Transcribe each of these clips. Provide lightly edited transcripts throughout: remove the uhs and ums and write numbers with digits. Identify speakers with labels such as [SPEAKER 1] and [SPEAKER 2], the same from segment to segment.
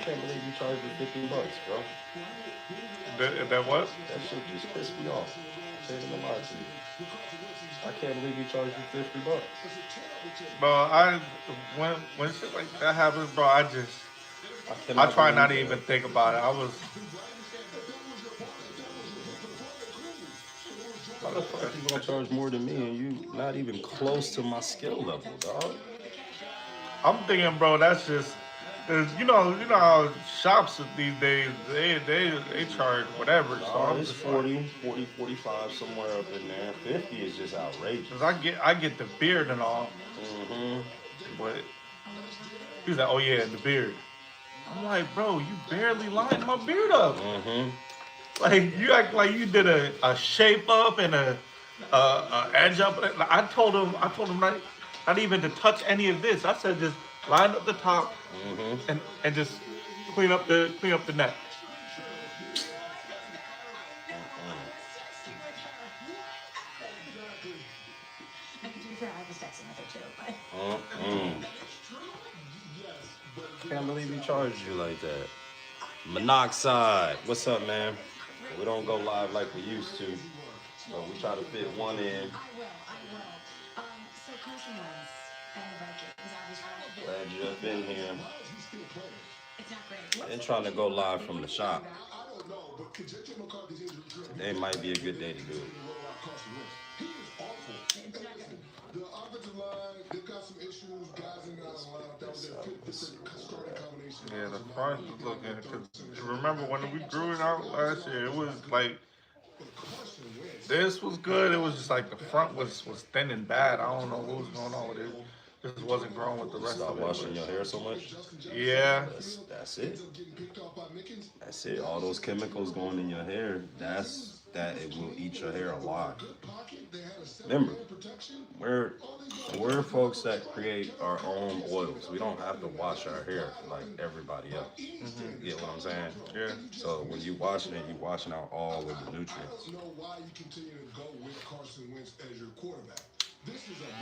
[SPEAKER 1] can't believe you charged me $50, bro.
[SPEAKER 2] That what?
[SPEAKER 1] That shit just pissed me off. I can't even lie to you. I can't believe you charged me $50.
[SPEAKER 2] Bro, when shit like that happens, bro,
[SPEAKER 1] I
[SPEAKER 2] I
[SPEAKER 1] cannot
[SPEAKER 2] try not
[SPEAKER 1] believe
[SPEAKER 2] to
[SPEAKER 1] that.
[SPEAKER 2] even think about it. I was
[SPEAKER 1] How the fuck you gonna charge more than me and you not even close to my skill level, dog?
[SPEAKER 2] I'm thinking, bro, that's just there's you know how shops these days they charge whatever. So
[SPEAKER 1] Nah,
[SPEAKER 2] I'm
[SPEAKER 1] it's
[SPEAKER 2] just like,
[SPEAKER 1] 40, 45, somewhere up in there. 50 is just outrageous.
[SPEAKER 2] cause I get the beard and all,
[SPEAKER 1] Mm-hmm.
[SPEAKER 2] but he's like, oh yeah, the beard. I'm like, bro, you barely lined my beard up.
[SPEAKER 1] Mm-hmm.
[SPEAKER 2] Like you act like you did a shape up and a edge up. Like, I told him not even to touch any of this. I said just line up the top
[SPEAKER 1] Mm-hmm.
[SPEAKER 2] and just clean up the neck.
[SPEAKER 1] Mm-mm. Can't believe he charged you like that. Monoxide. What's up, man? We don't go live like we used to, but we try to fit one in. Glad you're up in here. And trying to go live from the shop. Today might be a good day to do it.
[SPEAKER 2] Yeah, the front is looking. Cause remember when we grew it out last year, it was like this was good. It was just like the front was thin and bad. I don't know what was going on with it. Just wasn't growing with the
[SPEAKER 1] You
[SPEAKER 2] rest of
[SPEAKER 1] stop
[SPEAKER 2] it.
[SPEAKER 1] washing your hair so much.
[SPEAKER 2] But yeah,
[SPEAKER 1] That's it. That's it. All those chemicals going in your hair. That it will eat your hair alive. Remember, we're we're folks that create our own oils. We don't have to wash our hair like everybody else. You get what I'm saying?
[SPEAKER 2] yeah.
[SPEAKER 1] So when you washing it, you washing out all of the nutrients.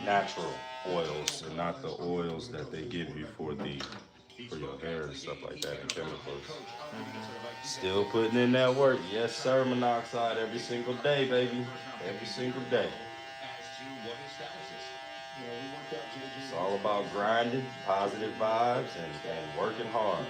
[SPEAKER 1] Natural oils and not the oils that they give you for your hair and stuff like that and chemicals. Still putting in that work. Yes, sir, monoxide every single day, baby. Every single day. It's all about grinding, positive vibes, and working hard.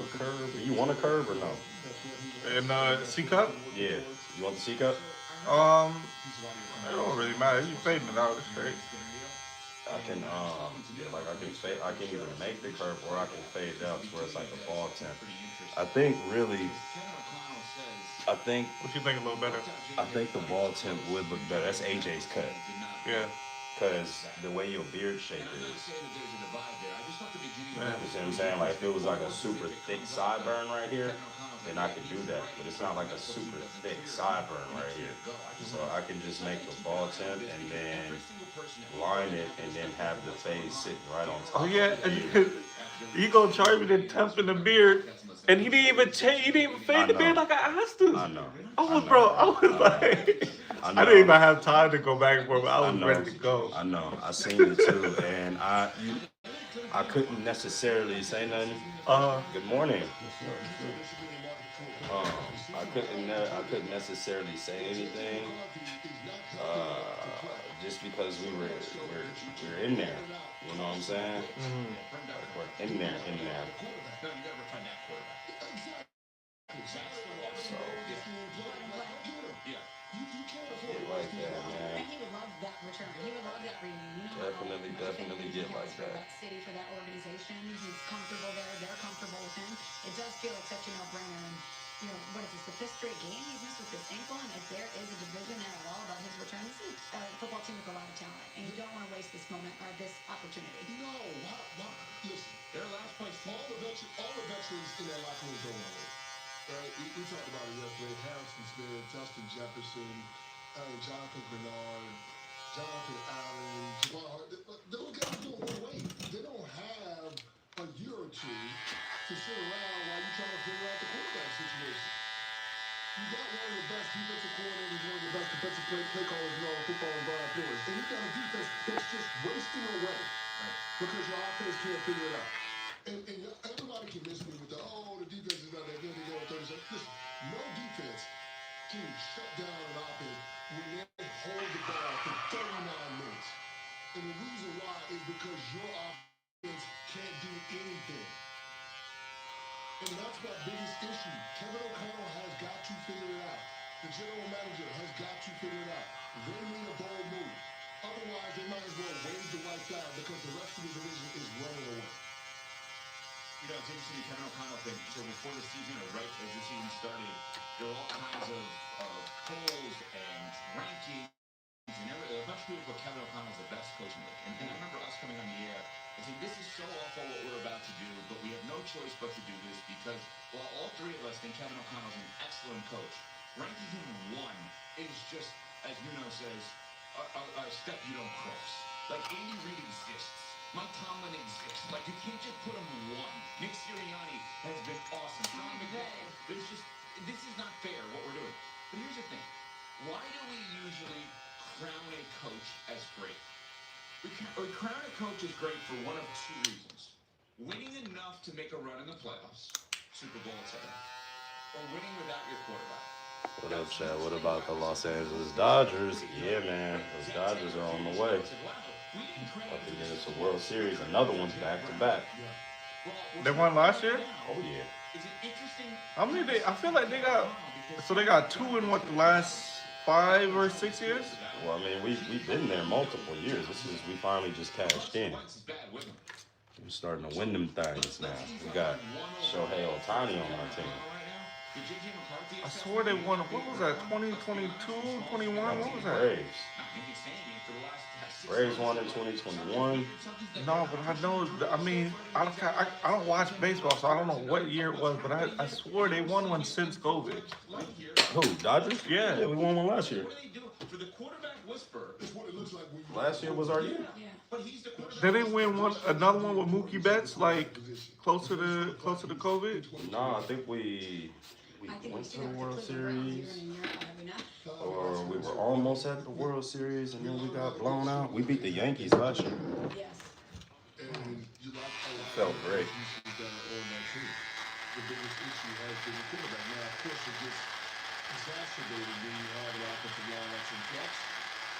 [SPEAKER 1] A curb. You want a curb or no?
[SPEAKER 2] And C cup,
[SPEAKER 1] Yeah. You want the C cup?
[SPEAKER 2] um, it don't really matter. You fading it out, it's straight.
[SPEAKER 1] I can yeah, like I can fade. I can either make the curve or I can fade it out to where it's like a ball tip. I think really, I think
[SPEAKER 2] What you think a little better?
[SPEAKER 1] I think the ball tip would look better. That's AJ's cut.
[SPEAKER 2] Yeah,
[SPEAKER 1] Because the way your beard shape is,
[SPEAKER 2] yeah.
[SPEAKER 1] you see what I'm saying? Like if it was like a super thick sideburn right here, then I could do that. But it's not like a super thick sideburn right here. So I can just make the ball tip and then line it and then have the fade sitting right on
[SPEAKER 2] Oh
[SPEAKER 1] top of
[SPEAKER 2] yeah,
[SPEAKER 1] the
[SPEAKER 2] and
[SPEAKER 1] beard.
[SPEAKER 2] he gonna charge me the temp in the beard, and he didn't even change. He didn't even
[SPEAKER 1] I
[SPEAKER 2] fade the beard
[SPEAKER 1] know.
[SPEAKER 2] like I asked him.
[SPEAKER 1] I know.
[SPEAKER 2] I
[SPEAKER 1] I
[SPEAKER 2] was,
[SPEAKER 1] know.
[SPEAKER 2] bro. I was
[SPEAKER 1] I know.
[SPEAKER 2] like,
[SPEAKER 1] I
[SPEAKER 2] I didn't even
[SPEAKER 1] know.
[SPEAKER 2] have time to go back and forth. I
[SPEAKER 1] I
[SPEAKER 2] was ready
[SPEAKER 1] know.
[SPEAKER 2] to go.
[SPEAKER 1] I know. I seen it too, and I couldn't necessarily say nothing.
[SPEAKER 2] Uh,
[SPEAKER 1] Good morning. Um, I couldn't necessarily say anything, uh, just because we're in there. You know what I'm saying? Like we're in there. So get like that, man. Definitely get like that.
[SPEAKER 3] Jonathan Bernard, Jonathan Allen, Javon Hart. Those guys don't wait. They don't have a year or two to sit around while you're trying to figure out the quarterback situation. You got one of the best defensive coordinators, one of the best defensive play callers in all of football, in Brian Flores. And you got a defense that's just wasting away because your offense can't figure it out. And everybody can miss me with the defense is not that good. They go 30 seconds. Listen, no defense can shut down an offense when they hold the ball for 39 minutes. And the reason why is because your offense can't do anything. And that's my biggest issue. Kevin O'Connell has got to figure it out. The general manager has got to figure it out. They need a bold move. Otherwise, they might as well wave the white flag because the rest of the division is running away.
[SPEAKER 4] You know, it's interesting, the Kevin O'Connell thing. So before the season, or right as the season started, there were all kinds of polls and rankings and everything. A bunch of people put Kevin O'Connell as the best coach in the league. And I remember us coming on the air and saying, this is so awful what we're about to do, but we have no choice but to do this because, well, all three of us think Kevin O'Connell's an excellent coach. Ranking him one is just, as Nuno says, a step you don't cross. Like, Andy Reid exists. Mike Tomlin exists. Like, you can't just put him one. Nick Sirianni has been awesome. Sean McVay. There's just, this is not fair what we're doing. But here's the thing. Why do we usually crown a coach as great? We crown a coach as great for one of two reasons. Winning enough to make a run in the playoffs, Super Bowl, etc. Or winning without your quarterback.
[SPEAKER 1] What up, Chad? What about the Los Angeles Dodgers? Yeah, man. Those Dodgers are on the way. About to get us a World Series. Another one back to back.
[SPEAKER 2] They won last year?
[SPEAKER 1] Oh, yeah.
[SPEAKER 2] How many I feel like they got, so they got two in what, the last 5 or 6 years?
[SPEAKER 1] Well, I mean, we've been there multiple years. We finally just cashed in. We're starting to win them things now. We got Shohei Ohtani on our team.
[SPEAKER 2] I swear they won, what was that, 2022, 21? What was that?
[SPEAKER 1] Braves. Braves won in 2021.
[SPEAKER 2] No, but I know, I mean, I don't watch baseball, so I don't know what year it was, but I swore they won one since COVID.
[SPEAKER 1] Who, Dodgers?
[SPEAKER 2] Yeah.
[SPEAKER 1] Yeah, we won one last year. Last year was our year.
[SPEAKER 2] They didn't win another one with Mookie Betts, like close to the COVID.
[SPEAKER 1] No, I think we went to the World Series, or we were almost at the World Series, and then we got blown out. We beat the Yankees last year. Felt great.
[SPEAKER 3] The biggest issue has been the quarterback. Now, of course, it gets exacerbated when you have an offensive line that's in flux,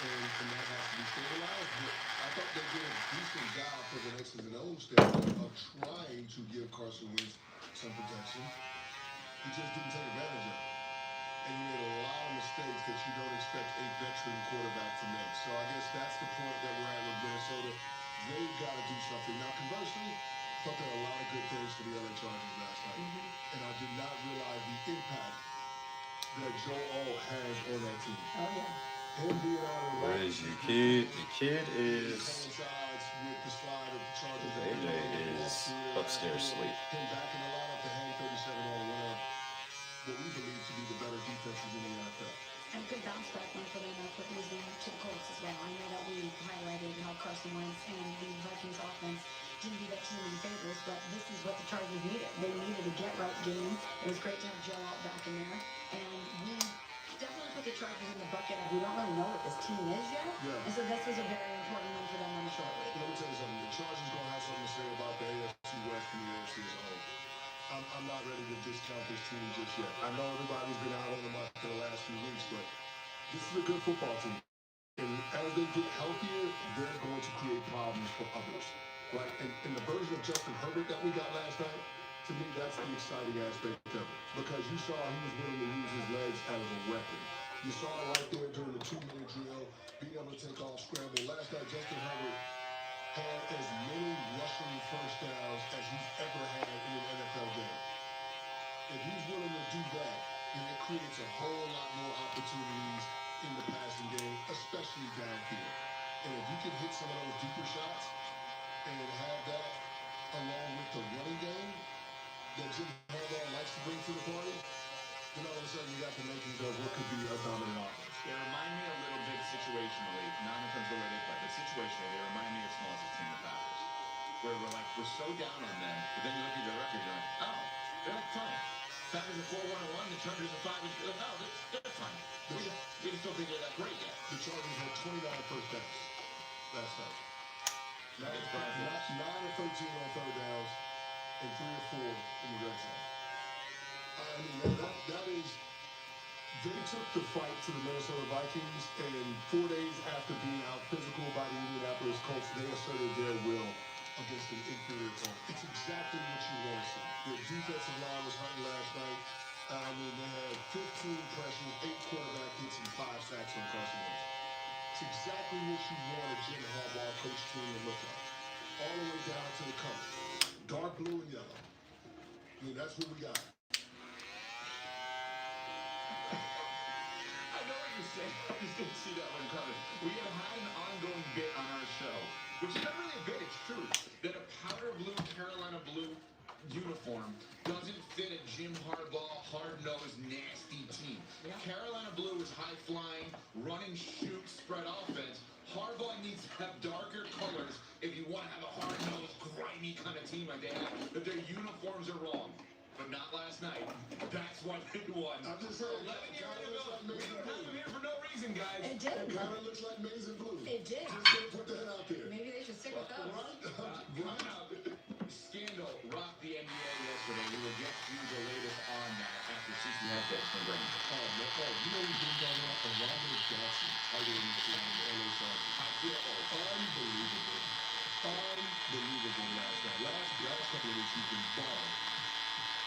[SPEAKER 3] and that has to be stabilized. But I thought they did a decent job for the X's and O's standpoint of trying to give Carson Wentz some protection. He just didn't take advantage of it. And he made a lot of mistakes that you don't expect a veteran quarterback to make. So I guess that's the point that we're at with Minnesota. They've got to do something. Now, conversely, I thought there were a lot of good things for the LA Chargers last night. And I did not realize the impact that Joe All has on that team.
[SPEAKER 5] Oh, yeah.
[SPEAKER 3] Him being out of the
[SPEAKER 1] Where is your kid? The kid is.
[SPEAKER 3] coincides with the slide of the Chargers.
[SPEAKER 1] AJ is upstairs asleep.
[SPEAKER 3] Came back in the lineup to hang 37 on one of what we believe to be the better defenses in the NFL.
[SPEAKER 5] And a good bounce back one for them after losing to the Colts as well. I know that we highlighted how Carson Wentz and the Vikings offense didn't do that too many favors, but this is what the Chargers needed. They needed a get-right game. It was great to have Joe out back in there. And we definitely put the Chargers in the bucket of we don't really know what this team is yet.
[SPEAKER 3] Yeah.
[SPEAKER 5] And so this was a very important one for them on the short week.
[SPEAKER 3] Let me tell you something. The Chargers going to have something to say about the AFC West and the AFC as a whole. I'm not ready to discount this team just yet. I know everybody's been out on them for the last few weeks, but this is a good football team. And as they get healthier, they're going to create problems for others. Right? And the version of Justin Herbert that we got last night, to me, that's the exciting aspect of it. Because you saw he was willing to use his legs as a weapon. You saw it right there during the 2-minute drill, being able to take off scramble. Last night, Justin Herbert had as many rushing first downs as he's ever had in an NFL game. If he's willing to do that, then it creates a whole lot more opportunities in the passing game, especially downfield. And if you can hit some of those deeper shots and have that along with the running game that Jim Harbaugh likes to bring to the party, then all of a sudden you got the makings of what could be a dominant offense.
[SPEAKER 4] They remind me a little bit situationally, not in terms of the way they play, but situationally, they remind me of Smalls' team, the Packers, where we're so down on them, but then you look at their record, you're like, oh, they're like fine. Packers are 4-1-1, the Chargers are 5, and you're like, oh, they're fine. We just don't think they're that great yet.
[SPEAKER 3] The Chargers had 29 first downs last night. 9 of 13 on third downs and 3 or 4 in the red zone. I mean, that is. They took the fight to the Minnesota Vikings, and 4 days after being out physical by the Indianapolis Colts, they asserted their will against an inferior opponent. It's exactly what you want to see. The defensive line was hunting last night. I mean, they had 15 pressures, 8 quarterback hits, and 5 sacks on Carson Wentz. It's exactly what you want a Jim Harbaugh coach team to look like. All the way down to the color. Dark blue and yellow. I mean, that's what we got.
[SPEAKER 4] I just didn't see that one coming. We have had an ongoing bit on our show, which is not really a bit, it's true, that a powder blue Carolina blue uniform doesn't fit a Jim Harbaugh, hard-nosed, nasty team. Yeah. Carolina blue is high-flying, running, shoot, spread offense. Harbaugh needs to have darker colors if you want to have a hard-nosed, grimy kind of team like they have. But their uniforms are wrong. But not last night. That's why they won.
[SPEAKER 3] I'm just saying,
[SPEAKER 4] 11 years ago, we didn't have them here for no reason, guys.
[SPEAKER 5] It did.
[SPEAKER 3] It kind of looks like maize and blue.
[SPEAKER 5] It did.
[SPEAKER 3] Just gonna put that out there.
[SPEAKER 5] Maybe they should stick with those.
[SPEAKER 4] Coming up, scandal rocked the NBA yesterday. We will get you the latest on that after CC Headbeds from Granger.
[SPEAKER 3] Oh, no. Oh, you know we've been talking about Orlando Johnson. I didn't see him in LA Chargers.
[SPEAKER 4] I feel
[SPEAKER 3] Unbelievable. Unbelievable last night. Last couple of weeks he's been balling.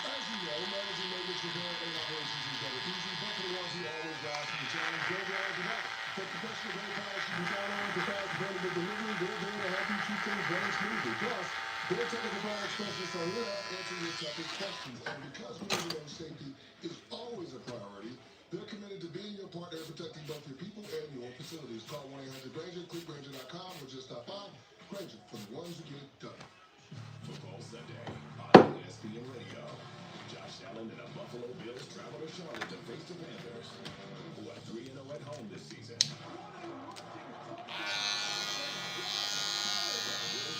[SPEAKER 3] As you know, managing maintenance, repair, and operations is never easy, but for the ones who always rise to the challenge, they're there to help. For professional brand products you can count on to fast dependable delivery, they're there to help you keep things running smoothly. Plus, their technical product specialists are here to answer your toughest questions. And because we know safety is always a priority, they're committed to being your partner in protecting both your people and your facilities. Call 1-800-GRANGER, click Granger.com, or just stop by. Granger, for the ones who get it done.
[SPEAKER 6] Football Sunday on ESPN Radio. Josh Allen and the Buffalo Bills travel to Charlotte to face the Panthers, who are 3-0 at home this season. The Bills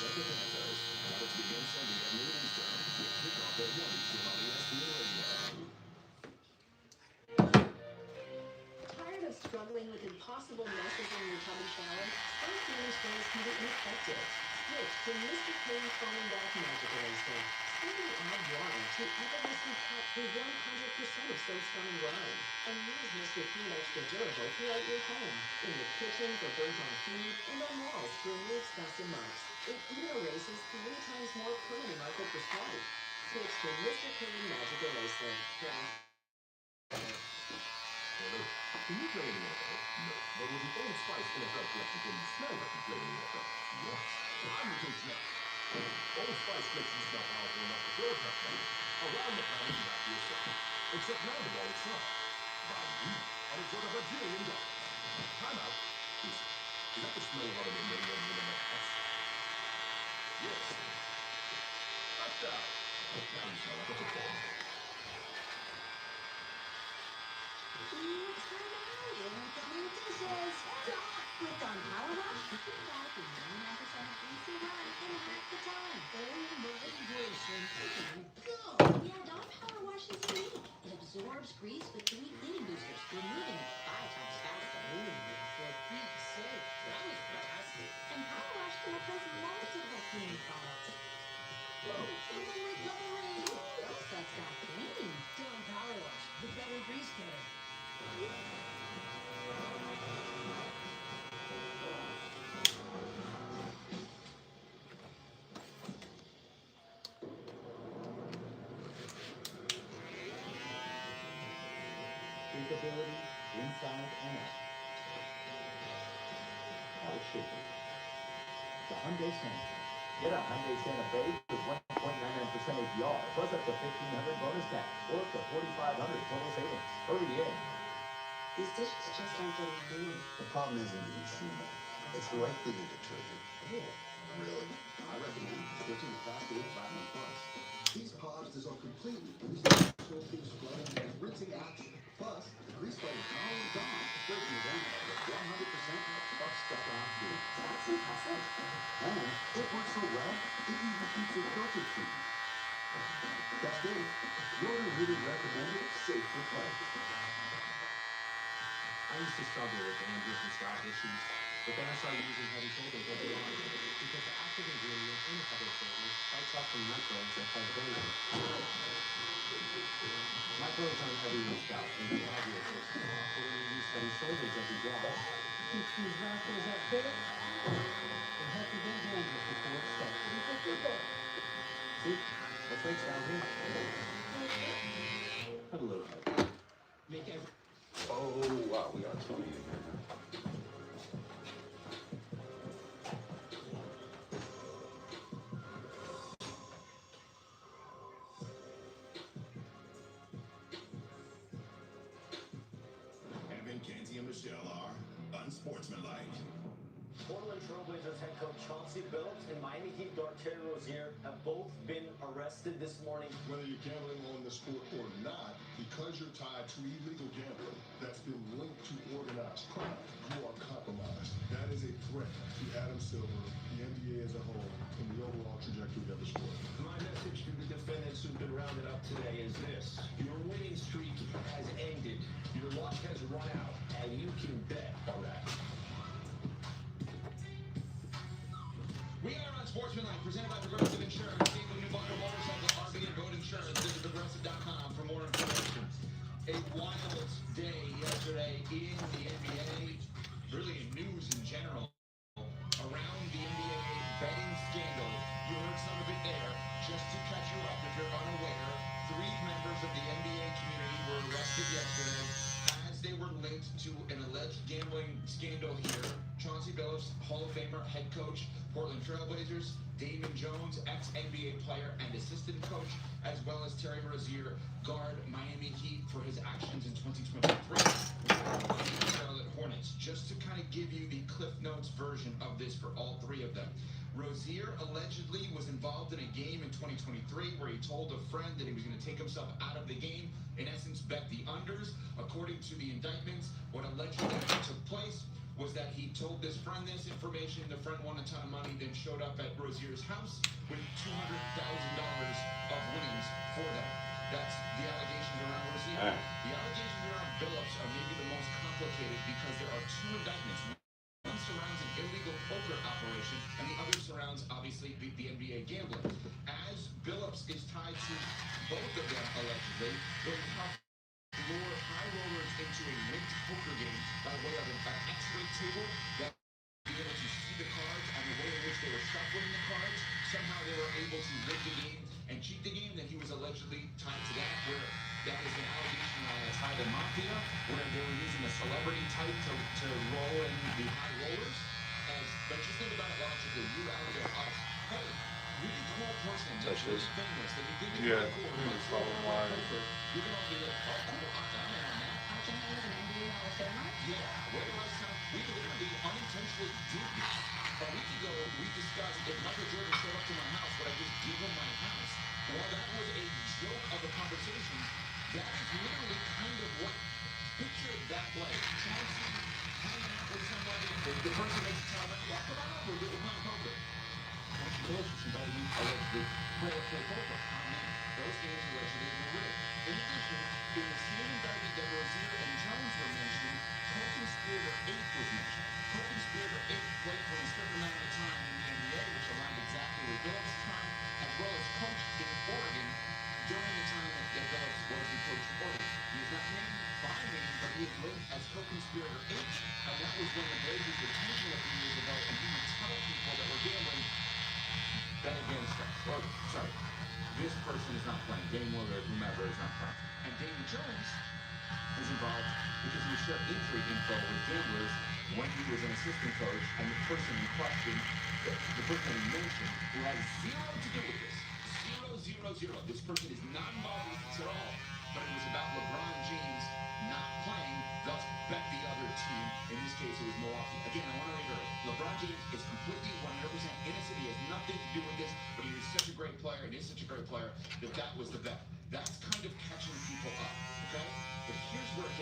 [SPEAKER 6] and the Panthers. Let's begin Sunday at noon Eastern with kickoff at 1 Eastern on ESPN Radio.
[SPEAKER 5] Tired of struggling with impossible messes in your tummy shower? Some serious ways can be ineffective. Switch to Mr. Clean Foaming Bath Magic Eraser. Simply add water to effortlessly cut through 100% of soap, scum, and grime. And use Mr. Clean Extra Durable throughout your home, in the kitchen for burnt-on food, and on walls to remove scuffs and marks. It even erases 3 times more permanent marker per swipe. Switch to Mr. Clean Magic Eraser.
[SPEAKER 6] Can you play in the NFL? No. But with the Old Spice NFL collection, can you smell like you play in the NFL? Yes. I'm the coach now. Old Spice makes you smell powerful enough to throw a touchdown around the pound and back to yourself. Except now the ball is soft. By you. And it's worth $1 billion. Time out. Is that the smell of automated radio in the house? Yes. Touchdown. Now you smell like a football.
[SPEAKER 5] With Dawn Power Wash, you can back in 99% greasy run in half the time. Oh my gracious. Go! Yeah, Dawn Power Wash is unique. It absorbs grease with 3 cleaning boosters, removing it 5 times faster. For Pete's sake, that was fast. And Power Wash can replace multiple cleaning products. Clean recovery! That's got clean. Dawn Power Wash, the better grease killer.
[SPEAKER 7] Drinkability inside and out. How it should be. The Hyundai Santa. Get a Hyundai Santa Fe with 1.99% APR, plus up to $1,500 bonus cash, or up to $4,500 total savings. Hurry in.
[SPEAKER 5] These dishes just aren't getting clean.
[SPEAKER 8] The problem isn't the issue. It's the right cleaning detergent. Really?
[SPEAKER 6] I recommend switching to Fast Food Platinum Plus.
[SPEAKER 3] These pods dissolve completely, using soap, scrubbing, and rinsing action.
[SPEAKER 7] Plus, grease fight is not only gone, but it's organic, 100% of stuck-on food. That's impressive. And it works so well, it even keeps it filter-free. That's good. Yoda really recommended safe for play. I used to struggle with dandruff and scalp issues, but then I started using Head & Shoulders every morning because the active ingredient in Head & Shoulders fights off the microbes that cause dandruff. Microbes aren't everyone's scalp, and you have your first off, but when you use Head & Shoulders every day,
[SPEAKER 5] Keeps these rascals at bay and help prevent dandruff before it starts.
[SPEAKER 7] see, that's right down here. Put a little help. Make every
[SPEAKER 1] Oh wow, we got Tony in here now.
[SPEAKER 6] Evan, Kenzie, and Michelle are unsportsmanlike.
[SPEAKER 9] Portland Trailblazers head coach Chauncey Billups and Miami Heat guard Terry Rozier have both been arrested this morning.
[SPEAKER 3] Whether you're gambling on the sport or not, because you're tied to illegal gambling that's been linked to organized crime, you are compromised. That is a threat to Adam Silver, the NBA as a whole, and the overall trajectory of the sport.
[SPEAKER 9] My message to the defendants who've been rounded up today is this. Your winning streak has ended. Your luck has run out, and you can bet on that.
[SPEAKER 4] We are on Sportsmanlike, presented by Progressive Insurance. See the new bundle motorcycle, RV and Boat Insurance. Visit Progressive.com for more information. A wild day yesterday in the NBA, really in news in general, around the NBA betting scandal. You heard some of it there. Just to catch you up, if you're unaware, 3 members of the NBA community were arrested yesterday as they were linked to an alleged gambling scandal here. Chauncey Billups, Hall of Famer, head coach, Portland Trailblazers, Damon Jones, ex-NBA player and assistant coach, as well as Terry Rozier, guard Miami Heat for his actions in 2023. Charlotte Hornets. Just to kind of give you the Cliff Notes version of this for all 3 of them. Rozier allegedly was involved in a game in 2023 where he told a friend that he was going to take himself out of the game, in essence bet the unders. According to the indictments, what allegedly took place was that he told this friend this information, the friend won a ton of money, then showed up at Rozier's house with $200,000 of winnings for them. That's the allegations around Rozier. The allegations around Billups are maybe the most complicated because there are 2 indictments. One surrounds an illegal poker operation, and the other surrounds, obviously, the NBA gambling. As Billups is tied to both of them, allegedly, will lure high rollers into a linked poker game by way of an X-ray table that be able to see the cards and the way in which they were shuffling the cards. Somehow they were able to rig the game and cheat the game. That he was allegedly tied to that, where that is an allegation tied to Mafia, where they were using a celebrity type to roll in the high rollers. But just think about it logically. You out there, hey, really cool person, that's really famous, that you think is
[SPEAKER 2] Yeah,
[SPEAKER 4] really cool.
[SPEAKER 2] it's probably why.
[SPEAKER 4] You can all be like, oh, cool, I'm in on that.
[SPEAKER 5] Archie Miller is an NBA Hall of Famer.
[SPEAKER 4] Yeah, when the last time we literally unintentionally did this? A week ago, we discussed if Michael Jordan showed up to my house, would I just give him my house? Well, that was a joke of a conversation. That is literally kind of what, picture that like, Chauncey hanging out with somebody, the person makes a tell them, yeah, come on over, we'll play poker. Chauncey Billups is somebody who allegedly play poker. Those games allegedly were rigged. In addition, in the same indictment that Rozier and Jones were mentioning, co-conspirator 8 was mentioned. Co-conspirator 8 played for a certain amount of time in the NBA, which aligned exactly with Billups' time, as well as coached in Oregon during the time that Billups was the coach in Oregon. He is not named by name, but he is linked as co-conspirator 8, and that was when the Blazers were tanking a few years ago, and he would tell people that were gambling, bet against us. Or, sorry, this person is not playing. Dame Lillard, whomever, is not playing. And Damon Jones is involved because he shared injury info with gamblers when he was an assistant coach, and the person in question, the person that he mentioned, who has 0 to do with this. 0. This person is not involved with this at all, but it was about LeBron James not playing, thus bet the other team. In this case, it was Milwaukee. Again, I want to reiterate, LeBron James is completely 100% innocent. He has nothing to do with this, but he is such a great player, and is such a great player, that was the bet. That's kind of catching people up, okay? But here's where it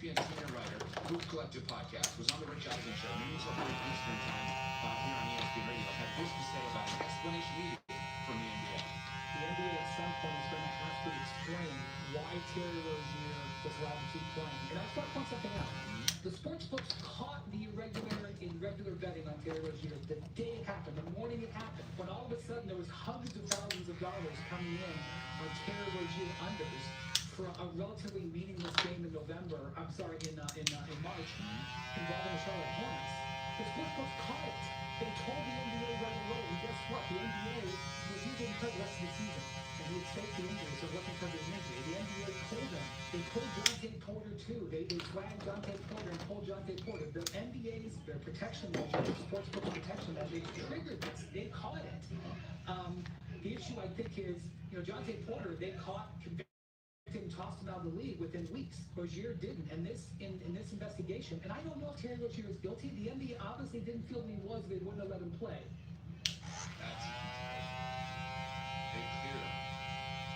[SPEAKER 4] ESPN senior writer, Hoop Collective podcast, was on the Rich Eisen show, noon till 3 Eastern time, here on ESPN Radio, had this to say about an explanation needed from the NBA.
[SPEAKER 10] The NBA at some point is going to have to explain why Terry Rozier was allowed to keep playing. And I just want to point something out. The sports books caught the irregular betting on Terry Rozier the day it happened, the morning it happened, when all of a sudden there was hundreds of thousands of dollars coming in on Terry Rozier unders for a relatively meaningless game in November. I'm sorry, in March, involving the Charlotte Hornets. The sports books caught it. They told the NBA right away, and guess what? The NBA was using him for the rest of the season. And he had faked the injury, so it wasn't because of his injury. The NBA pulled him. They pulled Jonte Porter too. They flagged Jonte Porter and pulled Jonte Porter. The NBA's, their protection measure, their sportsbook protection measure, they triggered this. They caught it. The issue, I think, is, Jonte Porter, they caught, convicted, and tossed him out of the league within weeks. Rozier didn't. And this, in this investigation, and I don't know if Terry Rozier is guilty. The NBA obviously didn't feel that he was. They wouldn't have let him play.
[SPEAKER 4] That's they cleared him.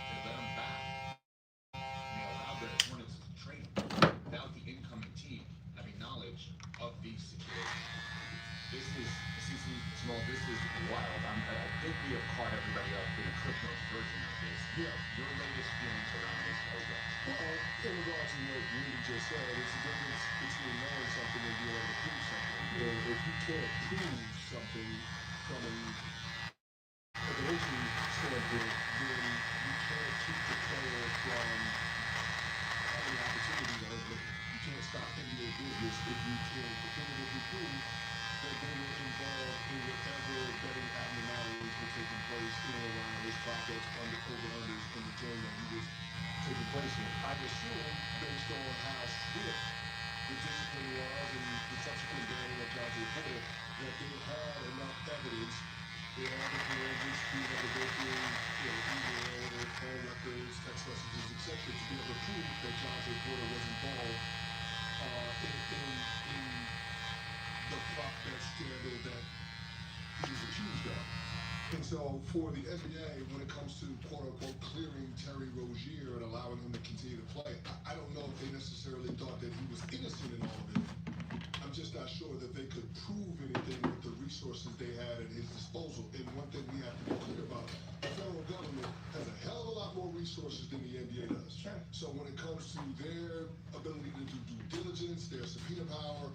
[SPEAKER 4] They let him back. They allowed the Hornets to trade him without the incoming team having knowledge of these situations. This is wild. I think we have caught everybody up in a CliffNotes version of this.
[SPEAKER 3] Yeah.
[SPEAKER 4] Your latest feelings around this are what?
[SPEAKER 3] Well, in regards to what Rudy just said, it's the difference between knowing something and being able to prove something. And if you can't prove something from a regulation standpoint, then you can't keep the player from having the opportunity to open. You can't stop NBA business if you can definitively prove that they were involved in whatever betting abnormalities were taking place in and around this project under over-unders in the game that he was taking place in. I assume, based on how swift the discipline was and the subsequent banning of Jonte Porter, that they had enough evidence. They had the forensics being able to go through, email or phone records, text messages, etc., to be able to prove that Jonte Porter was involved in the prop bet scandal that he was accused of. And so for the NBA, when it comes to quote-unquote clearing Terry Rozier and allowing him to continue to play, I don't know if they necessarily thought that he was innocent in all of it. I'm just not sure that they could prove anything with the resources they had at his disposal. And one thing we have to be clear about, the federal government has a hell of a lot more resources than the NBA does.
[SPEAKER 10] Sure.
[SPEAKER 3] So when it comes to their ability to do due diligence, their subpoena power,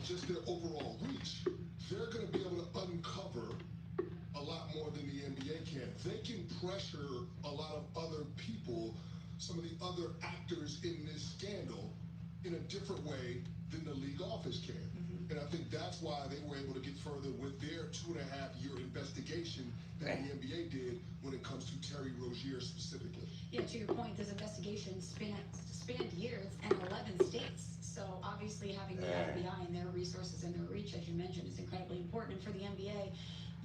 [SPEAKER 3] just their overall reach, they're going to be able to uncover a lot more than the NBA can. They can pressure a lot of other people, some of the other actors in this scandal, in a different way than the league office can. And I think that's why they were able to get further with their 2.5-year investigation than the NBA did when it comes to Terry Rozier specifically.
[SPEAKER 5] Yeah, to your point, this investigation spanned years and 11 states. So obviously having the FBI and their resources and their reach, as you mentioned, is incredibly important. And for the NBA,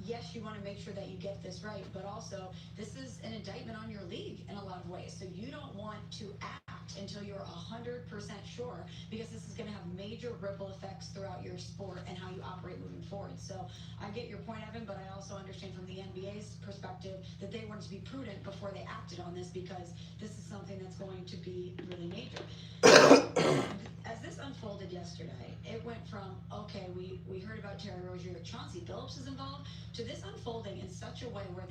[SPEAKER 5] yes, you want to make sure that you get this right, but also this is an indictment on your league in a lot of ways. So you don't want to act until you're 100% sure, because this is going to have major ripple effects throughout your sport and how you operate moving forward. So I get your point, Evan, but I also understand from the NBA's perspective that they wanted to be prudent before they acted on this, because this is something that's going to be really major. As this unfolded yesterday, it went from, okay, we heard about Terry Rozier, Chauncey Billups is involved, to this unfolding in such a way where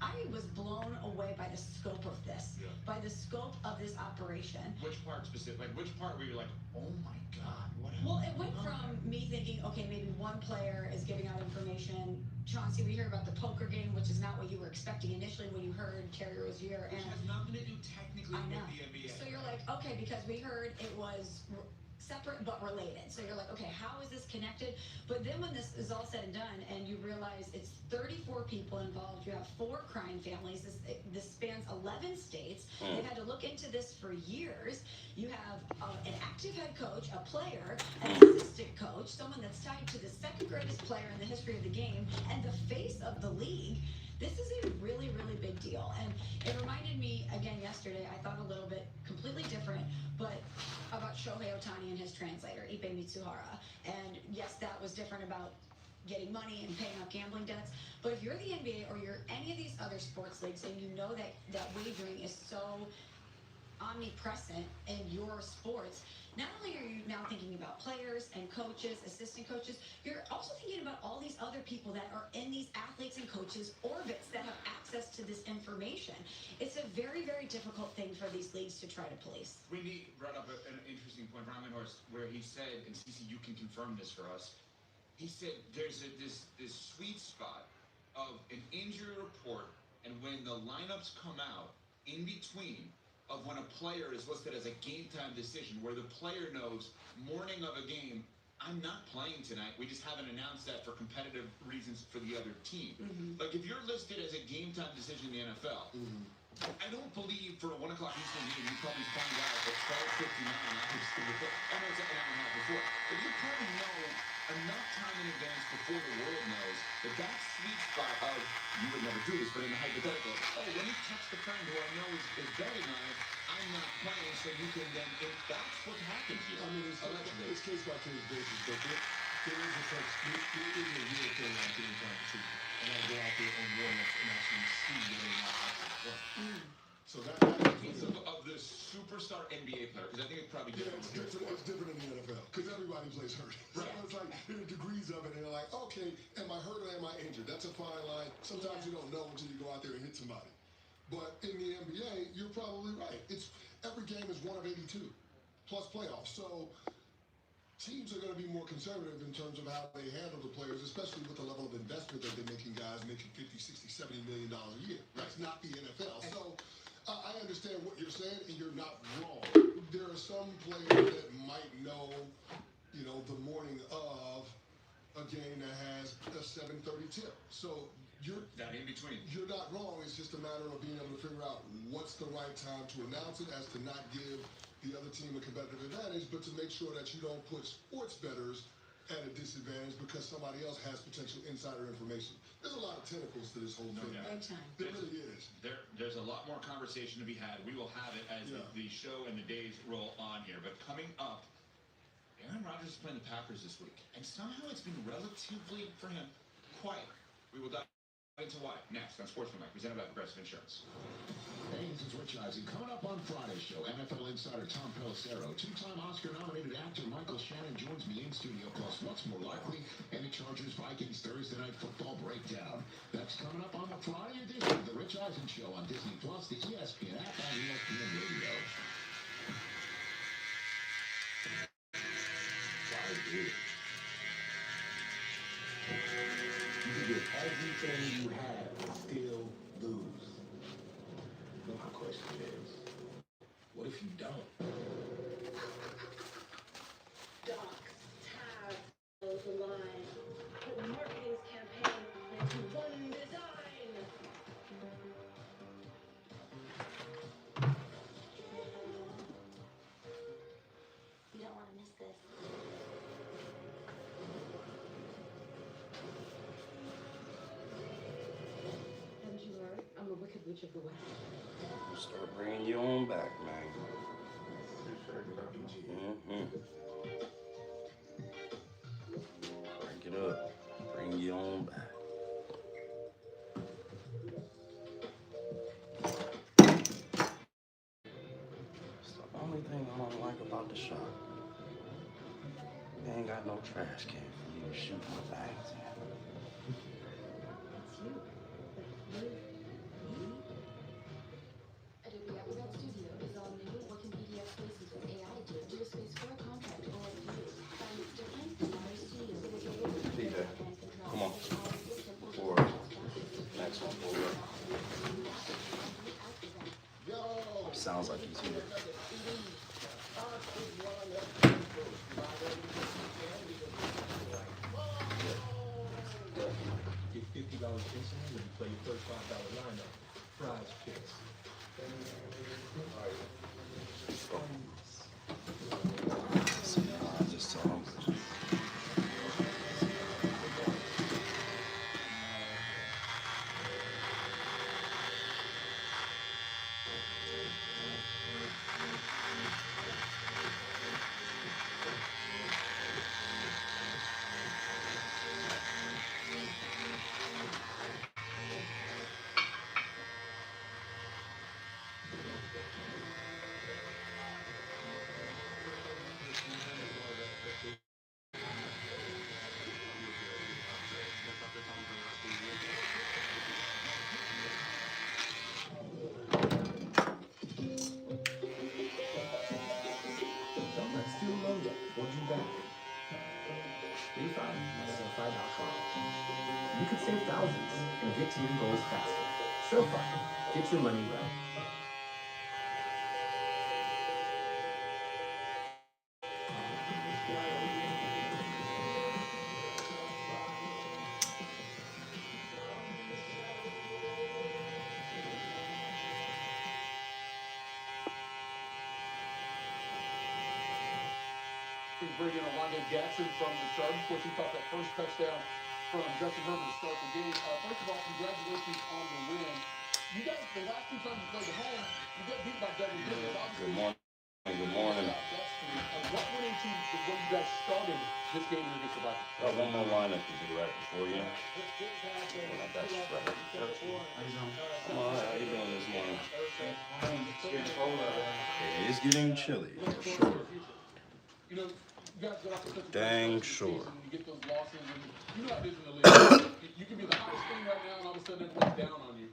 [SPEAKER 5] I was blown away by the scope of this, by the scope of this operation.
[SPEAKER 4] Which part specific? Like, which part were you like, oh my God, what happened?
[SPEAKER 5] Well, it went from me thinking, okay, maybe one player is giving out information. Chauncey, we hear about the poker game, which is not what you were expecting initially when you heard Terry Rozier.
[SPEAKER 4] Which has nothing to do technically with the NBA.
[SPEAKER 5] So you're like, okay, because we heard it was separate but related. So you're like, okay, how is this connected? But then when this is all said and done and you realize it's 34 people involved, you have 4 crime families, this spans 11 states, they've had to look into this for years, you have an active head coach, a player, an assistant coach, someone that's tied to the second greatest player in the history of the game, and the face of the league. This is a really, really big deal. And it reminded me, again, yesterday, I thought a little bit completely different, but about Shohei Ohtani and his translator, Ipe Mitsuhara. And yes, that was different about getting money and paying off gambling debts. But if you're the NBA or you're any of these other sports leagues and you know that wagering is so omnipresent in your sports, not only are you now thinking about players and coaches, assistant coaches, you're also thinking about all these other people that are in these athletes and coaches' orbits that have access to this information. It's a very, very difficult thing for these leagues to try to police.
[SPEAKER 4] Windy brought up an interesting point, Brian Horst, where he said, and Cece, you can confirm this for us. He said there's this sweet spot of an injury report and when the lineups come out in between of when a player is listed as a game time decision, where the player knows morning of a game, I'm not playing tonight. We just haven't announced that for competitive reasons for the other team. Like if you're listed as a game time decision in the NFL, I don't believe for a 1 o'clock Eastern game you probably find out at 12:59 after the I know it's an hour and a half before, but you probably know enough time in advance before the world knows that sweet spot of, you would never do this, but in the hypothetical, oh, let me text a friend who I know is very nice, I'm not playing, so you can then, if that's what happens here.
[SPEAKER 3] I mean, it's case by case basis, but there is a such, there is a real thing like game time decision. And I go out there on warm-ups and actually see whether or not I can play. So
[SPEAKER 4] of the superstar NBA player, because I think it's probably different.
[SPEAKER 3] It's different in the NFL because everybody plays hurt. Right. So it's like there are degrees of it, and they're like, okay, am I hurt or am I injured? That's a fine line. Sometimes you don't know until you go out there and hit somebody. But in the NBA, you're probably right. It's every game is 1 of 82 plus playoffs. So teams are going to be more conservative in terms of how they handle the players, especially with the level of investment that they're making guys making $50, $60, $70 million a year. That's not the NFL. So I understand what you're saying, and you're not wrong. There are some players that might know, the morning of a game that has a 7:30 tip. So you're
[SPEAKER 4] that in between.
[SPEAKER 3] You're not wrong. It's just a matter of being able to figure out what's the right time to announce it, as to not give the other team a competitive advantage, but to make sure that you don't put sports bettors at a disadvantage because somebody else has potential insider information. There's a lot of tentacles to this whole thing. There really is.
[SPEAKER 4] There's a lot more conversation to be had. We will have it as the show and the days roll on here. But coming up, Aaron Rodgers is playing the Packers this week, and somehow it's been relatively, for him, quiet. We will dive into why next on Sportsman Mike, presented by Progressive Insurance.
[SPEAKER 9] Hey, this is Rich Eisen. Coming up on Friday's show, NFL insider Tom Pelissero, two-time Oscar-nominated actor Michael Shannon joins me in studio, plus what's more likely, and the Chargers-Vikings Thursday Night Football breakdown. That's coming up on the Friday edition of the Rich Eisen Show on Disney+, the ESPN app, and ESPN Radio. You can get everything you have and still lose. But my question is, what if you don't?
[SPEAKER 5] Docs, tabs, the line. Put marketing's campaign into one design. You don't want to miss this. Haven't you heard? I'm a wicked witch of the West.
[SPEAKER 1] Start bringing you on back, man. Break it up. Bring you on back. It's the only thing I don't like about the shop. They ain't got no trash can for you to shoot my bags in.
[SPEAKER 5] Adobe Acrobat Studio is all new. What can PDF spaces with AI do? Do a space for a contract or a view. Find its difference in our studio.
[SPEAKER 1] PJ, come on. Before next one, pull up. Sounds like he's here.
[SPEAKER 9] Get $50 instantly when you play your first $5 lineup. Prize picks.
[SPEAKER 1] I just tell him.
[SPEAKER 7] thousands and gets in goals faster. SoFi, get your money right.
[SPEAKER 10] Bring in Orlando Jackson from the Chargers. Of course, he caught that first touchdown from Justin Herbert to start the game. First of all, congratulations on the win. You guys, the last two times you played at home, you got beat by double digits.
[SPEAKER 1] Good morning. Good morning.
[SPEAKER 10] What went into when you guys started this game against the Vikings?
[SPEAKER 1] Got one more lineup to do right before you. That's right. Come on, how you doing this morning? It is getting chilly, for sure.
[SPEAKER 10] You know, you guys got off to such a
[SPEAKER 1] Dang
[SPEAKER 10] good
[SPEAKER 1] sure.
[SPEAKER 10] season, you get those losses, and you know how it is in the league. You can be the hottest thing right now, and all of a sudden everyone's down on you.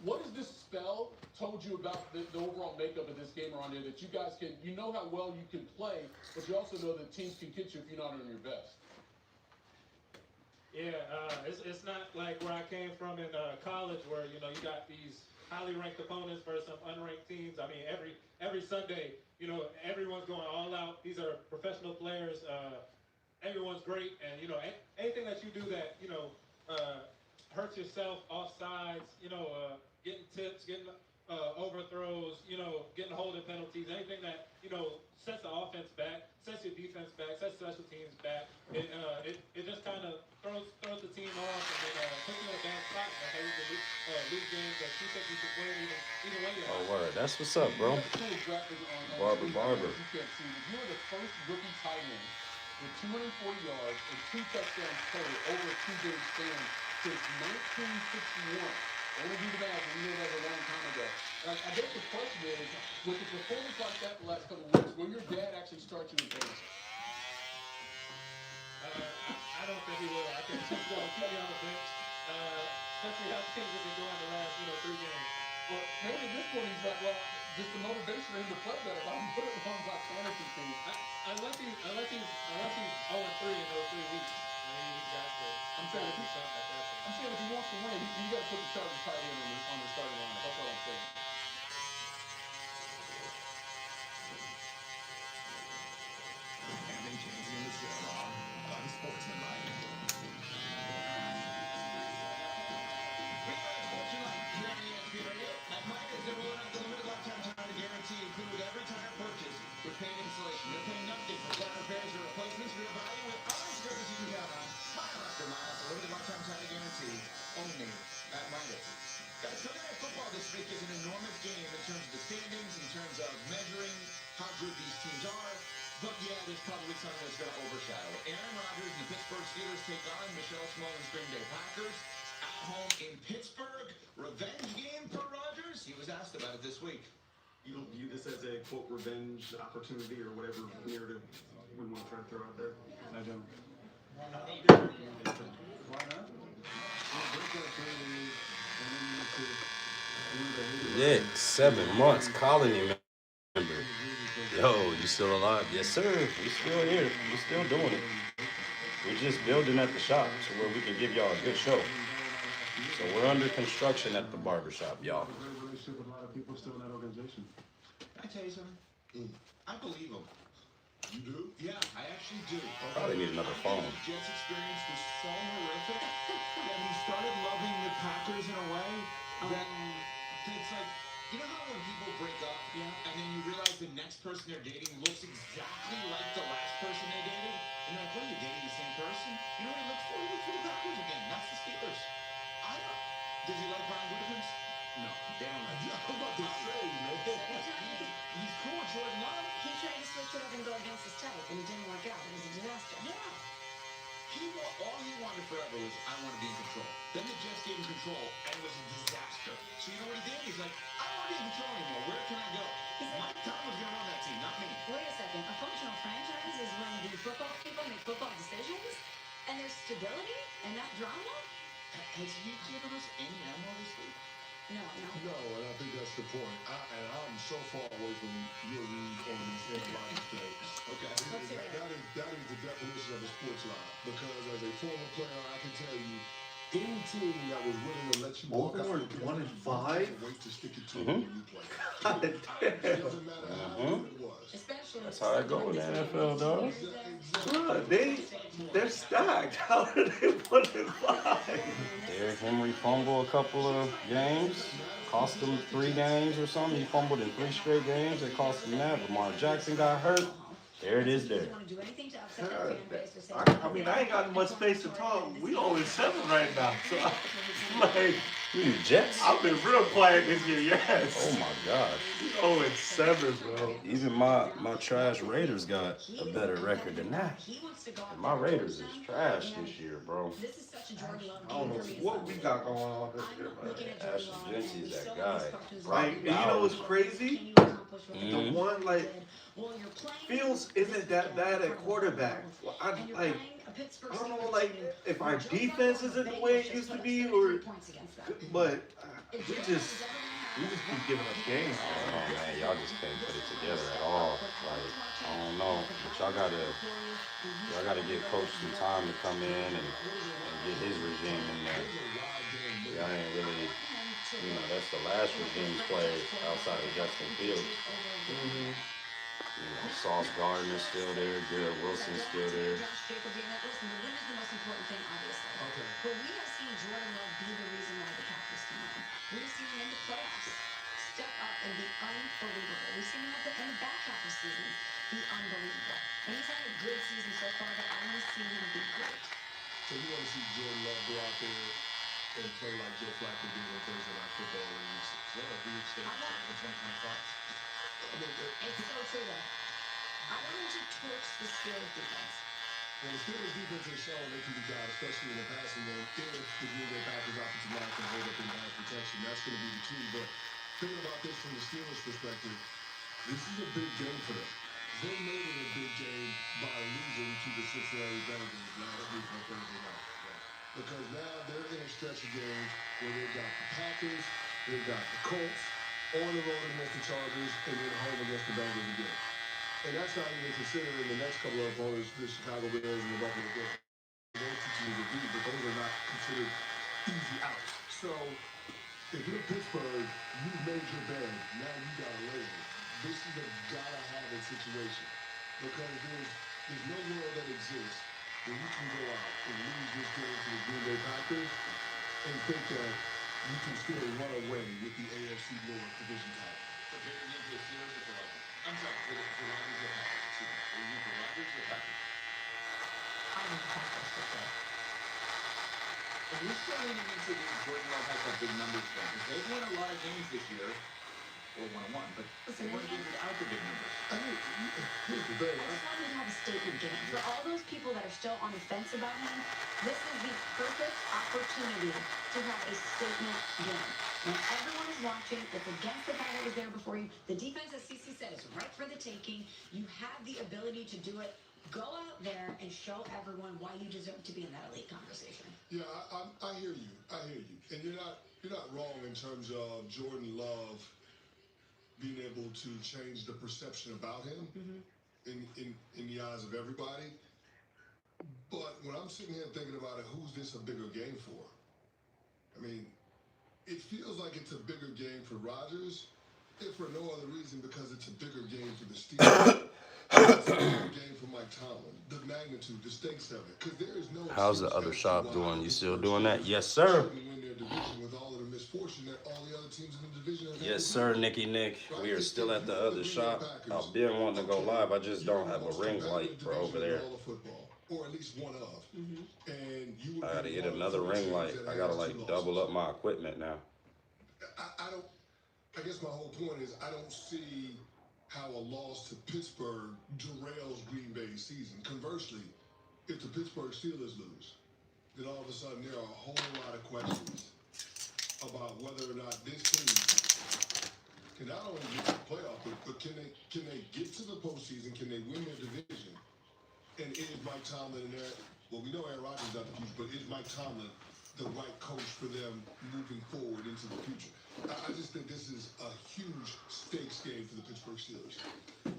[SPEAKER 10] What has this spell told you about the overall makeup of this game around here, that you guys can, you know how well you can play, but you also know that teams can get you if you're not on your best?
[SPEAKER 11] Yeah, it's not like where I came from in college, where you got these highly ranked opponents versus some unranked teams. I mean, every Sunday, everyone's going all out. These are professional players. Everyone's great, and anything that you do that hurts yourself offsides, getting tips, getting overthrows, getting holding penalties, anything that sets the offense back, sets your defense back, sets special teams back. It just kind of throws the team off, and then puts you in a bad spot. Like how you can lose games that you think you should win even when you're
[SPEAKER 1] Oh, word. That's what's up, bro. Barber.
[SPEAKER 10] You can't see, you were the first rookie tight end with 240 yards and 2 touchdowns total over a 2-game span since 1961. Only do the math, and you know that was a long time ago. I guess the question is, with a performance like that the last couple of weeks, will your dad actually start you in fantasy?
[SPEAKER 11] I don't think he will. I think he's going to keep me on the bench, especially how things have been going the last 3 games.
[SPEAKER 10] Well, maybe at this point he's like, well, just the motivation for him to play better. If I can put it on my fantasy team.
[SPEAKER 11] Unless he's 0-3 in those 3 weeks. I mean, he's got to.
[SPEAKER 10] I'm saying if he wants to win, you got to put the Chargers tight end on the starting lineup. That's what I'm saying.
[SPEAKER 9] Anthony James in the show on Unsportsmanlike.
[SPEAKER 4] We are Unsportsmanlike here on ESPN Radio. At Midas, they're rolling out the limited lifetime tire guarantee included with every tire purchase with paint installation. You're paying nothing for flat repairs or replacements. You're evaluating with honest service you can count on. Mile after mile, the limited lifetime tire guarantee only at Midas. Guys, Sunday Night Football this week is an enormous game in terms of the standings, in terms of measuring how good these teams are. But yeah, there's probably something that's going to overshadow it. Aaron Rodgers and the Pittsburgh Steelers take on Michelle Smalley's Green Bay Packers at home in Pittsburgh. Revenge game for Rodgers? He was asked about it this week.
[SPEAKER 6] You don't view this as a, quote, revenge opportunity or whatever narrative we want to try to throw out there?
[SPEAKER 12] I don't. Why not?
[SPEAKER 1] Nick, 7 months, colony member. Yo, you still alive? Yes, sir. We still here. We still doing it. We're just building at the shop so where we can give y'all a good show. So we're under construction at the barbershop, y'all.
[SPEAKER 3] Relationship with a lot of people still in that organization.
[SPEAKER 4] Can I tell you something? I believe him.
[SPEAKER 3] You do?
[SPEAKER 4] Yeah, I actually do.
[SPEAKER 1] Probably need another phone.
[SPEAKER 4] The Jets experience was so horrific that he started loving the Packers in a way that it's like, you know how when people break up and then you realize the next person they're dating looks exactly like the last person they dated? And you're like, what, are you dating the same person? You know what he looks for? He looks for the Packers again. That's the Steelers. I don't. Does he like Brian Gutekunst? No. Damn right.
[SPEAKER 3] Yeah, I'm about to say, man.
[SPEAKER 4] He's cool with Jordan Love.
[SPEAKER 5] He tried to switch it up and go against his type, and it didn't work out. It was a disaster.
[SPEAKER 4] Yeah. All he wanted forever was, I want to be in control. Then the Jets gave him control, and it was a disaster. So you know what he did? He's like, I don't want to be in control anymore. Where can I go? Mike Tomlin's going to run that team, not me.
[SPEAKER 5] Wait a second. A functional franchise is when the football people make football decisions, and there's stability and not drama?
[SPEAKER 4] Has he given us any ammo this week?
[SPEAKER 5] No.
[SPEAKER 3] No, and I think that's the point. I'm so far away from your read on these analytics days.
[SPEAKER 4] Okay.
[SPEAKER 3] That is the definition of a sports lie. Because as a former player, I can tell you, Any team that was willing to let you walk out
[SPEAKER 12] Baltimore
[SPEAKER 3] the
[SPEAKER 12] 1-5.
[SPEAKER 3] wait to stick it to
[SPEAKER 1] Mhm.
[SPEAKER 3] you when you play.
[SPEAKER 12] God damn.
[SPEAKER 3] It doesn't matter how good it was.
[SPEAKER 5] Especially
[SPEAKER 1] That's how it go in the NFL, dog.
[SPEAKER 12] Bruh, they're stacked. How are they 1-5?
[SPEAKER 1] Derrick Henry fumbled a couple of games, cost him 3 games or something. He fumbled in 3 straight games. It cost him that. Lamar Jackson got hurt. There it is there.
[SPEAKER 12] I mean, I ain't got much space to talk. We 0-7 right now. So, like,
[SPEAKER 1] You Jets?
[SPEAKER 12] I've been real quiet this year, yes.
[SPEAKER 1] Oh my gosh.
[SPEAKER 12] We 0-7, bro.
[SPEAKER 1] Even my trash Raiders got a better record than that. And my Raiders is trash this year, bro.
[SPEAKER 5] This is such a Jordan Love
[SPEAKER 12] I don't know
[SPEAKER 5] game for me.
[SPEAKER 12] what we got going on this year, man.
[SPEAKER 1] Ashton Genty is that guy.
[SPEAKER 12] Like, and you know what's crazy? The one, like, Fields isn't that bad at quarterback. I don't know, like, if our defense isn't the way it used to be, or, but we just keep giving up games.
[SPEAKER 1] Oh man, y'all just can't put it together at all. Like, I don't know, but y'all gotta give Coach some time to come in and get his regime in there. Y'all ain't really, that's the last regime's players outside of Justin Fields. Sauce Gardner's still there, Garrett Wilson's still there.
[SPEAKER 5] Listen, the win is the most important thing, obviously.
[SPEAKER 3] Okay.
[SPEAKER 5] But we have seen Jordan Love be the reason why the Packers can win. We've seen him in the playoffs step up and be unbelievable. We've seen him in the back half of seasons be unbelievable. And he's had a good season so far, but I want to see him be great.
[SPEAKER 3] So you want to see Jordan Love go out there and play like Joe Flacco did on Thursday Night Football in Week 6?
[SPEAKER 4] What a huge stage for 2025.
[SPEAKER 5] It's so true, though. I want him to torch the Steelers defense.
[SPEAKER 3] Well, the Steelers defense has shown they can be down, especially in the passing game. If the Green Bay Packers offensive line can hold up in pass protection, that's going to be the key. But thinking about this from the Steelers' perspective, this is a big game for them. They made it a big game by losing to the Cincinnati Bengals last week on Thursday night. Because now they're in a stretch of games where they've got the Packers, they've got the Colts, on the road against the Chargers, and then home against the Bengals again. And that's not even considering the next couple of opponents, the Chicago Bears and the Buffalo Bills. Those two teams will beat, but those are not considered easy outs. So, if you're Pittsburgh, you've made your bed, now you gotta lay it. This is a gotta-have-it situation. Because there's no world that exists where you can go out and lose this game to the Green Bay Packers and think that you can still run away with the AFC North division title.
[SPEAKER 4] So bigger game for the Steelers or for Rodgers? I'm sorry, for Rodgers or Packers? Excuse me. Are you for Rodgers or Packers?
[SPEAKER 5] I want the Packers for sure.
[SPEAKER 4] And you're still leaning into the Jordan Love has that big numbers thing. Because they've won a lot of games this year. Well, 1-1, but they won games without the big numbers.
[SPEAKER 3] I mean, here's the thing.
[SPEAKER 5] I just want him to have a statement game. For all those people that are still on the fence about him, this is the perfect opportunity to have a statement game. When everyone is watching, it's against the guy that was there before you. The defense, as CC said, is right for the taking. You have the ability to do it. Go out there and show everyone why you deserve to be in that elite conversation.
[SPEAKER 3] Yeah, I hear you. I hear you. And you're not wrong in terms of Jordan Love being able to change the perception about him in the eyes of everybody. But when I'm sitting here thinking about it, who's this a bigger game for? I mean, it feels like it's a bigger game for Rodgers, if for no other reason because it's a bigger game for the Steelers. It's a bigger game for Mike Tomlin. The magnitude, the stakes of it. Because there is no.
[SPEAKER 1] How's the other shop doing? You still doing that? Yes, sir.
[SPEAKER 3] With all of the misfortune that all the other teams in the division have.
[SPEAKER 1] Yes, sir, Nicky Nick. We are still at the other shop. I've been wanting to go live. I just don't have a ring light for over there.
[SPEAKER 3] Or at least one of. And you
[SPEAKER 1] I gotta get another ring light. I gotta like double up my equipment now.
[SPEAKER 3] I guess my whole point is I don't see how a loss to Pittsburgh derails Green Bay's season. Conversely, if the Pittsburgh Steelers lose, then all of a sudden there are a whole lot of questions about whether or not this team can not only get to the playoff, but can they get to the postseason? Can they win their division? And is Mike Tomlin in there? Well, we know Aaron Rodgers is not the future, but is Mike Tomlin the right coach for them moving forward into the future? I just think this is a huge stakes game for the Pittsburgh Steelers.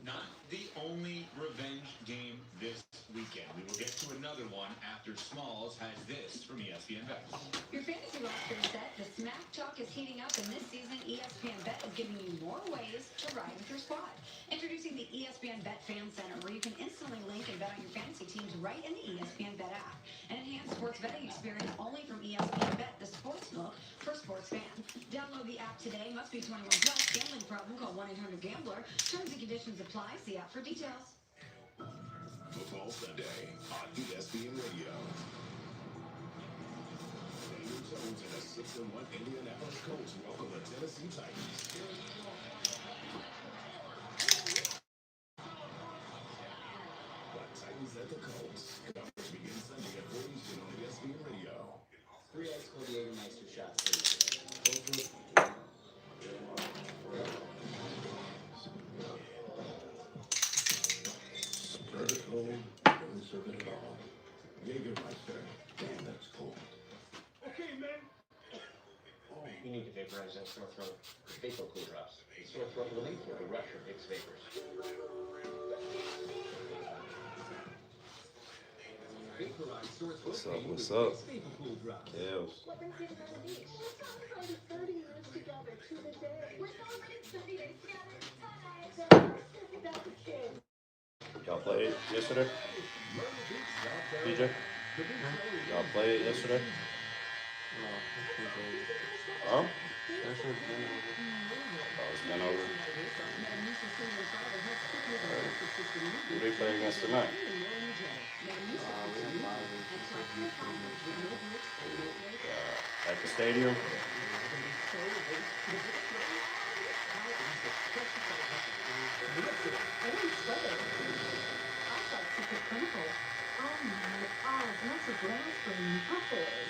[SPEAKER 4] Not the only revenge game this weekend. We will get to another one after Smalls has this from ESPN Bet.
[SPEAKER 5] Your fantasy roster is set. The smack talk is heating up, and this season, ESPN Bet is giving you more ways to ride with your squad. Introducing the ESPN Bet Fan Center, where you can instantly link and bet on your fantasy teams right in the ESPN Bet app. An enhanced sports betting experience only from ESPN Bet, the sports book for sports fans. Download the app today. Must be 21 plus. Gambling problem? Call 1-800-GAMBLER. Terms and conditions apply. See app for details.
[SPEAKER 6] Football Sunday on ESPN Radio. Daniel Jones and the 6-1 Indianapolis Colts welcome the Tennessee Titans. The Titans at the Colts. Coverage begins Sunday at 4 Eastern on ESPN Radio.
[SPEAKER 7] 3X for the Jägermeister shots, please.
[SPEAKER 6] Vertical, don't serve it at all. Jägermeister, damn, that's cold.
[SPEAKER 10] Okay, man.
[SPEAKER 7] You need to vaporize that sore throat. Vapor Cool Drops. Sore throat relief with the rush of Vicks Vapors. Vaporize sore throat
[SPEAKER 1] What's up?
[SPEAKER 7] pain
[SPEAKER 1] What's
[SPEAKER 7] with
[SPEAKER 1] up?
[SPEAKER 7] Vicks Vapor Cool Drops.
[SPEAKER 1] Kels.
[SPEAKER 13] What brings you to Myrtle Beach? We're celebrating 30 years together to the day. We're celebrating 30 days together tonight. The first is about the kids.
[SPEAKER 1] Y'all played yesterday? DJ? Y'all played yesterday? Huh? Oh, it's been over. Who they play against tonight? At the stadium?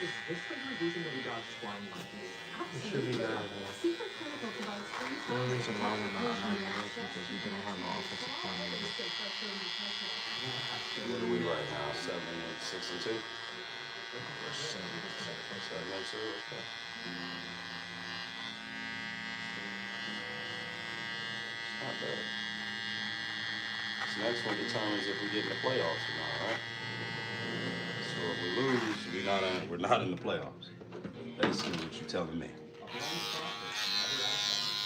[SPEAKER 10] Is this the reason that we dodged flying monkeys?
[SPEAKER 14] It should be that. The only reason why we're not 9 is because we don't have an offensive coordinator.
[SPEAKER 1] What are we right now? 7 and 6 and 2? 7 and 2, okay. Not bad. This next one determines if we get in the playoffs or not, right? So if we lose, we're not in the playoffs. Basically what you're telling me.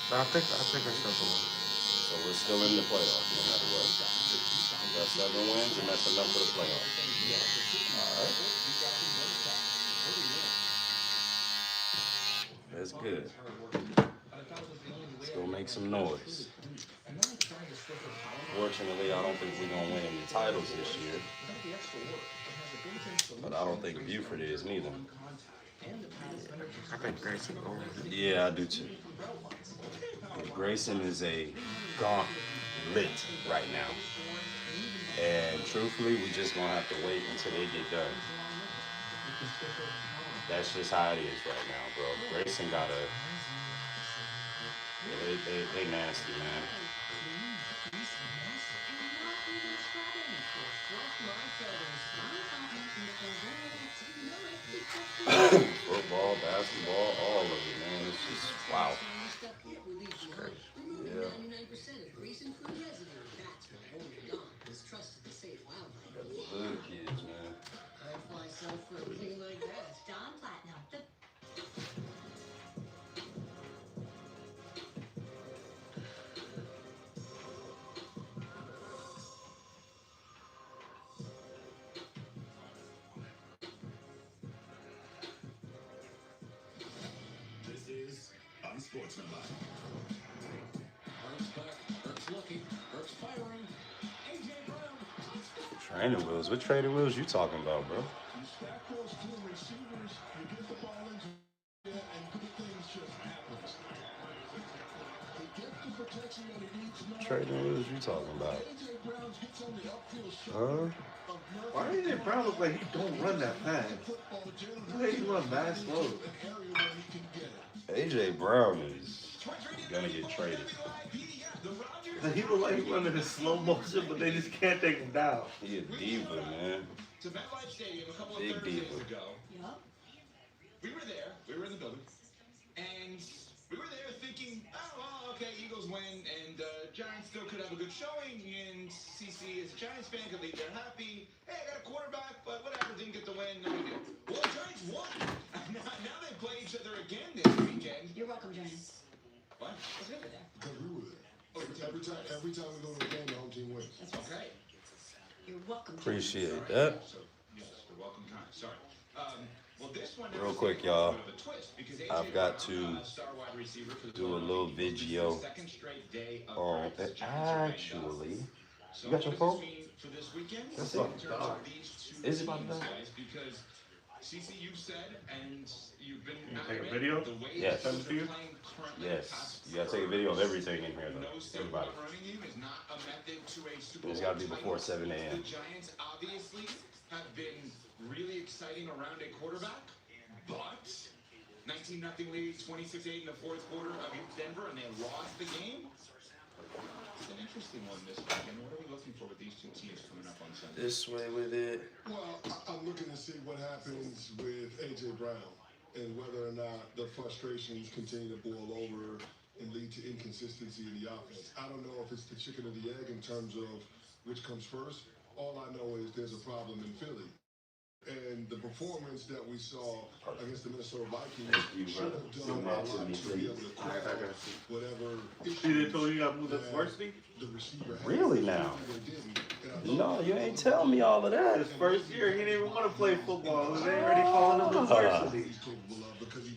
[SPEAKER 14] But I think I still belong.
[SPEAKER 1] So we're still in the playoffs no matter what. We got 7 wins and that's enough for the playoffs. Alright. That's good. Let's go make some noise. Fortunately, I don't think we're going to win any titles this year. But I don't think Buford is neither.
[SPEAKER 14] I think Grayson going.
[SPEAKER 1] Yeah, I do too. Grayson is a gauntlet right now. And truthfully, we just going to have to wait until they get done. That's just how it is right now, bro. Grayson got a... Yeah, they nasty, man. Football, basketball, all of it, man. It's just, wow. It's crazy. Yeah. Good kids, man.
[SPEAKER 5] Don Platinum.
[SPEAKER 6] This is Unsportsmanlike.
[SPEAKER 1] Training wheels? What training wheels you talking about, bro? Training wheels you talking about? Huh?
[SPEAKER 12] Why AJ Brown look like he don't run that fast? Look like he run mad slow.
[SPEAKER 1] AJ Brown is gonna get traded.
[SPEAKER 12] Like he look like he running in slow motion, but they just can't take him down.
[SPEAKER 1] He a diva, man.
[SPEAKER 4] To MetLife Stadium a couple of
[SPEAKER 1] Big
[SPEAKER 4] Thursdays
[SPEAKER 1] diva.
[SPEAKER 4] ago.
[SPEAKER 5] Yup.
[SPEAKER 4] We were there. We were in the building. And we were there thinking, oh, well, okay, Eagles win. And Giants still could have a good showing, and CC as a Giants fan could leave there happy. Hey, I got a quarterback, but whatever, didn't get the win, no big deal. Well, the Giants won. Now they play each other again this weekend.
[SPEAKER 5] You're welcome, Giants.
[SPEAKER 4] What?
[SPEAKER 5] Because we were there.
[SPEAKER 3] Because we were there. Every time we go to a game, the home team wins.
[SPEAKER 5] That's right. You're welcome, Giants.
[SPEAKER 1] Appreciate that.
[SPEAKER 4] Yes, you're welcome, kind. Sorry. Well, this one
[SPEAKER 1] Real quick, y'all. I've got to do a little video on it. Actually, you got your phone? That's it. Is it about that?
[SPEAKER 4] Because CC, you've said, and you've been
[SPEAKER 2] take a video?
[SPEAKER 1] Yes.
[SPEAKER 2] Send it to you?
[SPEAKER 1] Yes. You gotta take a video of everything in here, though. Everybody. It's gotta be before 7 a.m.
[SPEAKER 4] The Giants obviously have been really exciting around a quarterback, but 19-0 lead, 26-8 in the fourth quarter against Denver, and they lost the game. It's an interesting one this weekend. What are we looking for with these two teams coming up on Sunday?
[SPEAKER 1] This way with it.
[SPEAKER 3] Well, I'm looking to see what happens with A.J. Brown and whether or not the frustrations continue to boil over and lead to inconsistency in the offense. I don't know if it's the chicken or the egg in terms of which comes first. All I know is there's a problem in Philly. And the performance that we saw against the Minnesota Vikings should have done a lot to be able to correct whatever
[SPEAKER 2] See, they told you got to move to varsity?
[SPEAKER 3] the receiver had.
[SPEAKER 1] Really now? No, you ain't tell me all of that.
[SPEAKER 12] His first year, he didn't even want to play football. They already calling him the varsity.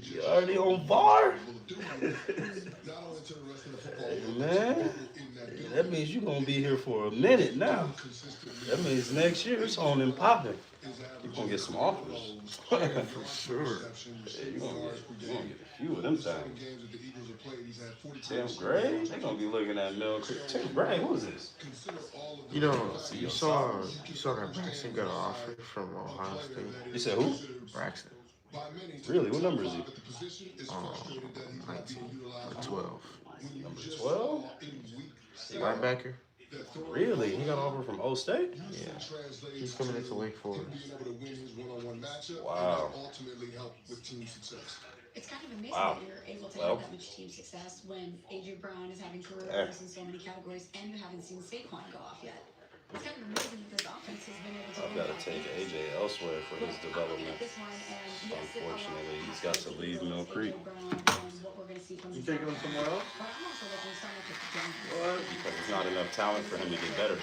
[SPEAKER 1] You already on VAR? Hey, man. That means you're going to be here for a minute now. That means next year it's on and popping. You're going to get some offers. For sure. Yeah, you're going to get a few of them things. 10th grade? They're going to be looking at Mill Creek. 10th grade? What is this?
[SPEAKER 14] You know, you saw that Braxton got an offer from Ohio State.
[SPEAKER 1] You said who?
[SPEAKER 14] Braxton.
[SPEAKER 1] Really? What number is he?
[SPEAKER 14] 19 or 12.
[SPEAKER 1] Number 12?
[SPEAKER 14] Linebacker.
[SPEAKER 1] Really? He got an offer from O State?
[SPEAKER 14] Yeah. He's coming into Wake Forest.
[SPEAKER 1] Wow.
[SPEAKER 5] It's kind of amazing
[SPEAKER 1] Wow.
[SPEAKER 5] that you're able to
[SPEAKER 1] Well.
[SPEAKER 5] have that much team success when A.J. Brown is having career highs in so many categories and you haven't seen Saquon go off yet. It's kind of amazing that this offense has been able to
[SPEAKER 1] I've got to take AJ elsewhere for his development. Unfortunately, he's got to leave Mill Creek.
[SPEAKER 2] You taking him somewhere else?
[SPEAKER 1] What? Because there's not enough talent for him to get better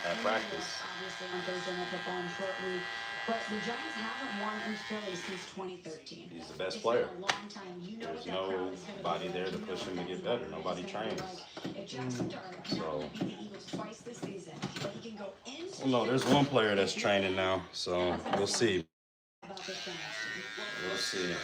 [SPEAKER 1] at practice.
[SPEAKER 5] Obviously on Thursday Night Football in short week. But the Giants haven't won in Philly since 2013.
[SPEAKER 1] He's the best player.
[SPEAKER 5] It's been a long time. You know
[SPEAKER 1] There's
[SPEAKER 5] what that crowd is gonna
[SPEAKER 1] nobody
[SPEAKER 5] be
[SPEAKER 1] there
[SPEAKER 5] like.
[SPEAKER 1] to
[SPEAKER 5] You
[SPEAKER 1] push
[SPEAKER 5] know
[SPEAKER 1] him to
[SPEAKER 5] what
[SPEAKER 1] get
[SPEAKER 5] that
[SPEAKER 1] better.
[SPEAKER 5] is
[SPEAKER 1] Nobody
[SPEAKER 5] gonna be
[SPEAKER 1] trains.
[SPEAKER 5] like. If Jackson Dart can
[SPEAKER 1] So-
[SPEAKER 5] only beat the Eagles twice this season, but he can go into
[SPEAKER 1] Well, no, there's one player that's training now, so we'll see.
[SPEAKER 5] about this Giants team.
[SPEAKER 1] We'll see.
[SPEAKER 4] Dan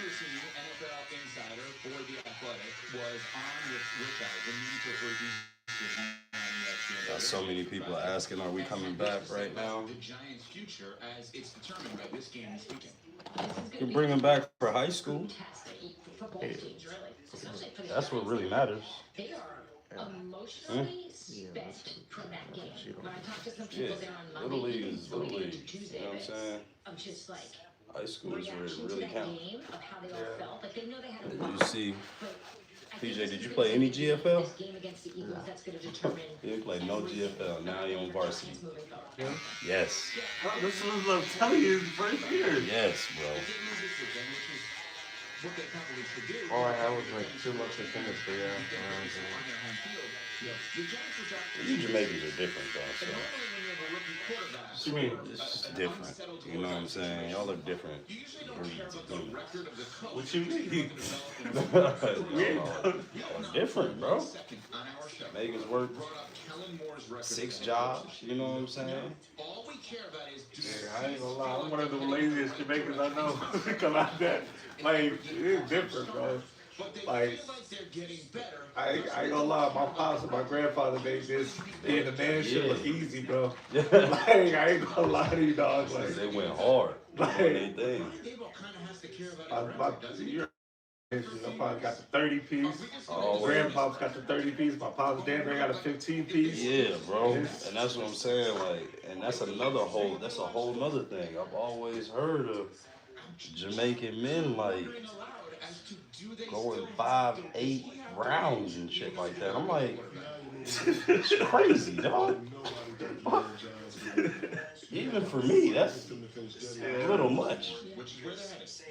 [SPEAKER 4] Russini, NFL insider for The Athletic, was on with Rich Eisen, media for ESPN on ESPN.
[SPEAKER 1] Got so many people asking, are we coming back right now?
[SPEAKER 4] The Giants' future as it's determined by this game this weekend.
[SPEAKER 1] You bring him back for high school.
[SPEAKER 5] Football teams, really. Especially for the
[SPEAKER 1] That's what
[SPEAKER 5] Giants.
[SPEAKER 1] really matters.
[SPEAKER 5] They are emotionally spent from that game. When I talked to some people
[SPEAKER 1] Shit.
[SPEAKER 5] there on Monday,
[SPEAKER 1] Little league
[SPEAKER 5] even
[SPEAKER 1] is
[SPEAKER 5] going
[SPEAKER 1] little
[SPEAKER 5] into
[SPEAKER 1] league.
[SPEAKER 5] Tuesday,
[SPEAKER 1] You know what I'm saying?
[SPEAKER 5] of just like
[SPEAKER 1] High school is where it
[SPEAKER 5] reaction to
[SPEAKER 1] really
[SPEAKER 5] that
[SPEAKER 1] counts.
[SPEAKER 5] game, of how they all felt. Like they know they had a
[SPEAKER 1] And
[SPEAKER 5] loss,
[SPEAKER 1] you see,
[SPEAKER 5] but I think
[SPEAKER 1] PJ,
[SPEAKER 5] this
[SPEAKER 1] did
[SPEAKER 5] is
[SPEAKER 1] you
[SPEAKER 5] gonna
[SPEAKER 1] play any
[SPEAKER 5] be
[SPEAKER 1] GFL?
[SPEAKER 5] this game against the Eagles that's going to determine
[SPEAKER 1] You didn't play no GFL. Now you're on varsity.
[SPEAKER 5] moving forward.
[SPEAKER 2] Yeah.
[SPEAKER 1] Yes.
[SPEAKER 2] This is what I'm telling you, his first year.
[SPEAKER 1] Yes, bro.
[SPEAKER 4] What they probably should do.
[SPEAKER 14] All I had was like 2 months of chemistry. Yeah.
[SPEAKER 4] On their home field. The Giants are drafting.
[SPEAKER 1] You Jamaicans are different, though. So.
[SPEAKER 4] Normally when you have a rookie quarterback,
[SPEAKER 1] I mean, it's just different. You know what I'm saying? Y'all are different.
[SPEAKER 4] you usually don't care about the record of the coach.
[SPEAKER 2] What you mean?
[SPEAKER 1] Y'all are different, bro.
[SPEAKER 4] Second on our show.
[SPEAKER 1] Jamaicans work
[SPEAKER 4] Brought up Kellen Moore's record.
[SPEAKER 1] 6 jobs. You know what I'm saying?
[SPEAKER 4] All we care about is do
[SPEAKER 2] I ain't gonna lie, I'm one of the laziest Jamaicans I know. Because I that, like, it's different, bro.
[SPEAKER 4] but they
[SPEAKER 2] Like,
[SPEAKER 4] feel like they're getting better.
[SPEAKER 2] I ain't gonna lie, my pops and my grandfather made this being a man shit look easy, bro. Like, I ain't gonna lie to you, dog. Like,
[SPEAKER 1] They went hard.
[SPEAKER 2] Like-
[SPEAKER 1] Doing their thing.
[SPEAKER 4] Dabo kind of has to care about his
[SPEAKER 2] my,
[SPEAKER 4] record, doesn't he?
[SPEAKER 2] I probably got the 30 piece.
[SPEAKER 1] Always.
[SPEAKER 2] Grandpa's got the 30 piece. My pop's damn near got a 15 piece.
[SPEAKER 1] Yeah, bro. And that's what I'm saying. Like, and that's a whole nother thing. I've always heard of Jamaican men, like, going 5, 8 rounds and shit like that. I'm like, it's crazy, dog. Even for me, that's a little much.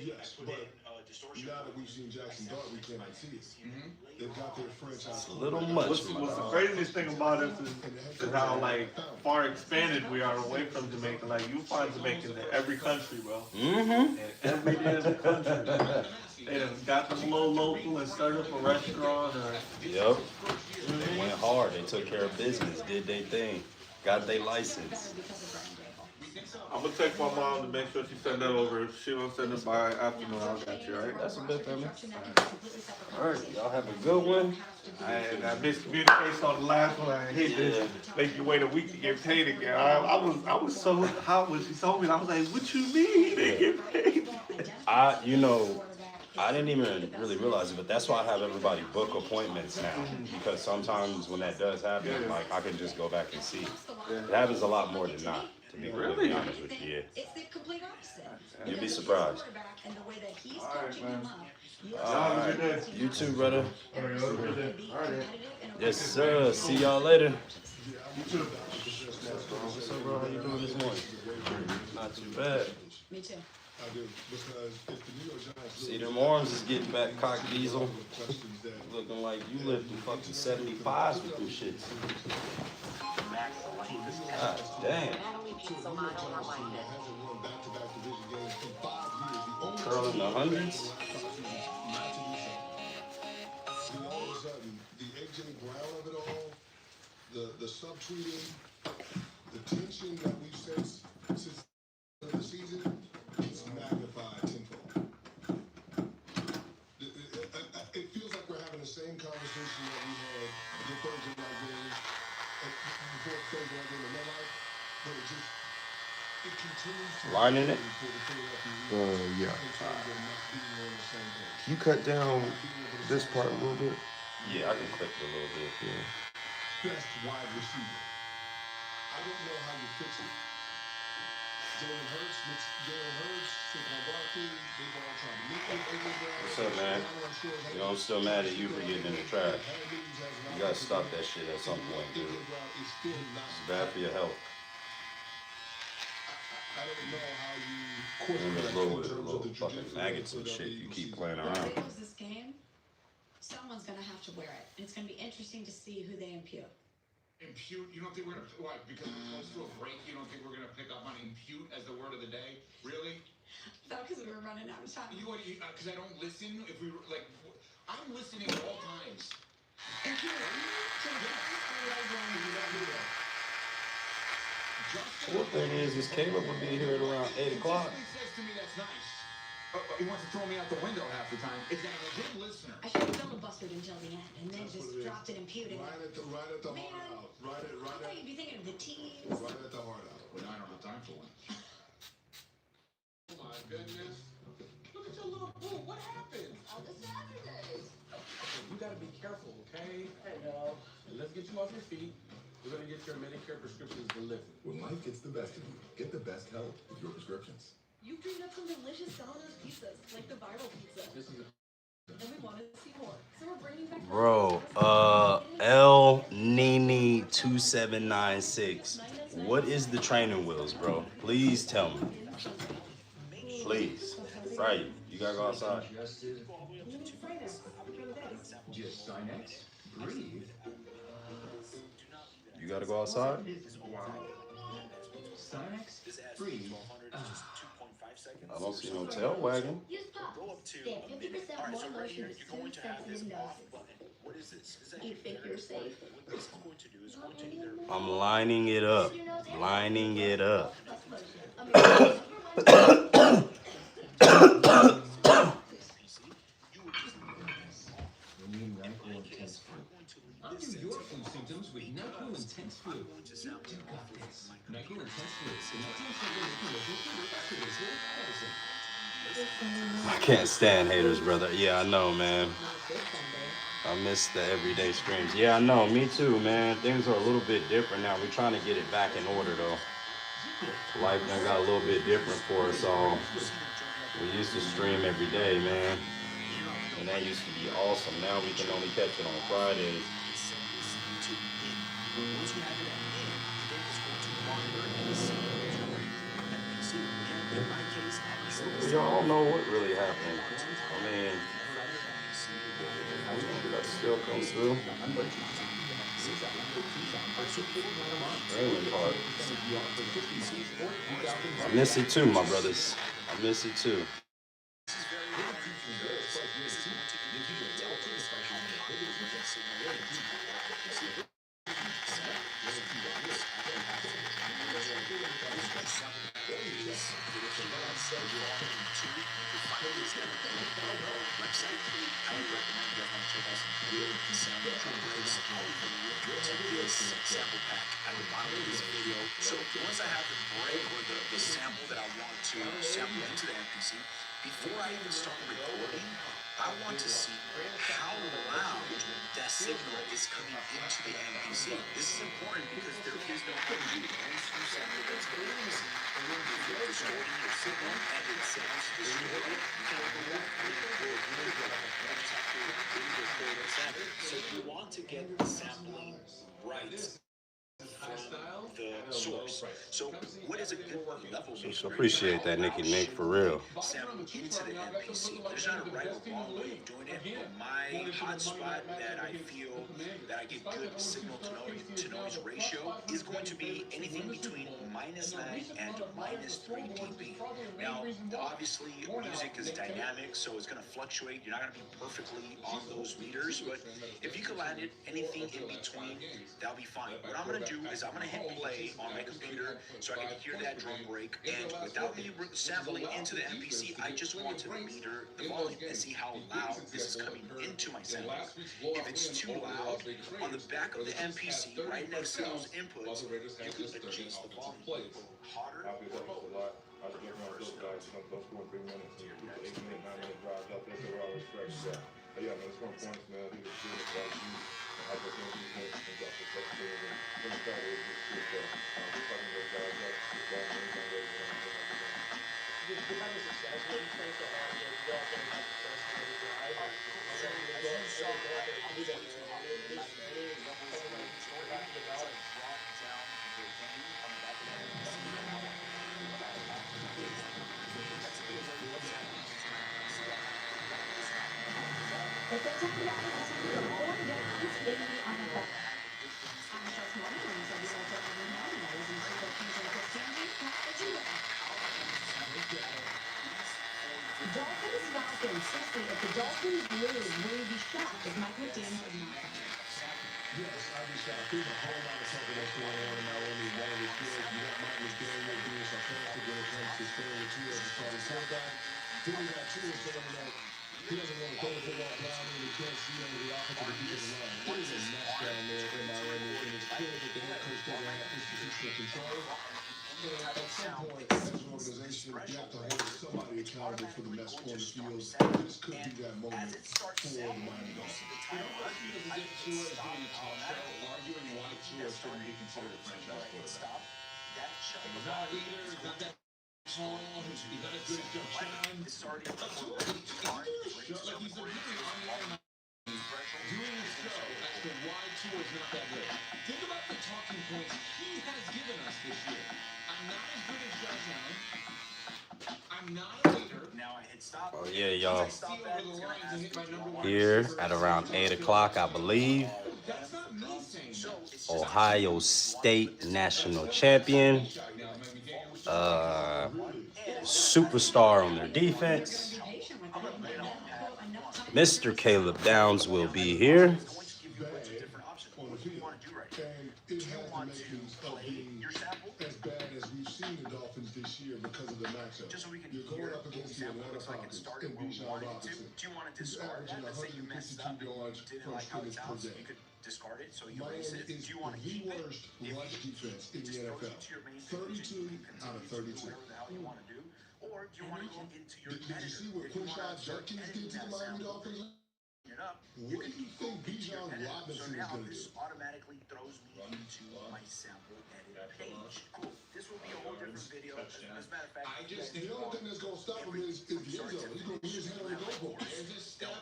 [SPEAKER 3] Yes, but now that we've seen Jackson Dart, we cannot see it. They've got their franchise.
[SPEAKER 1] It's a little much.
[SPEAKER 2] What's the craziest thing about it is how like far expanded we are away from Jamaica. Like you find Jamaicans in every country, bro.
[SPEAKER 1] Mm-hmm.
[SPEAKER 2] In every damn country. They done got them little local and started up a restaurant or.
[SPEAKER 1] Yep. They went hard. They took care of business. Did their thing. Got their license.
[SPEAKER 2] I'm gonna text my mom to make sure she send that over. If she don't send it by afternoon, I'll got you, alright?
[SPEAKER 1] That's a bit family. Alright, y'all have a good one.
[SPEAKER 2] I missed communication on the last one. I hate this. Make you wait a week to get paid again. I was so hot when she told me. I was like, "What you mean they get paid?"
[SPEAKER 1] I didn't even really realize it, but that's why I have everybody book appointments now. Because sometimes when that does happen, like I can just go back and see. It happens a lot more than not. To be really honest with you,
[SPEAKER 5] It's the complete opposite.
[SPEAKER 1] you'd be surprised.
[SPEAKER 5] And the way that he's coaching him up.
[SPEAKER 1] Alright, you too, brother. Yes, sir. See y'all later. What's up, bro? How you doing this morning? Not too bad.
[SPEAKER 5] Me too.
[SPEAKER 3] I do, because if the New York Giants
[SPEAKER 1] See, them arms is getting back cock diesel. Looking like you lifting fucking 75s with them shits. God damn. Curling the hundreds.
[SPEAKER 3] All of a sudden, the AJ Brown of it all, the subtweeting, the tension that we've sensed since the season, it's magnified tenfold. It feels like we're having the same conversation that we had the Thursday night game, before Thursday night game in my life, but it continues to
[SPEAKER 1] Lining it?
[SPEAKER 12] Yeah. Can you cut down this part a little bit?
[SPEAKER 1] Yeah, I can clip it a little bit.
[SPEAKER 12] Yeah.
[SPEAKER 3] best wide receiver. I don't know how you fix it. Jalen Hurts, Saquon Barkley, they all trying to meet AJ Brown.
[SPEAKER 1] What's up, man? You know, I'm still mad at you for getting in the trash. You gotta stop that shit at some point, dude. It's bad for your health.
[SPEAKER 3] I don't know how you
[SPEAKER 1] And there's little fucking maggots and shit you keep playing around.
[SPEAKER 5] If it was this game, someone's gonna have to wear it. It's gonna be interesting to see who they impute.
[SPEAKER 4] Impute? You don't think we're gonna what? Because we're close to a break, you don't think we're gonna pick up on impute as the word of the day? Really?
[SPEAKER 5] No, because we were running out of time.
[SPEAKER 4] Because I don't listen. If we were like, I'm listening at all times.
[SPEAKER 5] Impute.
[SPEAKER 1] Cool thing is Caleb will be here at around 8 o'clock.
[SPEAKER 4] Somebody says to me that's nice. He wants to throw me out the window half the time. Exactly. Good listener.
[SPEAKER 5] I should have filibustered until the end and then just dropped it imputed.
[SPEAKER 3] Right at the heart out. Right
[SPEAKER 5] I thought you'd be thinking of the teams.
[SPEAKER 3] Right at the heart out.
[SPEAKER 4] Well, now I don't have time for one. Oh my goodness. Look at your little boo. What happened?
[SPEAKER 13] On the Saturdays.
[SPEAKER 15] You gotta be careful, okay? I know. And let's get you off your feet. We're gonna get your Medicare prescriptions delivered.
[SPEAKER 6] When life gets the best of you, get the best help with your prescriptions.
[SPEAKER 13] You dreamed up some delicious Domino's pizzas, like the viral pizza.
[SPEAKER 15] This is
[SPEAKER 13] And we wanted to see more. So we're bringing back
[SPEAKER 1] Bro, El Nini 2796. What is the training wheels, bro? Please tell me. Please. Right. You gotta go outside.
[SPEAKER 7] Just sign X, breathe.
[SPEAKER 1] You gotta go outside?
[SPEAKER 7] Sign X, breathe.
[SPEAKER 1] I don't see no tail wagging.
[SPEAKER 13] Use Pop. Get 50% more lotion to soothe sensitive noses. You think you're safe?
[SPEAKER 1] I'm lining it up. Lining it up.
[SPEAKER 7] Undo your flu symptoms with NyQuil Intense Flu. You got this. NyQuil Intense Flu.
[SPEAKER 1] I can't stand haters, brother. Yeah, I know, man. I miss the everyday streams. Yeah, I know. Me too, man. Things are a little bit different now. We're trying to get it back in order, though. Life done got a little bit different for us all. We used to stream every day, man. And that used to be awesome. Now we can only catch it on Fridays. Y'all don't know what really happened. I mean, that still comes through. Streaming part. I miss it too, my brothers. I miss it too.
[SPEAKER 16] Sample pack at the bottom of this video. So once I have the break or the sample that I want to sample into the MPC, before I even start recording, I want to see how loud that signal is coming into the MPC. This is important because there is no preview. Once you sample into the MPC, if you're distorting your signal and it sounds distorted, you can't go back and record. You just have to re-record the sample. So you want to get the sampling right from the source. So what is a good level?
[SPEAKER 1] So appreciate that, Nicky Nick, for real.
[SPEAKER 16] Sample into the MPC. There's not a right or wrong way of doing it, but my hot spot that I feel that I get good signal to noise ratio is going to be anything between -9 and -3 dB. Now, obviously, music is dynamic, so it's going to fluctuate. You're not going to be perfectly on those meters, but if you can land it anything in between, that'll be fine. What I'm going to do is I'm going to hit play on my computer so I can hear that drum break, and without me sampling into the MPC, I just want to meter the volume and see how loud this is coming into my sample. If it's too loud, on the back of the MPC, right next to those inputs, you can adjust the volume. Hotter or lower.
[SPEAKER 5] Dolphins Falcons. Seriously, if the Dolphins lose, will you be shocked? Is Mike McDaniel not?
[SPEAKER 3] Yes, I'd be shocked. There's a whole lot of something that's going on in Miami. That is good. You got Mike McDaniel being sarcastic when it comes to staying with Tua as a starting quarterback. Then you got Tua saying that he doesn't want to throw the football down and he can't see over the offensive and defensive line. There is a mess down there in Miami, and it's clear that the head coach doesn't have institutional control. And at some point, as an organization, you have to hold somebody accountable for the mess on the field. This could be that moment for the Miami Dolphins.
[SPEAKER 15] Arguing why Tua shouldn't be considered a franchise quarterback. He's not a leader, he's not that tall, he's not as good as Joe Shine. It's already like he's a really doing a show as to why Tua's not that good. Think about the talking points he has given us this year. I'm not as good as Joe Shine. I'm not a leader. Now I hit stop.
[SPEAKER 1] Oh yeah, y'all. Here at around 8 o'clock, I believe. Ohio State national champion. Superstar on their defense. Mr. Caleb Downs will be here.
[SPEAKER 3] It has the makings of being as bad as we've seen the Dolphins this year because of the matchup. You're going up against the Atlanta Falcons and Bijan Robinson, who's averaging 152 yards per scrimmage per day. Miami is the worst rush defense in the NFL. 32 out of 32.
[SPEAKER 16] Or do you want to go into your
[SPEAKER 3] Did you see what Quinshon Judkins did to the Miami Dolphins? What do you think Bijan Robinson is going to do?
[SPEAKER 16] Automatically throws me into my sample edit page. Cool. This will be a whole different video. As a matter of fact,
[SPEAKER 3] The only thing that's going to stop him is the end zone. He's going to use his hand on the goalpost.
[SPEAKER 15] There's a step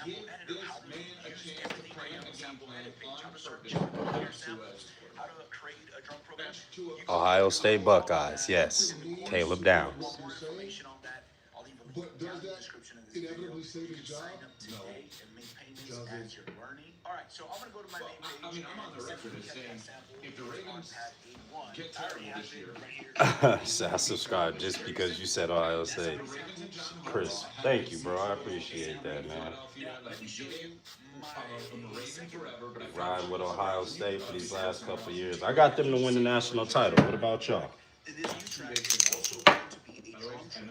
[SPEAKER 16] example editor, how to use everything right now, example edit page, how to search, how to clear samples, how to create a drum program.
[SPEAKER 1] Ohio State Buckeyes, yes. Caleb Downs.
[SPEAKER 16] More information on that. I'll leave a link down in the description of this video. You can sign up today and make payments as you're learning. All right, so I'm gonna go to my main page.
[SPEAKER 6] I mean, I'm on the record as saying, if the Ravens get
[SPEAKER 16] I already
[SPEAKER 6] terrible
[SPEAKER 16] have
[SPEAKER 6] this
[SPEAKER 16] it
[SPEAKER 6] year,
[SPEAKER 16] right here.
[SPEAKER 1] So I subscribe just because you said Ohio State. Chris, thank you, bro. I appreciate that, man.
[SPEAKER 6] like you get I'm a Raven forever, but I
[SPEAKER 1] Ride with Ohio State for these last couple of years. I got them to win the national title. What about y'all?
[SPEAKER 16] This new track is also going to be a drum track.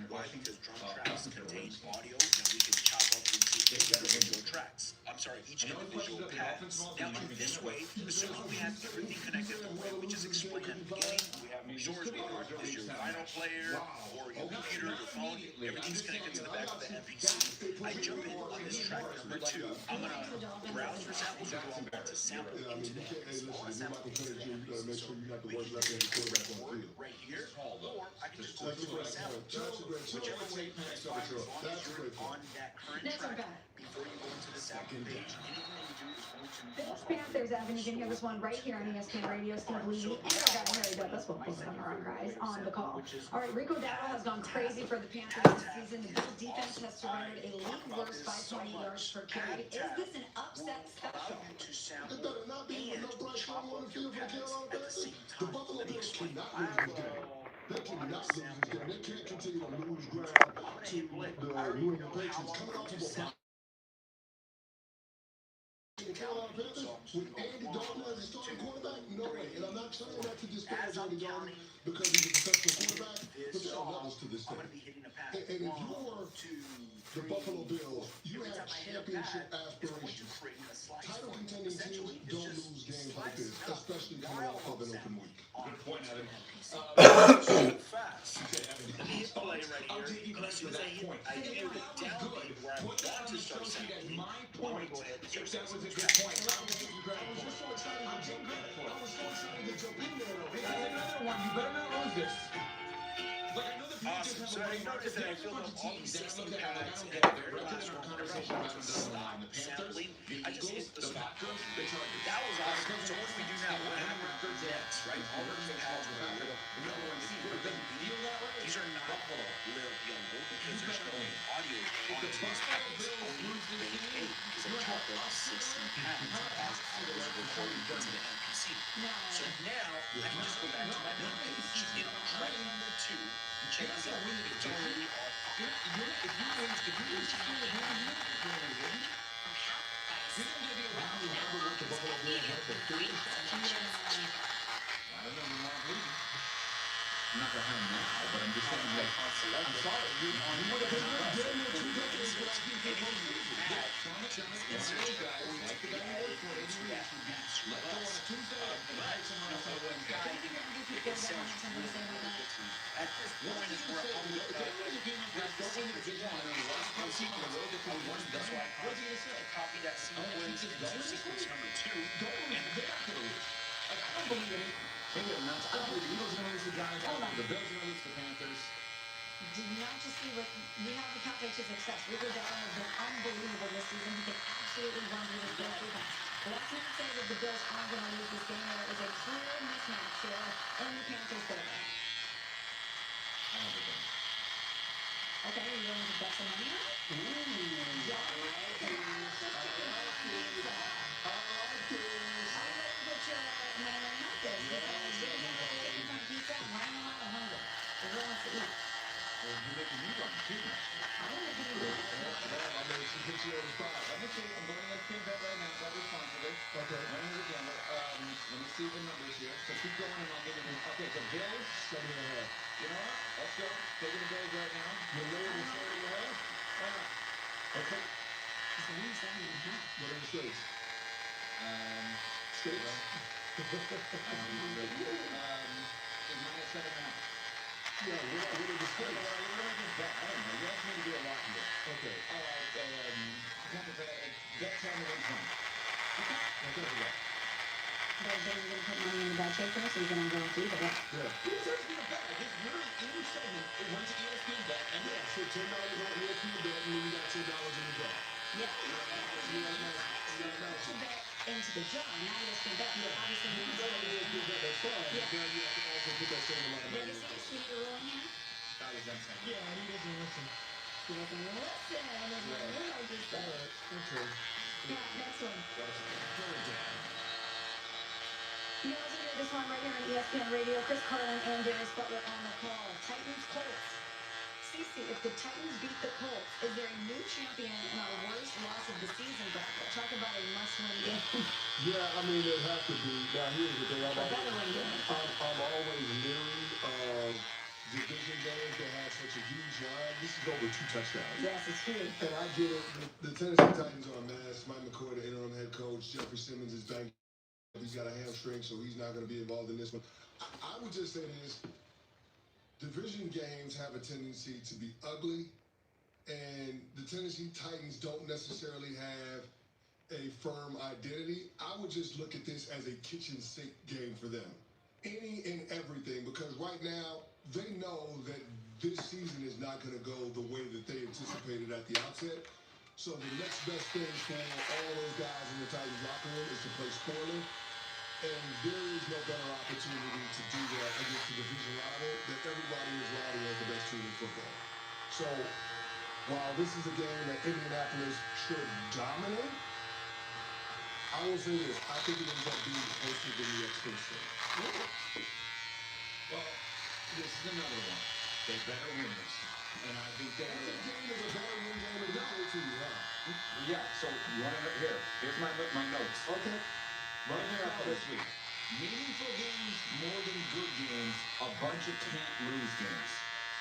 [SPEAKER 16] Why? Because drum tracks contain audio that we can chop up into individual tracks. I'm sorry, each individual pads. Now, in this way, assuming we have everything connected the way we just explained at the beginning, we have source, whether it's your vinyl player or your computer, your phone, everything's connected to the back of the MPC. I jump in on this track number 2. I'm gonna browse for samples or go on to sample into the MPC. I want to sample into the MPC, so we can record right here, or I can just go to a sample. Whichever way is fine, as long as you're on that current track before you go into the sample page. Anything that you do is going to
[SPEAKER 5] Bills Panthers, Evan, you can hear this one right here on ESPN Radio. Steve Levy and our guy Harry Douglas will put on our guys on the call. All right, Rico Dowdle has gone crazy for the Panthers this season. The Bills defense has surrendered a league worst 5.8 yards per carry. Is this an upset special?
[SPEAKER 16] to sample and chop up your pads at the same time. Let me explain. I have
[SPEAKER 3] They cannot lose this game. They can't continue to lose ground to the New England Patriots coming off of a the Carolina Panthers with Andy Dalton as a starting quarterback? No way. And I'm not saying that to disparage Andy Dalton because he's a professional quarterback, but there are levels to this thing. And if you're the Buffalo Bills, you have championship aspirations. Title contending teams don't lose games like this, especially coming off of an open week.
[SPEAKER 6] good point, Evan.
[SPEAKER 16] Fast. Let me hit play right here. And as soon as I hit, I hear the downbeat where I want to start sampling. I'm going to go ahead and start
[SPEAKER 6] That was a
[SPEAKER 16] sampling.
[SPEAKER 6] good point.
[SPEAKER 3] I was just so excited to jump in. I was so excited to jump in there.
[SPEAKER 6] This is another one. You better not lose this. Like, I know the Panthers
[SPEAKER 16] Awesome.
[SPEAKER 6] have
[SPEAKER 16] So
[SPEAKER 6] a
[SPEAKER 16] you
[SPEAKER 6] way
[SPEAKER 16] notice that I filled up all these 16 pads and the very last one, whenever I want to stop sampling, I just hit the stop. That was awesome. So what do we do now? What happens next, right? All of the pads are here. Remember when these are not yellow because there's no audio on these pads. Only band 8 because I chopped up 16 pads as I was recording into the MPC. So now I can just go back to my main page, hit on track number 2, and check this out. It's already on.
[SPEAKER 6] I'm not gonna have him now, but I'm just saying, like, I'm sorry, you would have been damn near 2 decades without being able to use it. Search guy, like the guy who worked for it, let go on a Tuesday and hire someone else on a Wednesday.
[SPEAKER 16] At this point is where I'm with
[SPEAKER 6] That's why
[SPEAKER 16] I copy that sequence into sequence number 2.
[SPEAKER 6] I don't believe it. Maybe I'm not. I don't believe the Eagles are gonna lose the Giants. I don't believe the Bills are gonna lose the Panthers.
[SPEAKER 5] Did not just see what we have the countdown to success. Rico Dowdle has been unbelievable this season. He can absolutely run with his Bills defense. Let's not say that the Bills aren't going to lose this game. There is a clear mismatch here in the Panthers' favor.
[SPEAKER 6] I don't think that.
[SPEAKER 5] Okay, are you willing to bet some money on it?
[SPEAKER 6] You're making me run too much.
[SPEAKER 5] I'm
[SPEAKER 6] I'm going to pin bet right now, bet responsibly.
[SPEAKER 3] Okay.
[SPEAKER 6] Running the gamble. Let me see the numbers here. So keep going and I'll give you the. Okay, so Bills.
[SPEAKER 3] 7.5.
[SPEAKER 6] You know what? Let's go. Taking the Bills right now.
[SPEAKER 3] You're laying the 7.5?
[SPEAKER 6] Why not?
[SPEAKER 3] Okay.
[SPEAKER 5] What
[SPEAKER 3] What are the states? States?
[SPEAKER 6] Is mine at 7.5?
[SPEAKER 3] Yeah, what are the states?
[SPEAKER 6] I don't know. You asked me to do a lot here.
[SPEAKER 3] Okay.
[SPEAKER 6] All right. Bet 10 to win 20.
[SPEAKER 3] Okay. Now think of that.
[SPEAKER 5] Then you're going to put money in the bad shape for us, or you're going to go with either way?
[SPEAKER 3] Yeah.
[SPEAKER 6] Who's asking a bet? I just literally in your segment, it went to ESPN bet and
[SPEAKER 3] Yeah, so $10 on ESPN bet, and then you got $10 in the draw.
[SPEAKER 5] Yeah. To bet into the jar. Now ESPN bet. Obviously,
[SPEAKER 3] You
[SPEAKER 5] you
[SPEAKER 3] can go to ESPN Bet, that's fine.
[SPEAKER 5] Yeah.
[SPEAKER 3] But now you have to also put that same amount of money.
[SPEAKER 5] Legacy, we need a ruling here.
[SPEAKER 3] Yeah, he doesn't listen.
[SPEAKER 5] He doesn't listen. Is what I just said.
[SPEAKER 3] Okay.
[SPEAKER 5] Yeah, next one.
[SPEAKER 3] Third down.
[SPEAKER 5] You also hear this one right here on ESPN Radio. Chris Carlin and Darius Butler on the call. Titans Colts. Cece, if the Titans beat the Colts, is there a new champion in our worst loss of the season bracket? Talk about a must-win game.
[SPEAKER 3] Yeah, I mean, it has to be. Now, here's the thing.
[SPEAKER 5] A better win game.
[SPEAKER 3] I'm always leery of division games that have such a huge line. This is over 2 touchdowns.
[SPEAKER 5] Yes, it's huge.
[SPEAKER 3] And I get it. The Tennessee Titans are a mess. Mike McCoy, the interim head coach. Jeffrey Simmons is banged. He's got a hamstring, so he's not going to be involved in this one. I would just say this. Division games have a tendency to be ugly, and the Tennessee Titans don't necessarily have a firm identity. I would just look at this as a kitchen sink game for them. Any and everything, because right now, they know that this season is not going to go the way that they anticipated at the outset. So the next best thing for all those guys in the Titans locker room is to play spoiler. And there is no better opportunity to do that against the division rival that everybody is lauding as the best team in football. So while this is a game that Indianapolis should dominate, I will say this. I think it ends up being closer than the expectation.
[SPEAKER 4] Well, this is another one. They better win this. And I think they
[SPEAKER 3] This game is a better win game than the other two, huh?
[SPEAKER 4] Yeah, so you want to here's my notes.
[SPEAKER 3] Okay.
[SPEAKER 4] Running here after this week. Meaningful games more than good games. A bunch of can't lose games.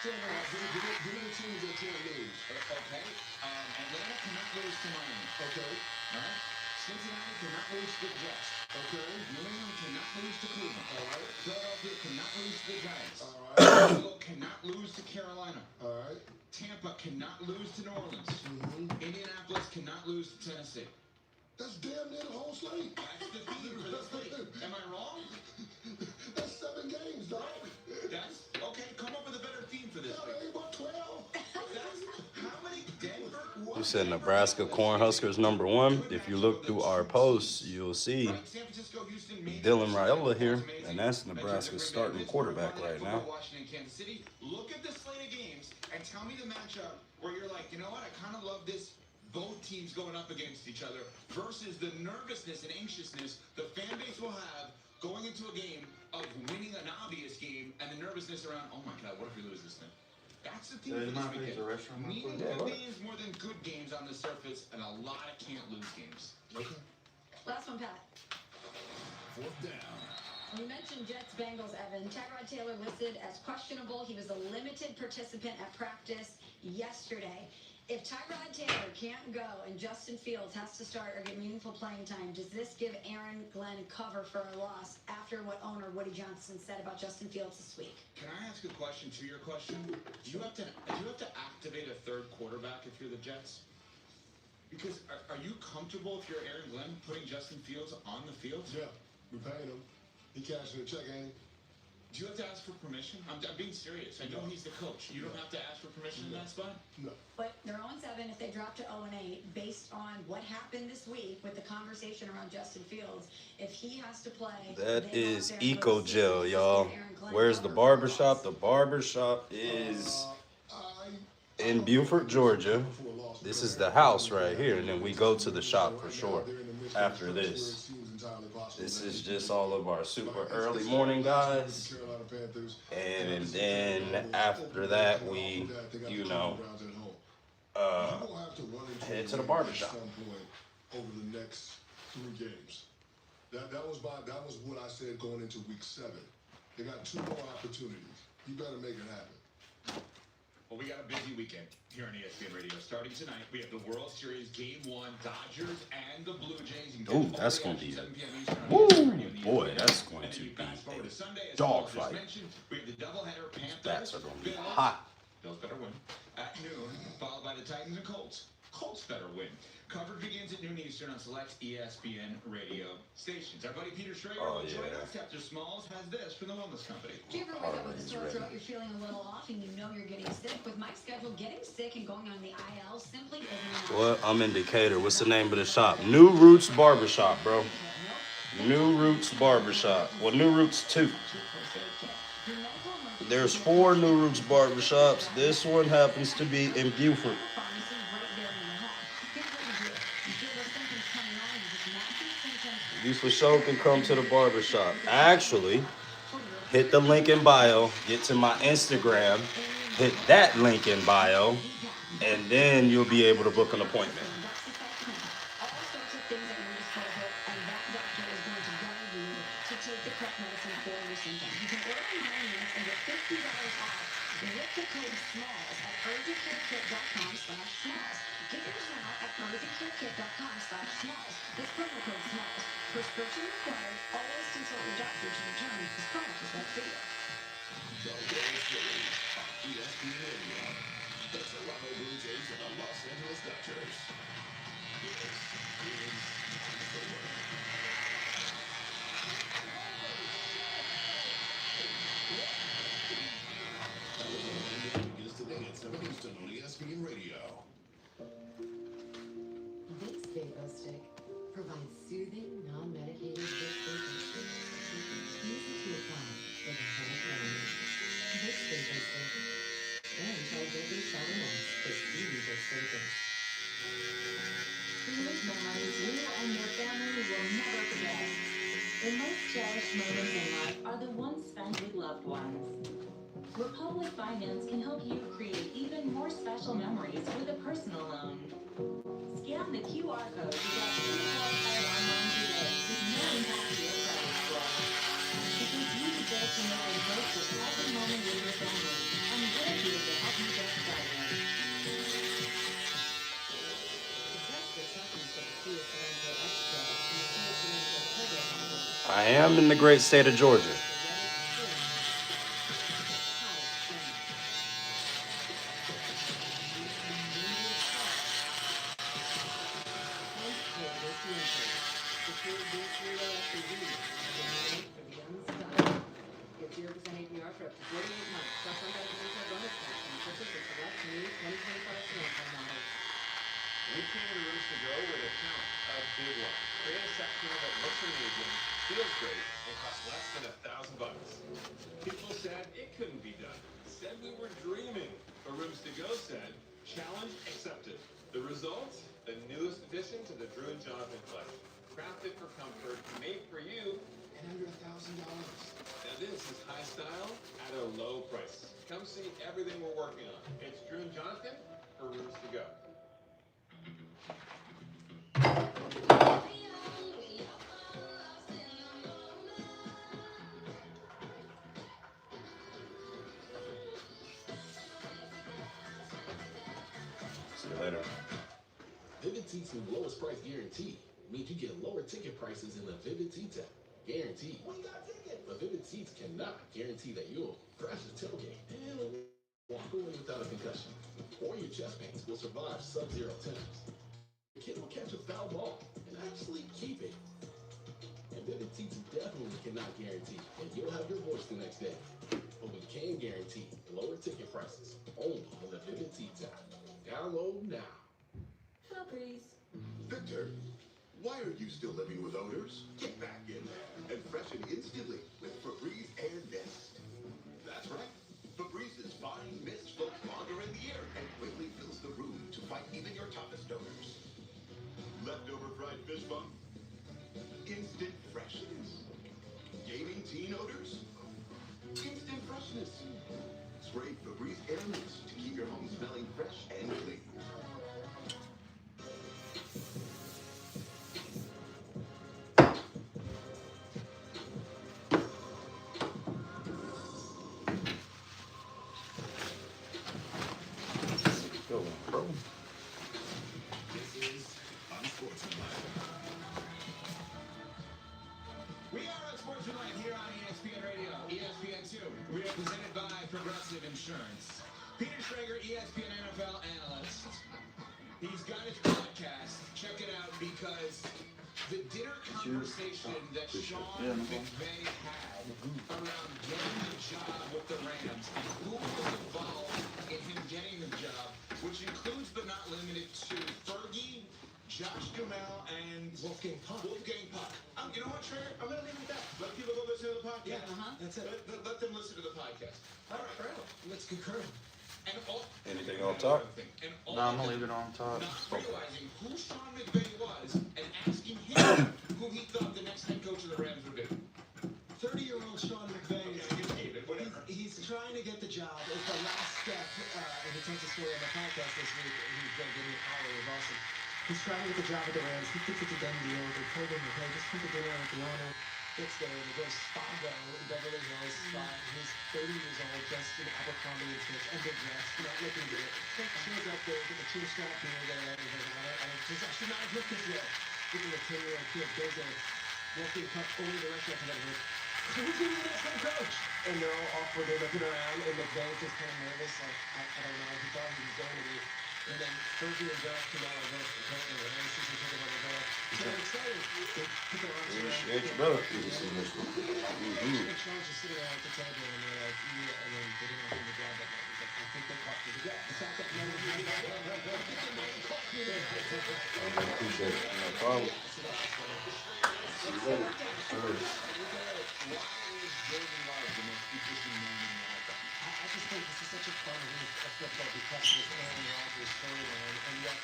[SPEAKER 3] Give me the teams that can't lose.
[SPEAKER 4] Okay. Atlanta cannot lose to Miami.
[SPEAKER 3] Okay.
[SPEAKER 4] All right. Cincinnati cannot lose to the Jets.
[SPEAKER 3] Okay.
[SPEAKER 4] New England cannot lose to Cleveland.
[SPEAKER 3] All right.
[SPEAKER 4] Philadelphia cannot lose to the Giants.
[SPEAKER 3] All right.
[SPEAKER 4] Buffalo cannot lose to Carolina.
[SPEAKER 3] All right.
[SPEAKER 4] Tampa cannot lose to New Orleans. Indianapolis cannot lose to Tennessee.
[SPEAKER 3] That's damn near the whole slate.
[SPEAKER 4] That's the theme for this week. Am I wrong?
[SPEAKER 3] That's 7 games, dog.
[SPEAKER 4] That's okay. Come up with a better theme for this
[SPEAKER 3] No,
[SPEAKER 4] week.
[SPEAKER 3] ain't but 12.
[SPEAKER 4] That's how many Denver?
[SPEAKER 1] You said Nebraska Cornhuskers #1. If you look through our posts, you'll see
[SPEAKER 4] San Francisco, Houston, Maine,
[SPEAKER 1] Dylan Raiola here, and that's Nebraska's starting quarterback right now.
[SPEAKER 4] Washington, Kansas City. Look at the slate of games and tell me the matchup where you're like, you know what? I kind of love this. Both teams going up against each other versus the nervousness and anxiousness the fan base will have going into a game of winning an obvious game and the nervousness around, oh my God, what if we lose this thing? That's the team for this weekend. Meaningful games more than good games on the surface and a lot of can't lose games.
[SPEAKER 3] Okay.
[SPEAKER 5] Last one, Pat.
[SPEAKER 6] 4th down.
[SPEAKER 5] We mentioned Jets Bengals, Evan. Tyrod Taylor listed as questionable. He was a limited participant at practice yesterday. If Tyrod Taylor can't go and Justin Fields has to start or get meaningful playing time, does this give Aaron Glenn cover for a loss after what owner Woody Johnson said about Justin Fields this week?
[SPEAKER 4] Can I ask a question to your question? Do you have to activate a third quarterback if you're the Jets? Because are you comfortable if you're Aaron Glenn putting Justin Fields on the field?
[SPEAKER 3] Yeah, we're paying him. He cashed the check, ain't he?
[SPEAKER 4] Do you have to ask for permission? I'm being serious. I know he's the coach. You don't have to ask for permission in that spot?
[SPEAKER 3] No.
[SPEAKER 5] But they're 0-7 if they drop to 0-8 based on what happened this week with the conversation around Justin Fields. If he has to play,
[SPEAKER 1] That
[SPEAKER 5] they want
[SPEAKER 1] is
[SPEAKER 5] their
[SPEAKER 1] Eco
[SPEAKER 5] postseason
[SPEAKER 1] Gel,
[SPEAKER 5] to
[SPEAKER 1] y'all.
[SPEAKER 5] give Aaron Glenn
[SPEAKER 1] Where's the
[SPEAKER 5] cover.
[SPEAKER 1] barbershop? The barbershop is in Beaufort, Georgia. This is the house right here, and then we go to the shop for sure after this. This is just all of our super early morning guys, and then after that we, you know, head to the barbershop.
[SPEAKER 3] Over the next 3 games. That was what I said going into week 7. They got 2 more opportunities. You better make it happen.
[SPEAKER 4] Well, we got a busy weekend here on ESPN Radio. Starting tonight, we have the World Series Game 1, Dodgers and the Blue Jays.
[SPEAKER 1] Ooh, that's going to be a, woo, boy, that's going to be a dogfight.
[SPEAKER 4] We have the doubleheader, Panthers.
[SPEAKER 1] Bats are going to be hot.
[SPEAKER 4] Bills better win at noon, followed by the Titans and Colts. Colts better win. Coverage begins at noon Eastern on select ESPN radio stations. Our buddy Peter Schrager will join us. Captain Smalls has this from the Wellness Company.
[SPEAKER 5] Do you ever wake up with a sore throat, you're feeling a little off, and you know you're getting sick? With my schedule, getting sick and going on the IL simply isn't enough.
[SPEAKER 1] What? I'm in Decatur. What's the name of the shop? New Roots Barbershop, bro. New Roots Barbershop. Well, New Roots 2. There's 4 New Roots Barbershops. This one happens to be in Beaufort. You for sure can come to the barbershop. Actually, hit the link in bio, get to my Instagram, hit that link in bio, and then you'll be able to book an appointment.
[SPEAKER 5] Prescription required. Always consult your doctor to determine if this product is right for you.
[SPEAKER 6] The World Series on ESPN Radio. The Toronto Blue Jays and the Los Angeles Dodgers. This is the word. Begins today at 7 Eastern on ESPN Radio.
[SPEAKER 17] This Vapo Stick provides soothing, non-medicated Vapo Stick. Easy to apply with a chronic remedy. This Vapo Stick. And our Vapo Shower Mask for speedy vaping. Create memories you and your family will never forget. The most cherished moments in life are the ones spent with loved ones. Republic Finance can help you create even more special memories with a personal loan. Scan the QR code to get pre-qualified online today with no impact to your credit score. Because you deserve to know and hope for every moment with your family, and we're here to help you get started.
[SPEAKER 1] I am in the great state of Georgia.
[SPEAKER 6] People said it couldn't be done. Said we were dreaming. But Rooms to Go said, challenge accepted. The result? The newest addition to the Drew and Jonathan collection. Crafted for comfort, made for you, and under $1,000. Now this is high style at a low price. Come see everything we're working on. It's Drew and Jonathan for Rooms to Go.
[SPEAKER 1] See you later.
[SPEAKER 6] Vivid Seats' new lowest price guarantee means you get lower ticket prices in the Vivid Seats app. Guaranteed. We got tickets. But Vivid Seats cannot guarantee that you'll crash the tailgate and walk away without a concussion. Or your chest pains will survive sub-zero temps. Your kid will catch a foul ball and actually keep it. And Vivid Seats definitely cannot guarantee that you'll have your voice the next day. But we can guarantee lower ticket prices only on the Vivid Seats app. Download now.
[SPEAKER 9] Victor, why are you still living with odors? Get back in there and freshen instantly with Febreze Air Nest. That's right. Febrze's fine mist floats longer in the air and quickly fills the room to fight even your toughest odors. Leftover fried fish bun? Instant freshness. Gaming teen odors? Instant freshness. Spray Febreze Air Mist to keep your home smelling fresh and clean.
[SPEAKER 6] This is Unsportsmanlike.
[SPEAKER 4] We are Unsportsmanlike here on ESPN Radio, ESPN2. We are presented by Progressive Insurance. Peter Schrager, ESPN NFL analyst.
[SPEAKER 15] He's got his podcast. Check it out because the dinner conversation that Sean McVay had around getting the job with the Rams and who was involved in him getting the job, which includes but not limited to Fergie, Josh Duhamel, and Wolfgang Puck. You know what, Trey? I'm going to leave it at that. Let people go listen to the podcast.
[SPEAKER 10] Yeah, that's it.
[SPEAKER 15] Let them listen to the podcast. All right.
[SPEAKER 10] Let's concur.
[SPEAKER 15] And all,
[SPEAKER 1] Anything on top?
[SPEAKER 15] and all
[SPEAKER 2] No, I'm gonna leave it on top.
[SPEAKER 15] not realizing who Sean McVay was and asking him who he thought the next head coach of the Rams would be.
[SPEAKER 3] 30-year-old Sean McVay, he's trying to get the job. It's the last step, and he tells a story on the podcast this week. He's going to give me an hour of awesome. He's trying to get the job at the Rams. He thinks it's a done deal. They told him, hey, just come to dinner with the owner. Gets there, and he goes Spago in Beverly Hills. He's 30 years old, dressed in Abercrombie and Fitch, underdressed, not looking good. Shows up there, get the chin strap here, there, and I should not have looked this way. Look at the 10-year-old kid, goes there, walking up over the restaurant, and goes, who's going to be the next head coach? And they're all awkward, they're looking around, and McVay's just kind of nervous, like, I don't know, he thought he was going to be. And then Fergie and Josh Duhamel are both apparently the Rams season ticket holder there. So they're excited. They put their arms around.
[SPEAKER 1] Appreciate you, brother.
[SPEAKER 3] And Sean's just sitting around at the table, and they're like, yeah, and then they didn't offer him the job that night. He's like, I think they caught me the job. The fact that none of them
[SPEAKER 1] I appreciate it. No problem. See you later.
[SPEAKER 3] I just think this is such a fun week of football because of this Aaron Rodgers storyline, and yet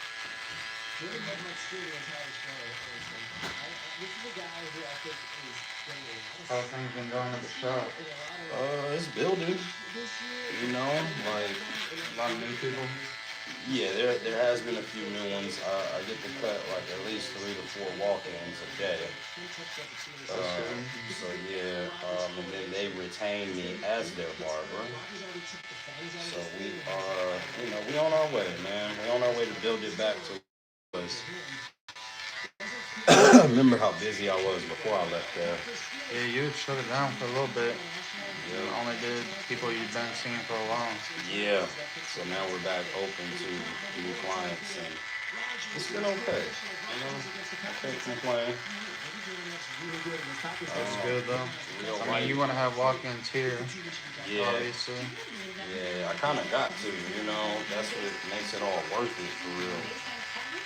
[SPEAKER 3] really not much through the entire show. This is a guy who I think is getting a lot of
[SPEAKER 2] How things been going at the shop?
[SPEAKER 1] It's building. You know, like
[SPEAKER 2] A lot of new people.
[SPEAKER 1] yeah, there has been a few new ones. I get to cut like at least 3 to 4 walk-ins a day. So yeah, and then they retain me as their barber. So we are, we on our way, man. We on our way to build it back to us. Remember how busy I was before I left there.
[SPEAKER 2] Yeah, you had shut it down for a little bit.
[SPEAKER 1] Yeah.
[SPEAKER 2] You only did people you've been seeing for a while.
[SPEAKER 1] Yeah. So now we're back open to new clients, and it's been okay. I can't complain.
[SPEAKER 2] That's good though. I mean, you want to have walk-ins here,
[SPEAKER 1] Yeah.
[SPEAKER 2] obviously.
[SPEAKER 1] Yeah, I kind of got to, that's what makes it all worth it for real.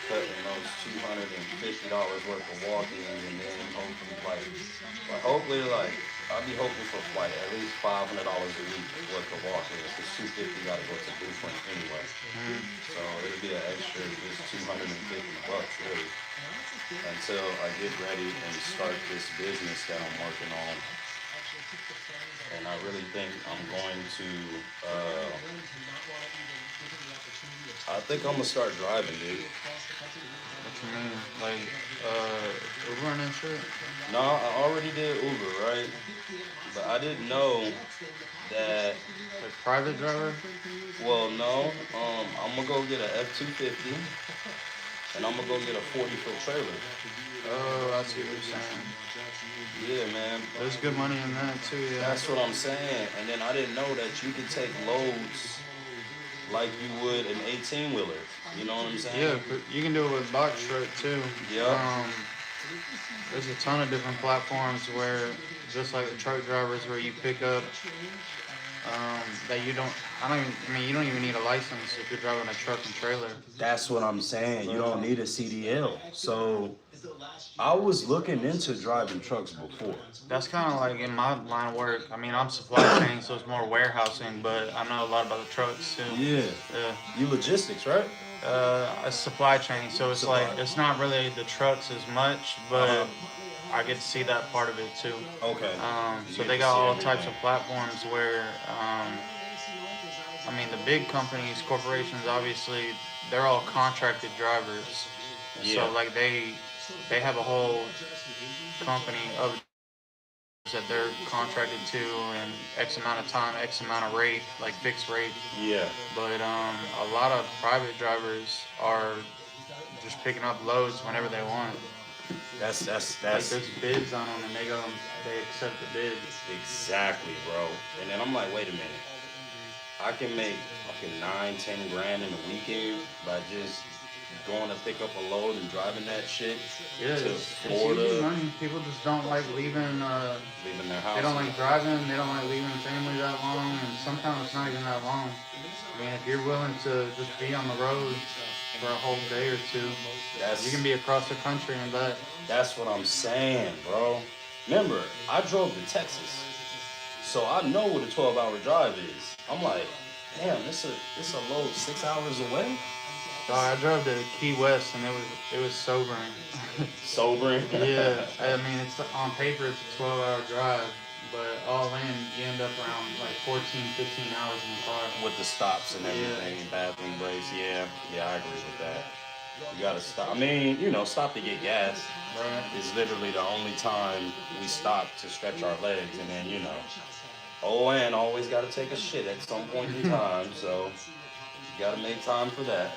[SPEAKER 1] Cutting those $250 worth of walk-ins, and then hopefully, I'll be hoping for at least $500 a week worth of walk-ins, because $250 got to go to Blueprint anyway. So it'll be an extra just $250 really, until I get ready and start this business that I'm working on. And I really think I'm going to, I think I'm gonna start driving, dude.
[SPEAKER 2] What you mean? Like, Uber and shit?
[SPEAKER 1] No, I already did Uber, right? But I didn't know that.
[SPEAKER 2] Like private driver?
[SPEAKER 1] Well, no. I'm gonna go get a F-250, and I'm gonna go get a 40-foot trailer.
[SPEAKER 2] Oh, I see what you're saying.
[SPEAKER 1] Yeah, man.
[SPEAKER 2] There's good money in that too, yeah.
[SPEAKER 1] That's what I'm saying. And then I didn't know that you could take loads like you would an 18-wheeler. You know what I'm saying?
[SPEAKER 2] Yeah, but you can do it with box truck too.
[SPEAKER 1] Yeah.
[SPEAKER 2] There's a ton of different platforms where, just like the truck drivers, where you pick up that you don't even need a license if you're driving a truck and trailer.
[SPEAKER 1] That's what I'm saying. You don't need a CDL. So I was looking into driving trucks before.
[SPEAKER 2] That's kind of like in my line of work. I mean, I'm supply chain, so it's more warehousing, but I know a lot about the trucks too.
[SPEAKER 1] Yeah. You logistics, right?
[SPEAKER 2] A supply chain, so it's like it's not really the trucks as much, but I get to see that part of it too.
[SPEAKER 1] Okay.
[SPEAKER 2] So they got all types of platforms where, I mean, the big companies, corporations, obviously, they're all contracted drivers.
[SPEAKER 1] Yeah.
[SPEAKER 2] So like they have a whole company of that they're contracted to, and X amount of time, X amount of rate, like fixed rate.
[SPEAKER 1] Yeah.
[SPEAKER 2] But a lot of private drivers are just picking up loads whenever they want.
[SPEAKER 1] That's
[SPEAKER 2] Like there's bids on them, and they accept the bids.
[SPEAKER 1] Exactly, bro. And then I'm like, wait a minute. I can make fucking $9-10 grand in a weekend by just going to pick up a load and driving that shit
[SPEAKER 18] Yeah,
[SPEAKER 1] to
[SPEAKER 18] it's
[SPEAKER 1] Florida,
[SPEAKER 18] easy money. People just don't like leaving.
[SPEAKER 1] leaving their house.
[SPEAKER 18] They don't like driving. They don't like leaving family that long, and sometimes it's not even that long. I mean, if you're willing to just be on the road for a whole day or two, you can be across the country and back.
[SPEAKER 1] That's what I'm saying, bro. Remember, I drove to Texas, so I know what a 12-hour drive is. I'm like, damn, this a load 6 hours away.
[SPEAKER 18] So I drove to Key West, and it was sobering.
[SPEAKER 1] Sobering?
[SPEAKER 18] Yeah, I mean, it's on paper it's a 12-hour drive, but all in you end up around like 14, 15 hours in the car.
[SPEAKER 1] With the stops and everything, bathroom breaks. Yeah, I agree with that. You gotta stop. I mean, stop to get gas.
[SPEAKER 18] Right.
[SPEAKER 1] It's literally the only time we stop to stretch our legs, and then and always gotta take a shit at some point in time, so you gotta make time for that.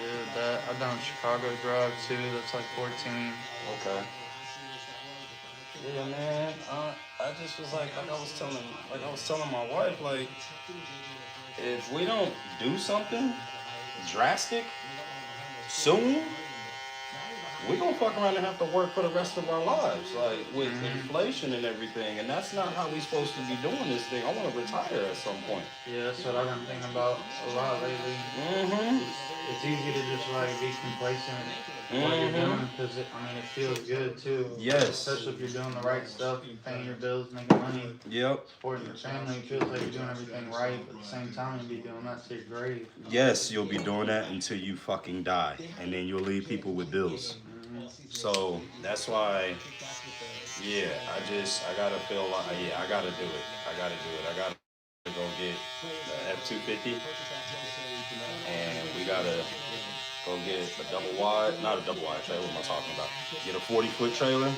[SPEAKER 18] Yeah, I've done Chicago drive too. That's like 14.
[SPEAKER 1] Okay. Yeah, man. I just was like I was telling my wife, like, if we don't do something drastic soon, we're gonna fuck around and have to work for the rest of our lives, like with inflation and everything, and that's not how we supposed to be doing this thing. I want to retire at some point.
[SPEAKER 18] Yeah, that's what I've been thinking about a lot lately. It's easy to just like be complacent in what you're doing because it feels good too.
[SPEAKER 1] Yes.
[SPEAKER 18] Especially if you're doing the right stuff, you're paying your bills, making money.
[SPEAKER 1] Yep.
[SPEAKER 18] Supporting your family. It feels like you're doing everything right, but at the same time you'll be doing that to your grave.
[SPEAKER 1] Yes, you'll be doing that until you fucking die, and then you'll leave people with bills. So that's why, I gotta feel like, I gotta do it. I gotta go get the F-250, and we gotta go get a double wide, not a double wide trailer, what am I talking about? Get a 40-foot trailer,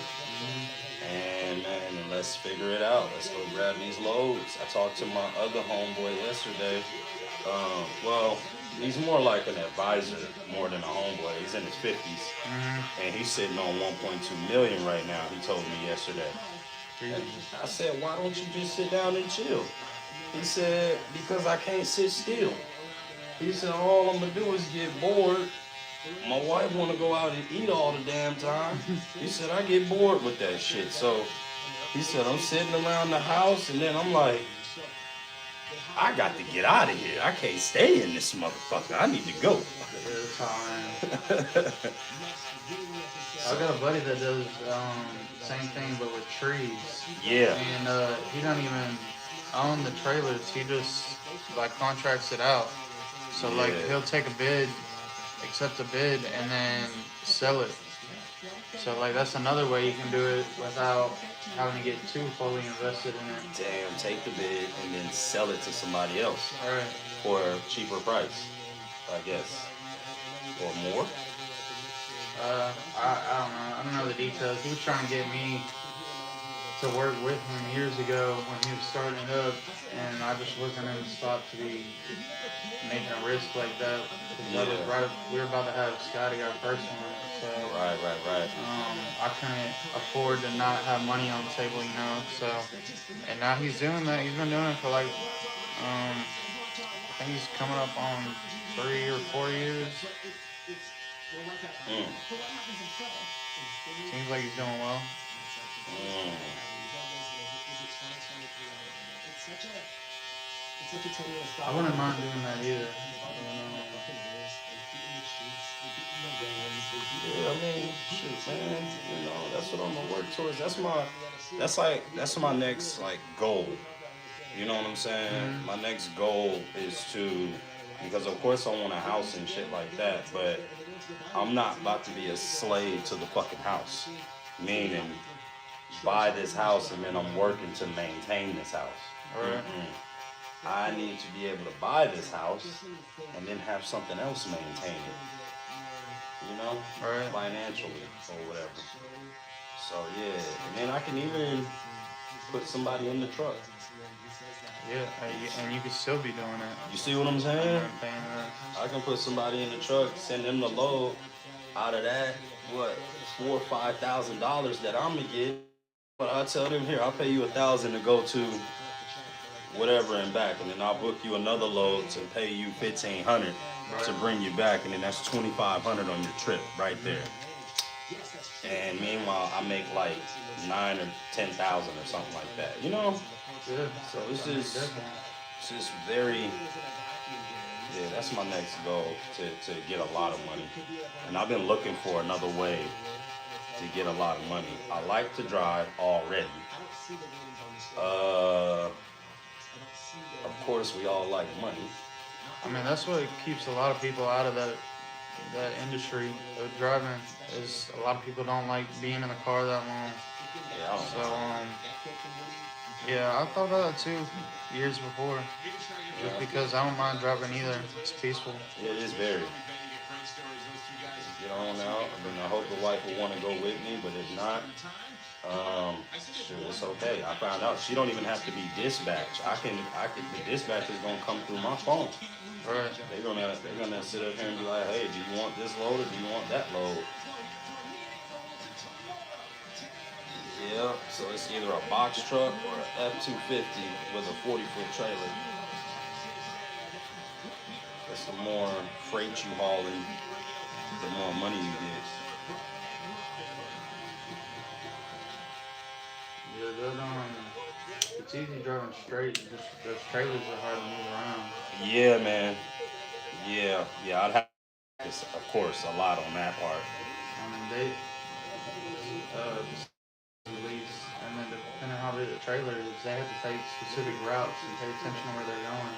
[SPEAKER 1] and man, let's figure it out. Let's go grab these loads. I talked to my other homeboy yesterday. Well, he's more like an advisor more than a homeboy. He's in his 50s, and he's sitting on 1.2 million right now. He told me yesterday. And I said, why don't you just sit down and chill? He said, because I can't sit still. He said, all I'm gonna do is get bored. My wife wanna go out and eat all the damn time. He said, I get bored with that shit. So he said, I'm sitting around the house, and then I'm like, I got to get out of here. I can't stay in this motherfucker. I need to go.
[SPEAKER 18] I got a buddy that does same thing but with trees.
[SPEAKER 1] Yeah.
[SPEAKER 18] And he don't even own the trailers. He just like contracts it out. So like he'll take a bid, accept a bid, and then sell it. So like that's another way you can do it without having to get too fully invested in it.
[SPEAKER 1] Damn, take the bid and then sell it to somebody else.
[SPEAKER 18] Right.
[SPEAKER 1] For a cheaper price, I guess. Or more?
[SPEAKER 18] I don't know the details. He was trying to get me to work with him years ago when he was starting up, and I just wasn't in the spot to be making a risk like that. Because we were about to have Scotty, our first one. So
[SPEAKER 1] right.
[SPEAKER 18] I couldn't afford to not have money on the table, So, and now he's doing that. He's been doing it for like, I think he's coming up on 3 or 4 years. Seems like he's doing well. I wouldn't mind doing that either.
[SPEAKER 1] Yeah, I mean, shit, man. That's what I'm gonna work towards. That's my next goal. You know what I'm saying? My next goal is to, because of course I want a house and shit like that, but I'm not about to be a slave to the fucking house. Meaning, buy this house and then I'm working to maintain this house.
[SPEAKER 18] Right.
[SPEAKER 1] I need to be able to buy this house and then have something else maintain it.
[SPEAKER 18] Right.
[SPEAKER 1] Financially or whatever. So yeah, and then I can even put somebody in the truck.
[SPEAKER 18] Yeah, and you can still be doing it.
[SPEAKER 1] You see what I'm saying? I can put somebody in the truck, send them the load. Out of that, $4,000 or $5,000 that I'm gonna get. But I tell them, here, I'll pay you $1,000 to go to whatever and back, and then I'll book you another load to pay you $1,500. to bring you back, and then that's $2,500 on your trip right there. And meanwhile, I make like 9 or 10,000 or something like that. You know?
[SPEAKER 18] Yeah.
[SPEAKER 1] So it's just very. Yeah, that's my next goal, to get a lot of money. And I've been looking for another way to get a lot of money. I like to drive already. Of course, we all like money.
[SPEAKER 18] I mean, that's what keeps a lot of people out of that industry of driving. Is a lot of people don't like being in the car that long.
[SPEAKER 1] Yeah,
[SPEAKER 18] So yeah, I thought about that too years before. Just because I don't mind driving either. It's peaceful.
[SPEAKER 1] Yeah, it is very. Get on out. I mean, I hope the wife will want to go with me, but if not, sure, it's okay. I found out she don't even have to be dispatched. The dispatch is gonna come through my phone.
[SPEAKER 18] Right.
[SPEAKER 1] They're gonna sit up here and be like, hey, do you want this load or do you want that load? Yeah, so it's either a box truck or an F-250 with a 40-foot trailer. That's the more freight you hauling, the more money you get.
[SPEAKER 18] Yeah, it's easy driving straight. Just those trailers are hard to move around.
[SPEAKER 1] Yeah, man. Yeah, I'd have this, of course, a lot on that part.
[SPEAKER 18] I mean, they release, and then depending on how big the trailer is, they have to take specific routes and pay attention to where they're going.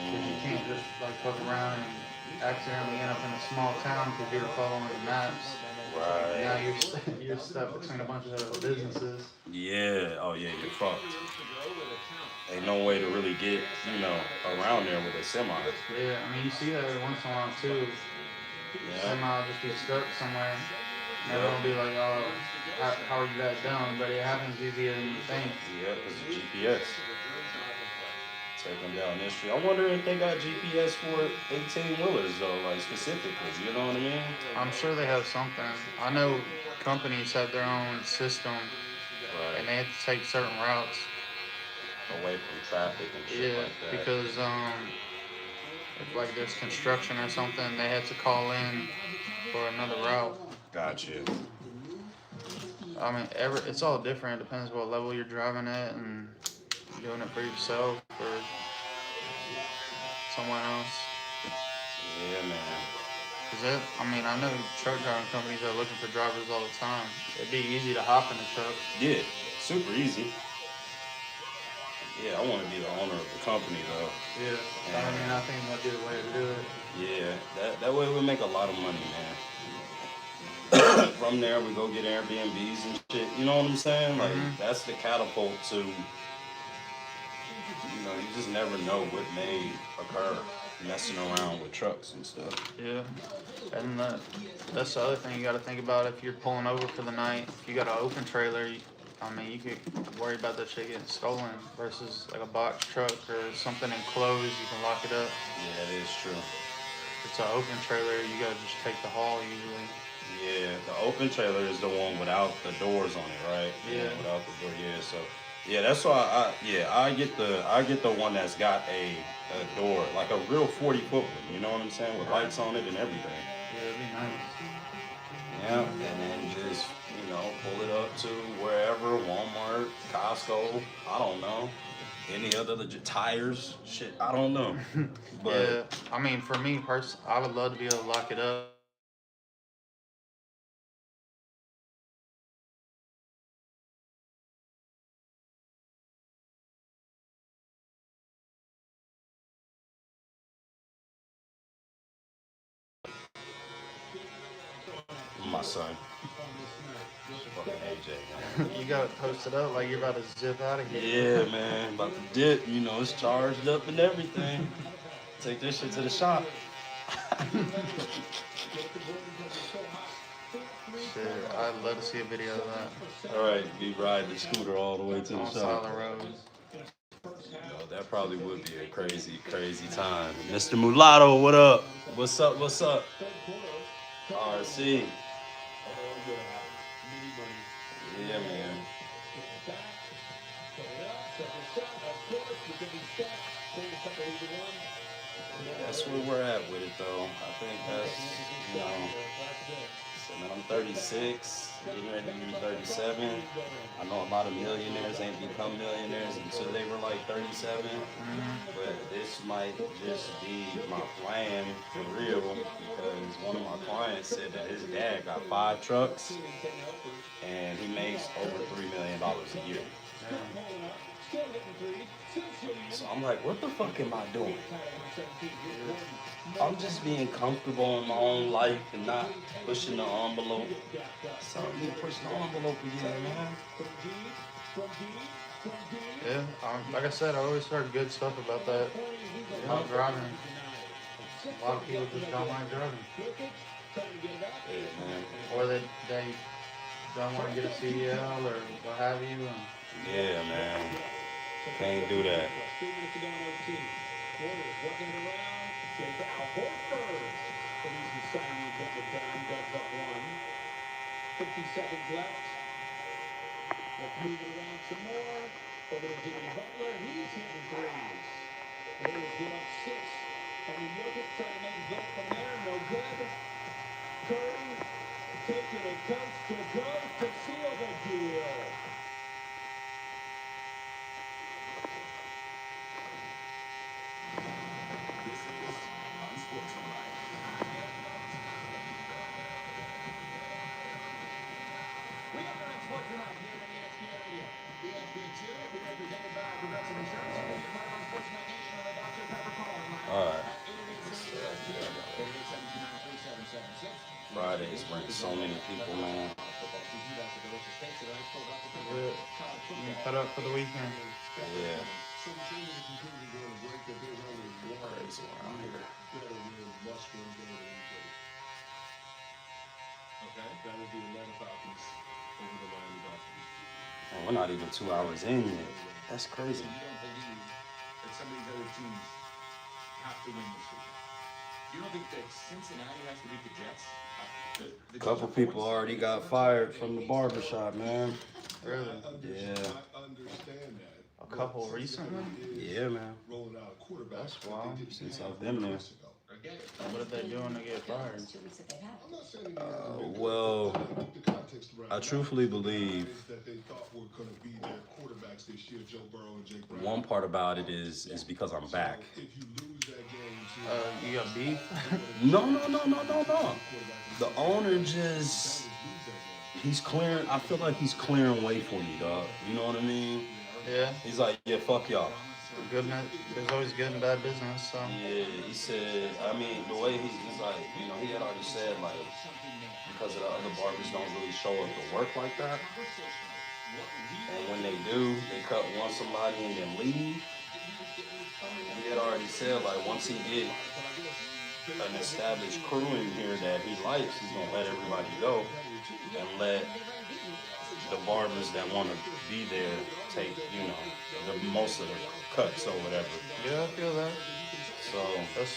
[SPEAKER 18] Because you can't just like fuck around and accidentally end up in a small town because you're following the maps.
[SPEAKER 1] Right.
[SPEAKER 18] Now you're stuck between a bunch of other businesses.
[SPEAKER 1] Yeah. Oh yeah, you're fucked. Ain't no way to really get, around there with a semi.
[SPEAKER 18] Yeah, I mean you see that every once in a while too.
[SPEAKER 1] Yeah.
[SPEAKER 18] Semi will just be stuck somewhere. And everyone will be like, oh, how are you guys doing? But it happens easier than you think.
[SPEAKER 1] Yeah, because of GPS. Take them down this street. I wonder if they got GPS for 18-wheelers though, like specifically. You know what I mean?
[SPEAKER 18] I'm sure they have something. I know companies have their own system,
[SPEAKER 1] Right.
[SPEAKER 18] and they have to take certain routes.
[SPEAKER 1] Away from traffic and shit like that.
[SPEAKER 18] Because if like there's construction or something, they have to call in for another route.
[SPEAKER 1] Gotcha.
[SPEAKER 18] I mean, it's all different. It depends what level you're driving at and doing it for yourself or someone else.
[SPEAKER 1] Yeah, man.
[SPEAKER 18] Cause I know truck driving companies are looking for drivers all the time. It'd be easy to hop in a truck.
[SPEAKER 1] Yeah, super easy. Yeah, I want to be the owner of the company though.
[SPEAKER 18] Yeah, I think that'd be the way to do it.
[SPEAKER 1] Yeah, that way we make a lot of money, man. From there, we go get Airbnbs and shit. You know what I'm saying? Like, that's the catapult to, you just never know what may occur messing around with trucks and stuff.
[SPEAKER 18] Yeah, and that's the other thing you got to think about if you're pulling over for the night. If you got an open trailer, you could worry about that shit getting stolen versus like a box truck or something enclosed, you can lock it up.
[SPEAKER 1] Yeah, that is true.
[SPEAKER 18] If it's an open trailer, you gotta just take the haul usually.
[SPEAKER 1] Yeah, the open trailer is the one without the doors on it, right?
[SPEAKER 18] Yeah.
[SPEAKER 1] Without the door, yeah. So, yeah, that's why I get the one that's got a door, like a real 40-foot one. You know what I'm saying, with lights on it and everything.
[SPEAKER 18] Yeah, it'd be nice.
[SPEAKER 1] Yeah, and then just pull it up to wherever, Walmart, Costco, I don't know, any other legit tires, shit, I don't know. But
[SPEAKER 18] yeah, I mean, for me personally, I would love to be able to lock it up.
[SPEAKER 1] my son, fucking AJ.
[SPEAKER 18] You got it posted up like you're about to zip out of here.
[SPEAKER 1] Yeah, man, about to dip. It's charged up and everything. Take this shit to the shop.
[SPEAKER 18] Shit, I'd love to see a video of that.
[SPEAKER 1] All right, be riding the scooter all the way to the
[SPEAKER 18] on
[SPEAKER 1] shop.
[SPEAKER 18] Silent Roads.
[SPEAKER 1] That probably would be a crazy, crazy time. Mr. Mulatto, what up? What's up? What's up? RC. Yeah, man. That's where we're at with it, though. I think that's, you know, so, man, I'm 36, getting ready to be 37. I know a lot of millionaires ain't become millionaires until they were like 37. But this might just be my plan for real, because one of my clients said that his dad got 5 trucks and he makes over $3 million a year. So I'm like, what the fuck am I doing? I'm just being comfortable in my own life and not pushing the envelope. So I'm just pushing the envelope again, man.
[SPEAKER 18] Yeah, like I said, I always heard good stuff about that. Not driving. A lot of people just don't like driving.
[SPEAKER 1] Yeah, man.
[SPEAKER 18] Or they don't want to get a CDL or what have you.
[SPEAKER 1] Yeah, man. Can't do that.
[SPEAKER 10] 50 seconds left. Let's move it around some more. Over to Jimmy Butler. He's hitting threes. They will give up 6. And we look at trying to make vote from there. No good. Curry taking it coast to coast to seal the deal.
[SPEAKER 6] This is Unsportsmanlike.
[SPEAKER 7] We are Unsportsmanlike here on ESPN Radio. ESPN2 will be represented by Progressive Insurance. We'll be part of Unsportsmanlike Nation on the Dr. Pepper call line.
[SPEAKER 1] All right. Fridays bring so many people, man.
[SPEAKER 18] You cut up for the weekend.
[SPEAKER 1] Yeah.
[SPEAKER 3] Crazy
[SPEAKER 1] around here.
[SPEAKER 3] Okay, that would be Atlanta Falcons over the Miami Dolphins.
[SPEAKER 1] Man, we're not even 2 hours in yet. That's crazy.
[SPEAKER 4] You don't believe that some of these other teams have to win this week? You don't think that Cincinnati has to beat the Jets?
[SPEAKER 1] A couple people already got fired from the barbershop, man.
[SPEAKER 18] Really?
[SPEAKER 1] Yeah.
[SPEAKER 3] I understand that.
[SPEAKER 18] A couple recently?
[SPEAKER 1] Yeah, man.
[SPEAKER 3] Rolling out a quarterback.
[SPEAKER 18] That's wild.
[SPEAKER 1] Since I've been there.
[SPEAKER 18] What are they doing to get fired?
[SPEAKER 3] I'm not saying
[SPEAKER 1] Well,
[SPEAKER 3] the context around
[SPEAKER 1] I truthfully believe
[SPEAKER 3] that they thought were going to be their quarterbacks this year, Joe Burrow and Jake Brown.
[SPEAKER 1] one part about it is because I'm back.
[SPEAKER 3] If you lose that game,
[SPEAKER 18] You got beef?
[SPEAKER 1] No. The owner just, he's clearing, I feel like he's clearing way for me, dog. You know what I mean?
[SPEAKER 18] Yeah.
[SPEAKER 1] He's like, yeah, fuck y'all.
[SPEAKER 18] Good, there's always good and bad business, so.
[SPEAKER 1] Yeah, he said, I mean, the way he's like, you know, he had already said, like, because of the other barbers don't really show up to work like that. And when they do, they cut one somebody and then leave. He had already said, like, once he get an established crew in here that he likes, he's gonna let everybody go and let the barbers that want to be there take, you know, the most of the cuts or whatever.
[SPEAKER 18] Yeah, I feel that.
[SPEAKER 1] So
[SPEAKER 18] that's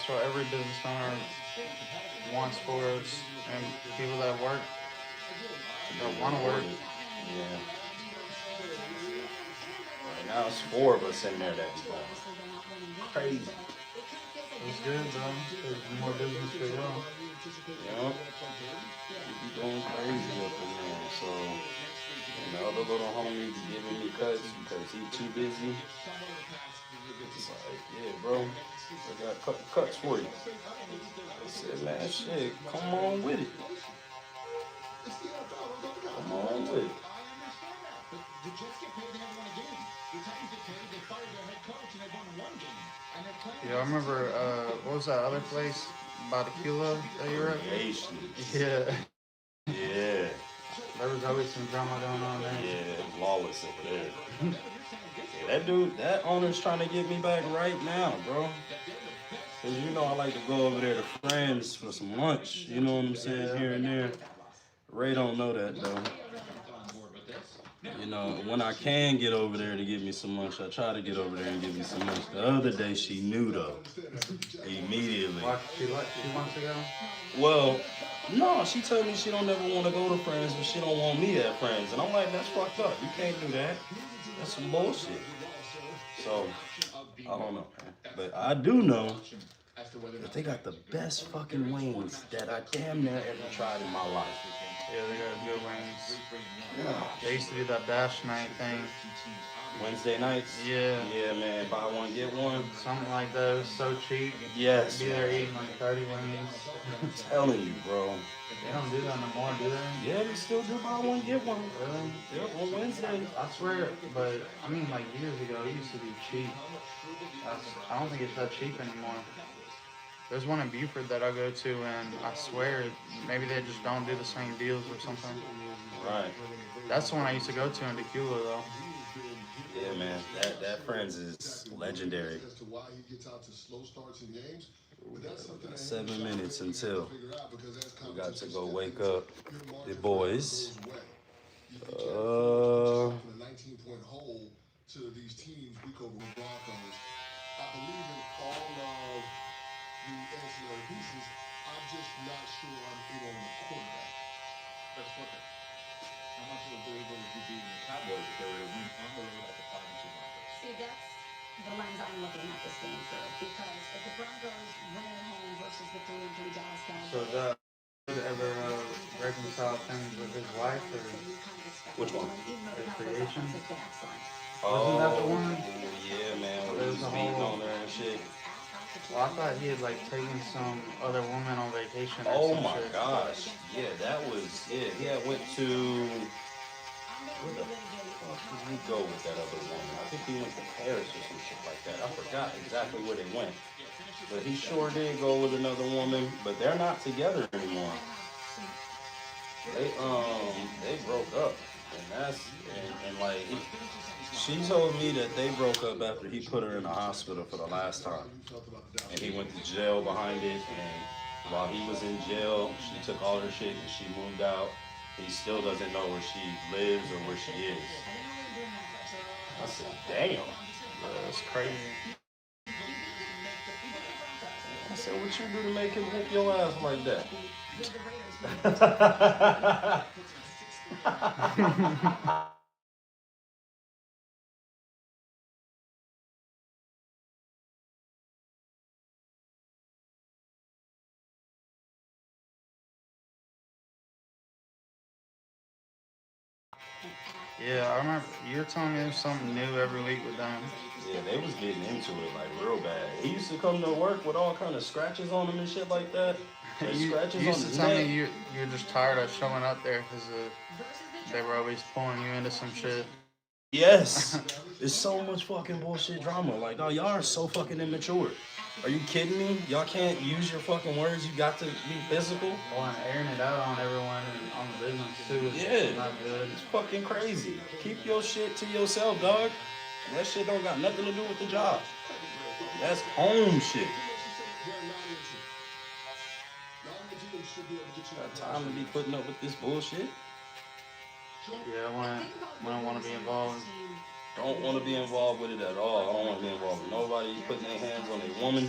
[SPEAKER 18] what every business owner wants for us, and people that work, that want to work.
[SPEAKER 1] Yeah. Right now it's 4 of us in there that be going crazy.
[SPEAKER 18] It's good, though. There's more business for y'all.
[SPEAKER 1] Yeah. We be going crazy up in there, so. And the other little homie be giving me cuts because he too busy. It's like, yeah, bro, I got a couple cuts for you. I said, man, shit, come on with it. Come on with it.
[SPEAKER 7] The Jets get paid, they haven't won a game. The Titans get paid, they fired their head coach, and they've won 1 game. And they're playing.
[SPEAKER 18] Yeah, I remember, what was that other place by Tequila that you were at? Yeah.
[SPEAKER 1] Yeah.
[SPEAKER 18] There was always some drama going on there.
[SPEAKER 1] Yeah, lawless over there. Yeah, that dude, that owner's trying to get me back right now, bro. Cause you know I like to go over there to friends for some lunch. You know what I'm saying, here and there. Ray don't know that though. You know, when I can get over there to get me some lunch, I try to get over there and get me some lunch. The other day she knew though, immediately.
[SPEAKER 18] What, 2 months ago?
[SPEAKER 1] Well, no, she told me she don't ever want to go to Friends, but she don't want me at Friends. And I'm like, that's fucked up. You can't do that. That's some bullshit. So, I don't know, man. But I do know that they got the best fucking wings that I damn near ever tried in my life.
[SPEAKER 18] Yeah, they got good wings. They used to do that bash night thing.
[SPEAKER 1] Wednesday nights?
[SPEAKER 18] Yeah.
[SPEAKER 1] Yeah, man. Buy one, get one.
[SPEAKER 18] Something like that. It was so cheap.
[SPEAKER 1] Yes.
[SPEAKER 18] Be there eating like 30 wings.
[SPEAKER 1] I'm telling you, bro.
[SPEAKER 18] They don't do that no more, do they?
[SPEAKER 1] Yeah, they still do buy one, get one.
[SPEAKER 18] Really?
[SPEAKER 1] Yep, on Wednesday.
[SPEAKER 18] I swear, but I mean, like years ago, it used to be cheap. I don't think it's that cheap anymore. There's one in Buford that I go to, and I swear, maybe they just don't do the same deals or something.
[SPEAKER 1] Right.
[SPEAKER 18] That's the one I used to go to in Decula, though.
[SPEAKER 1] Yeah, man. That Friends is legendary.
[SPEAKER 3] As to why he gets out to slow starts in games. But that's something that
[SPEAKER 1] 7 minutes until we got to go wake up the boys.
[SPEAKER 3] 19-point hole to these teams week over week Broncos. I believe in all of the ancillary pieces. I'm just not sure I'm in on the quarterback.
[SPEAKER 4] Let's flip it. How much of a believer would you be in the Cowboys if they were to win on the road at the 5-2 Broncos?
[SPEAKER 5] See, that's the lens I'm looking at this game through. Because if the Broncos win at home versus the 3-3 Dallas Cowboys.
[SPEAKER 18] So that ever reconcile things with his wife or
[SPEAKER 1] Which one?
[SPEAKER 18] the creation?
[SPEAKER 1] Oh,
[SPEAKER 18] Wasn't that the one?
[SPEAKER 1] Yeah, man.
[SPEAKER 18] So
[SPEAKER 1] Where he
[SPEAKER 18] there's
[SPEAKER 1] was
[SPEAKER 18] a
[SPEAKER 1] beating
[SPEAKER 18] whole-
[SPEAKER 1] on her and shit.
[SPEAKER 18] Well, I thought he had like taken some other woman on vacation. Or
[SPEAKER 1] Oh
[SPEAKER 18] some
[SPEAKER 1] my
[SPEAKER 18] shit.
[SPEAKER 1] gosh. Yeah, that was, yeah, he had went to, where the fuck did he go with that other woman? I think he went to Paris or some shit like that. I forgot exactly where they went. But he sure did go with another woman, but they're not together anymore. They broke up. And that's, and like, she told me that they broke up after he put her in the hospital for the last time. And he went to jail behind it, and while he was in jail, she took all her shit and she moved out. He still doesn't know where she lives or where she is. I said, damn.
[SPEAKER 18] Yeah, that's crazy.
[SPEAKER 1] I said, what you do to make him whoop your ass like that?
[SPEAKER 18] Yeah, I remember you're telling me there's something new every week with them.
[SPEAKER 1] Yeah, they was getting into it like real bad. He used to come to work with all kind of scratches on him and shit like that. Like
[SPEAKER 18] You
[SPEAKER 1] scratches on
[SPEAKER 18] used to
[SPEAKER 1] his
[SPEAKER 18] tell
[SPEAKER 1] neck.
[SPEAKER 18] me you're just tired of showing up there because they were always pulling you into some shit.
[SPEAKER 1] Yes. There's so much fucking bullshit drama. Like, oh, y'all are so fucking immature. Are you kidding me? Y'all can't use your fucking words. You got to be physical.
[SPEAKER 18] Oh, and airing it out on everyone and on the business too is
[SPEAKER 1] Yeah.
[SPEAKER 18] not good.
[SPEAKER 1] It's fucking crazy. Keep your shit to yourself, dog. That shit don't got nothing to do with the job. That's home shit. Got time to be putting up with this bullshit?
[SPEAKER 18] Yeah, I wouldn't want to be involved.
[SPEAKER 1] Don't want to be involved with it at all. I don't want to be involved with nobody putting their hands on a woman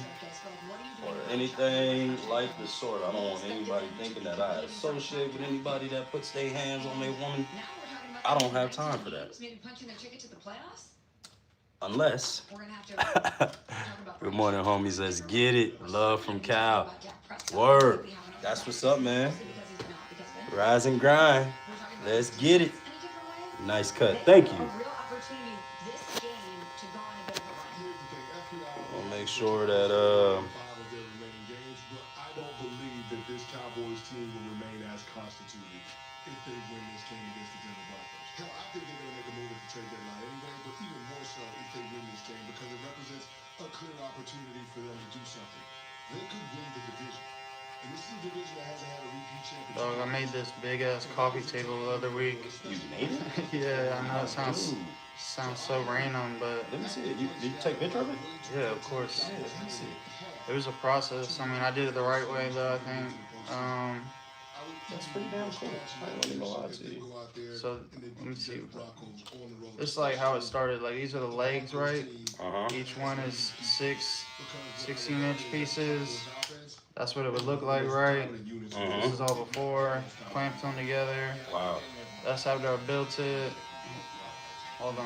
[SPEAKER 1] or anything like the sort. I don't want anybody thinking that I associate with anybody that puts their hands on a woman. I don't have time for that.
[SPEAKER 5] Maybe punching their ticket to the playoffs?
[SPEAKER 1] Unless.
[SPEAKER 5] We're gonna have to
[SPEAKER 1] Good morning, homies. Let's get it. Love from Cal. Word. That's what's up, man. Rise and grind. Let's get it. Nice cut. Thank you. I'll make sure that
[SPEAKER 3] I don't believe that this Cowboys team will remain as constituted if they win this game against the Denver Broncos. Hell, I think they're going to make a move at the trade deadline anyway, but even more so if they win this game because it represents a clear opportunity for them to do something. They could win the division. And this is a division that hasn't had a repeat championship.
[SPEAKER 18] Dog, I made this big ass coffee table the other week.
[SPEAKER 1] You made it?
[SPEAKER 18] Yeah, I know it sounds so random, but
[SPEAKER 1] let me see it. Did you take a picture of it?
[SPEAKER 18] Yeah, of course.
[SPEAKER 1] Yeah, let me see it.
[SPEAKER 18] It was a process. I mean, I did it the right way though, I think.
[SPEAKER 1] That's pretty damn cool. I don't even know how to.
[SPEAKER 18] So let me see. This is like how it started. Like these are the legs, right? Each one is 16-inch pieces. That's what it would look like, right? This is all before clamped them together.
[SPEAKER 1] Wow.
[SPEAKER 18] That's after I built it. Hold on.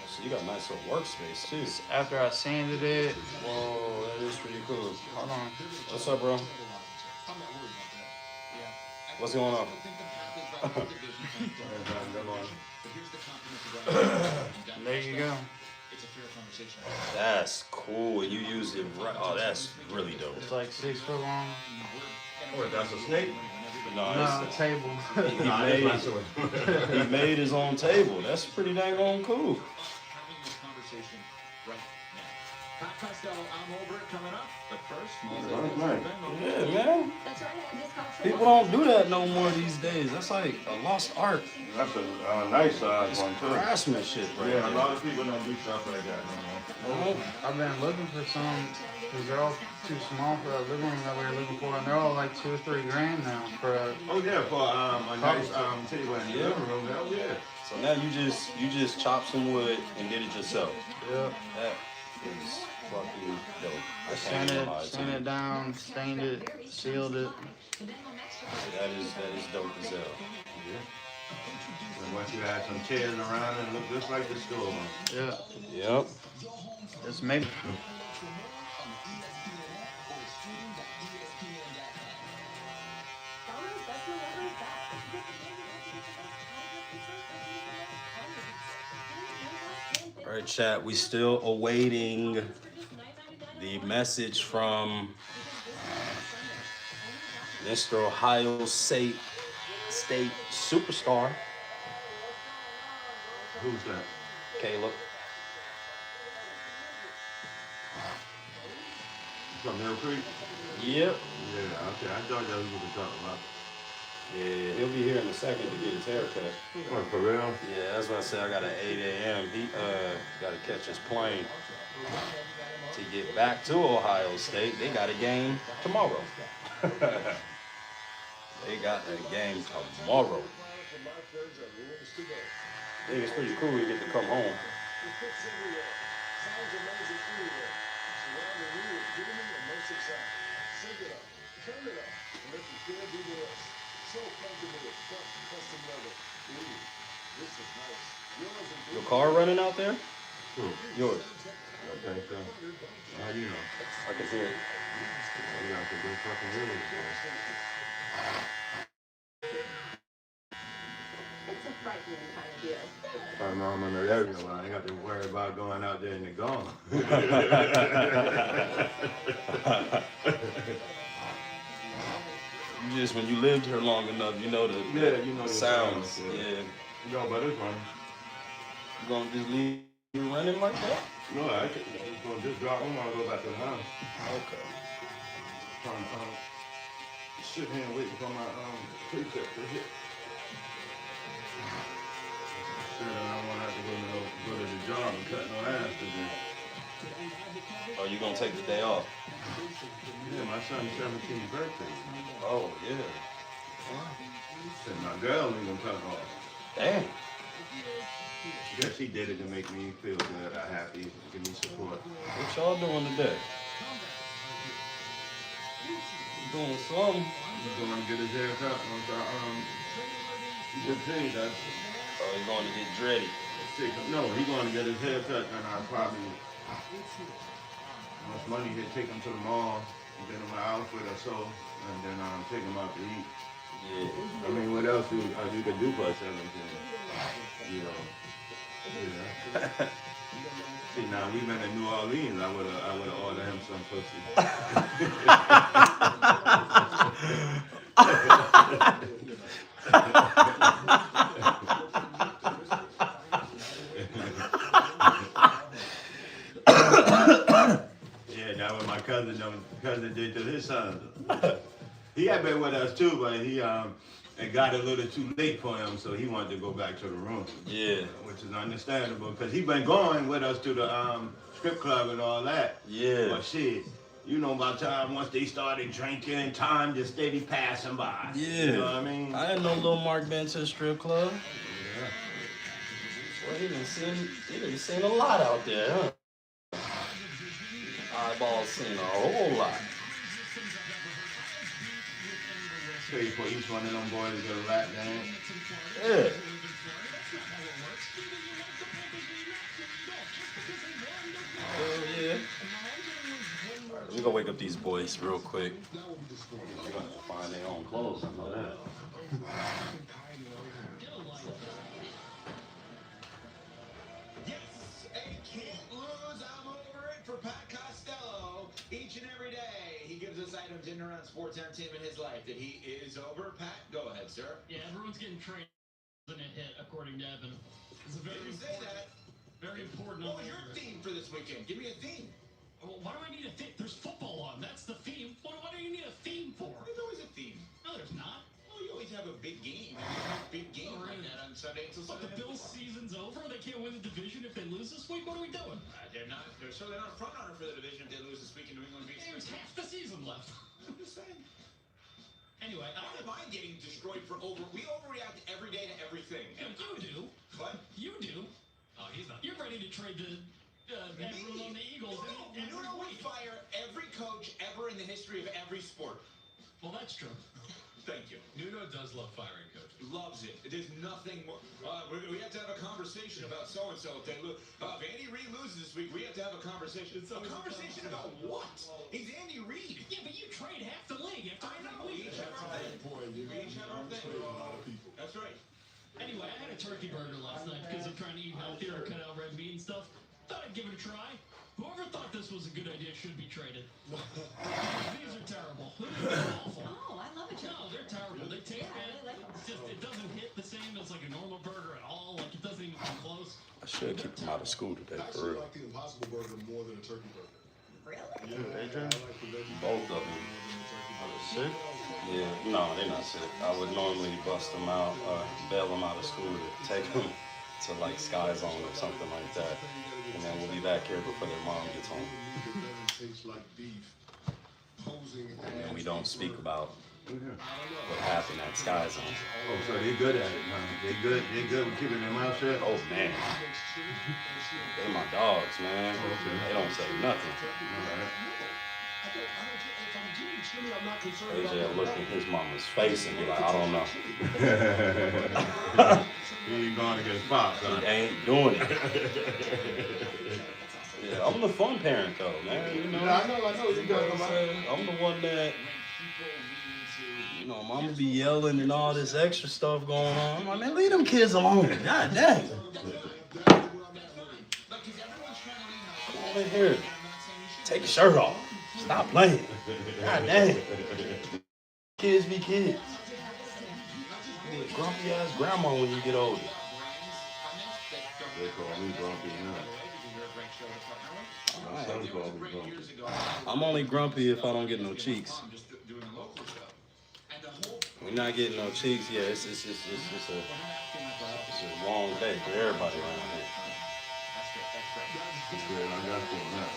[SPEAKER 1] So you got a nice little workspace too.
[SPEAKER 18] After I sanded it,
[SPEAKER 1] Whoa, that is pretty cool.
[SPEAKER 18] hold on.
[SPEAKER 1] What's up, bro? What's going on?
[SPEAKER 18] There you go.
[SPEAKER 1] That's cool. You use it right. Oh, that's really dope.
[SPEAKER 18] It's like 6 foot long.
[SPEAKER 12] What, that's a snake?
[SPEAKER 1] No,
[SPEAKER 18] No,
[SPEAKER 1] it's
[SPEAKER 18] table.
[SPEAKER 1] he made his own table. That's pretty dang on cool.
[SPEAKER 4] Pat Costello, I'm over it coming up. But first,
[SPEAKER 1] Yeah, man. People don't do that no more these days. That's like a lost art.
[SPEAKER 2] That's a nice size one too.
[SPEAKER 1] Craftsmanship, right?
[SPEAKER 2] Yeah, a lot of people don't do stuff like that no more.
[SPEAKER 18] I've been looking for some because they're all too small for that living room that we were looking for, and they're all like $2 or $3 grand now for a.
[SPEAKER 2] Oh yeah, for a nice table in the living room. Hell yeah.
[SPEAKER 1] So now you just chop some wood and did it yourself.
[SPEAKER 18] Yep.
[SPEAKER 1] That is fucking dope. I
[SPEAKER 18] Sand
[SPEAKER 1] can't even lie to
[SPEAKER 18] it
[SPEAKER 1] you.
[SPEAKER 18] down, stained it, sealed it.
[SPEAKER 1] That is dope as hell.
[SPEAKER 2] And once you add some chairs around it, look just like the store one.
[SPEAKER 18] Yeah.
[SPEAKER 1] Yep.
[SPEAKER 18] It's maybe.
[SPEAKER 1] All right, chat. We still awaiting the message from Mr. Ohio State superstar
[SPEAKER 2] Who's that?
[SPEAKER 1] Caleb.
[SPEAKER 2] From Mill Creek?
[SPEAKER 1] Yep.
[SPEAKER 2] Yeah, okay. I thought that was what we talking about.
[SPEAKER 1] Yeah, he'll be here in a second to get his haircut.
[SPEAKER 2] What, for real?
[SPEAKER 1] Yeah, that's what I said. I got an 8 a.m. He got to catch his plane to get back to Ohio State. They got a game tomorrow. They got a game tomorrow. I think it's pretty cool you get to come home. Your car running out there? Yours.
[SPEAKER 2] I think so. How you know?
[SPEAKER 1] I can hear it.
[SPEAKER 2] You got to go fucking really.
[SPEAKER 13] It's a frightening kind of deal.
[SPEAKER 2] I know I'm in the area where I ain't got to worry about going out there in the gone.
[SPEAKER 1] You just, when you lived here long enough, you know the sounds. Yeah.
[SPEAKER 2] You know, but it's fun.
[SPEAKER 1] You gonna just leave you running like that?
[SPEAKER 2] No, I can just gonna just drop them. I'll go back to the house.
[SPEAKER 1] Okay.
[SPEAKER 2] Trying to sit here and waiting for my precept to hit. Sure, I don't want to have to go to the job and cut no ass today.
[SPEAKER 1] Oh, you gonna take the day off?
[SPEAKER 2] Yeah, my son's 17th birthday.
[SPEAKER 1] Oh, yeah.
[SPEAKER 2] Said my girl ain't gonna cut off.
[SPEAKER 1] Damn.
[SPEAKER 2] Guess he did it to make me feel good, happy, give me support.
[SPEAKER 1] What y'all doing today? You doing something?
[SPEAKER 2] He's going to get his hair cut on good thing, that's.
[SPEAKER 1] Oh, he's going to get dready.
[SPEAKER 2] No, he's going to get his hair cut, and I'll probably, how much money he'll take him to the mall, and get him an outfit or so, and then take him out to eat.
[SPEAKER 1] Yeah.
[SPEAKER 2] I mean, what else you could do for 17? You know. Yeah. See, now we been in New Orleans, I would have ordered him some Yeah, that was my cousin did to his son. He had been with us too, but it got a little too late for him, so he wanted to go back to the room.
[SPEAKER 1] Yeah.
[SPEAKER 2] Which is understandable, because he been going with us to the strip club and all that.
[SPEAKER 1] Yeah.
[SPEAKER 2] But shit, you know, by the time once they started drinking, time just steady passing by.
[SPEAKER 1] Yeah.
[SPEAKER 2] You know what I mean?
[SPEAKER 1] I didn't know Lil Mark been to the strip club.
[SPEAKER 2] Yeah.
[SPEAKER 1] Well, he done seen a lot out there, huh? Eyeballs seen a whole lot.
[SPEAKER 12] Pay for each one of them boys a lap dance.
[SPEAKER 1] Yeah. Hell yeah. Alright, let me go wake up these boys real quick. They're gonna find their own clothes, I know that.
[SPEAKER 4] Yes, a can't lose. I'm over it for Pat Costello. Each and every day, he gives us items in and around sports entertainment in his life that he is over. Pat, go ahead, sir.
[SPEAKER 19] Yeah, everyone's getting traded and a hit, according to Evan. It's a very
[SPEAKER 4] Didn't say that.
[SPEAKER 19] very important.
[SPEAKER 4] What was your theme for this weekend? Give me a theme.
[SPEAKER 19] Well, why do I need a theme? There's football on. That's the theme. What do you need a theme for?
[SPEAKER 4] There's always a theme.
[SPEAKER 19] No, there's not.
[SPEAKER 4] Well, you always have a big game. You have a big game like that on Sunday until
[SPEAKER 19] But
[SPEAKER 4] Sunday.
[SPEAKER 19] the Bills' season's over. They can't win the division if they lose this week. What are we doing?
[SPEAKER 4] They're not. They're certainly not a front runner for the division if they lose this week in New England beats.
[SPEAKER 19] There's half the season left.
[SPEAKER 4] I'm just saying.
[SPEAKER 19] Anyway,
[SPEAKER 4] Why am I getting destroyed for over? We overreact every day to everything.
[SPEAKER 19] you do.
[SPEAKER 4] What?
[SPEAKER 19] You do. Oh, he's not. You're ready to trade to everyone on the Eagles every
[SPEAKER 4] Nuno would
[SPEAKER 19] week.
[SPEAKER 4] fire every coach ever in the history of every sport.
[SPEAKER 19] Well, that's true.
[SPEAKER 4] Thank you.
[SPEAKER 19] Nuno does love firing coaches.
[SPEAKER 4] Loves it. There's nothing more. We have to have a conversation about so and so. If Andy Reid loses this week, we have to have a conversation. A conversation about what? He's Andy Reid.
[SPEAKER 19] Yeah, but you trade half the league after
[SPEAKER 4] I know. We each have our thing. We each have our thing. That's right.
[SPEAKER 19] Anyway, I had a turkey burger last night because I'm trying to eat healthier, cut out red meat and stuff. Thought I'd give it a try. Whoever thought this was a good idea should be traded. These are terrible. They're awful.
[SPEAKER 5] Oh, I love it.
[SPEAKER 19] No, they're terrible. They taste
[SPEAKER 5] Yeah, I
[SPEAKER 19] bad.
[SPEAKER 5] really like them.
[SPEAKER 19] It's just, it doesn't hit the same as like a normal burger at all. Like it doesn't even come close.
[SPEAKER 1] I should keep them out of school today,
[SPEAKER 3] I
[SPEAKER 1] for
[SPEAKER 3] actually
[SPEAKER 1] real.
[SPEAKER 3] like the Impossible Burger more than a turkey burger.
[SPEAKER 5] Really?
[SPEAKER 3] Yeah,
[SPEAKER 1] Adrian?
[SPEAKER 3] I like the veggie
[SPEAKER 1] Both of
[SPEAKER 3] burger
[SPEAKER 1] them.
[SPEAKER 3] more than a turkey burger.
[SPEAKER 1] Sick? Yeah, no, they're not sick. I would normally bust them out, bail them out of school to take them to like Sky Zone or something like that. And then we'll be back here before their mom gets home.
[SPEAKER 3] Tastes like beef. Posing
[SPEAKER 1] And we don't speak about what happened at Sky Zone.
[SPEAKER 12] Oh, so they good at it, man. They good with keeping their mouth shut?
[SPEAKER 1] Oh, man. They my dogs, man. They don't say nothing. AJ will look in his mama's face and be like, I don't know.
[SPEAKER 12] He ain't going against Fox, huh?
[SPEAKER 1] He ain't doing it. Yeah, I'm the fun parent though, man. You know,
[SPEAKER 3] I know. You got
[SPEAKER 1] I'm saying? I'm the one that, you know, mama be yelling and all this extra stuff going on. I'm like, man, leave them kids alone. God dang. Come on in here. Take your shirt off. Stop playing. God dang. Kids be kids. You be a grumpy ass grandma when you get older.
[SPEAKER 12] They call me grumpy now. My son calls me grumpy.
[SPEAKER 1] I'm only grumpy if I don't get no cheeks. We're not getting no cheeks. Yeah, it's a long day for everybody around here.
[SPEAKER 12] That's good. I got to now.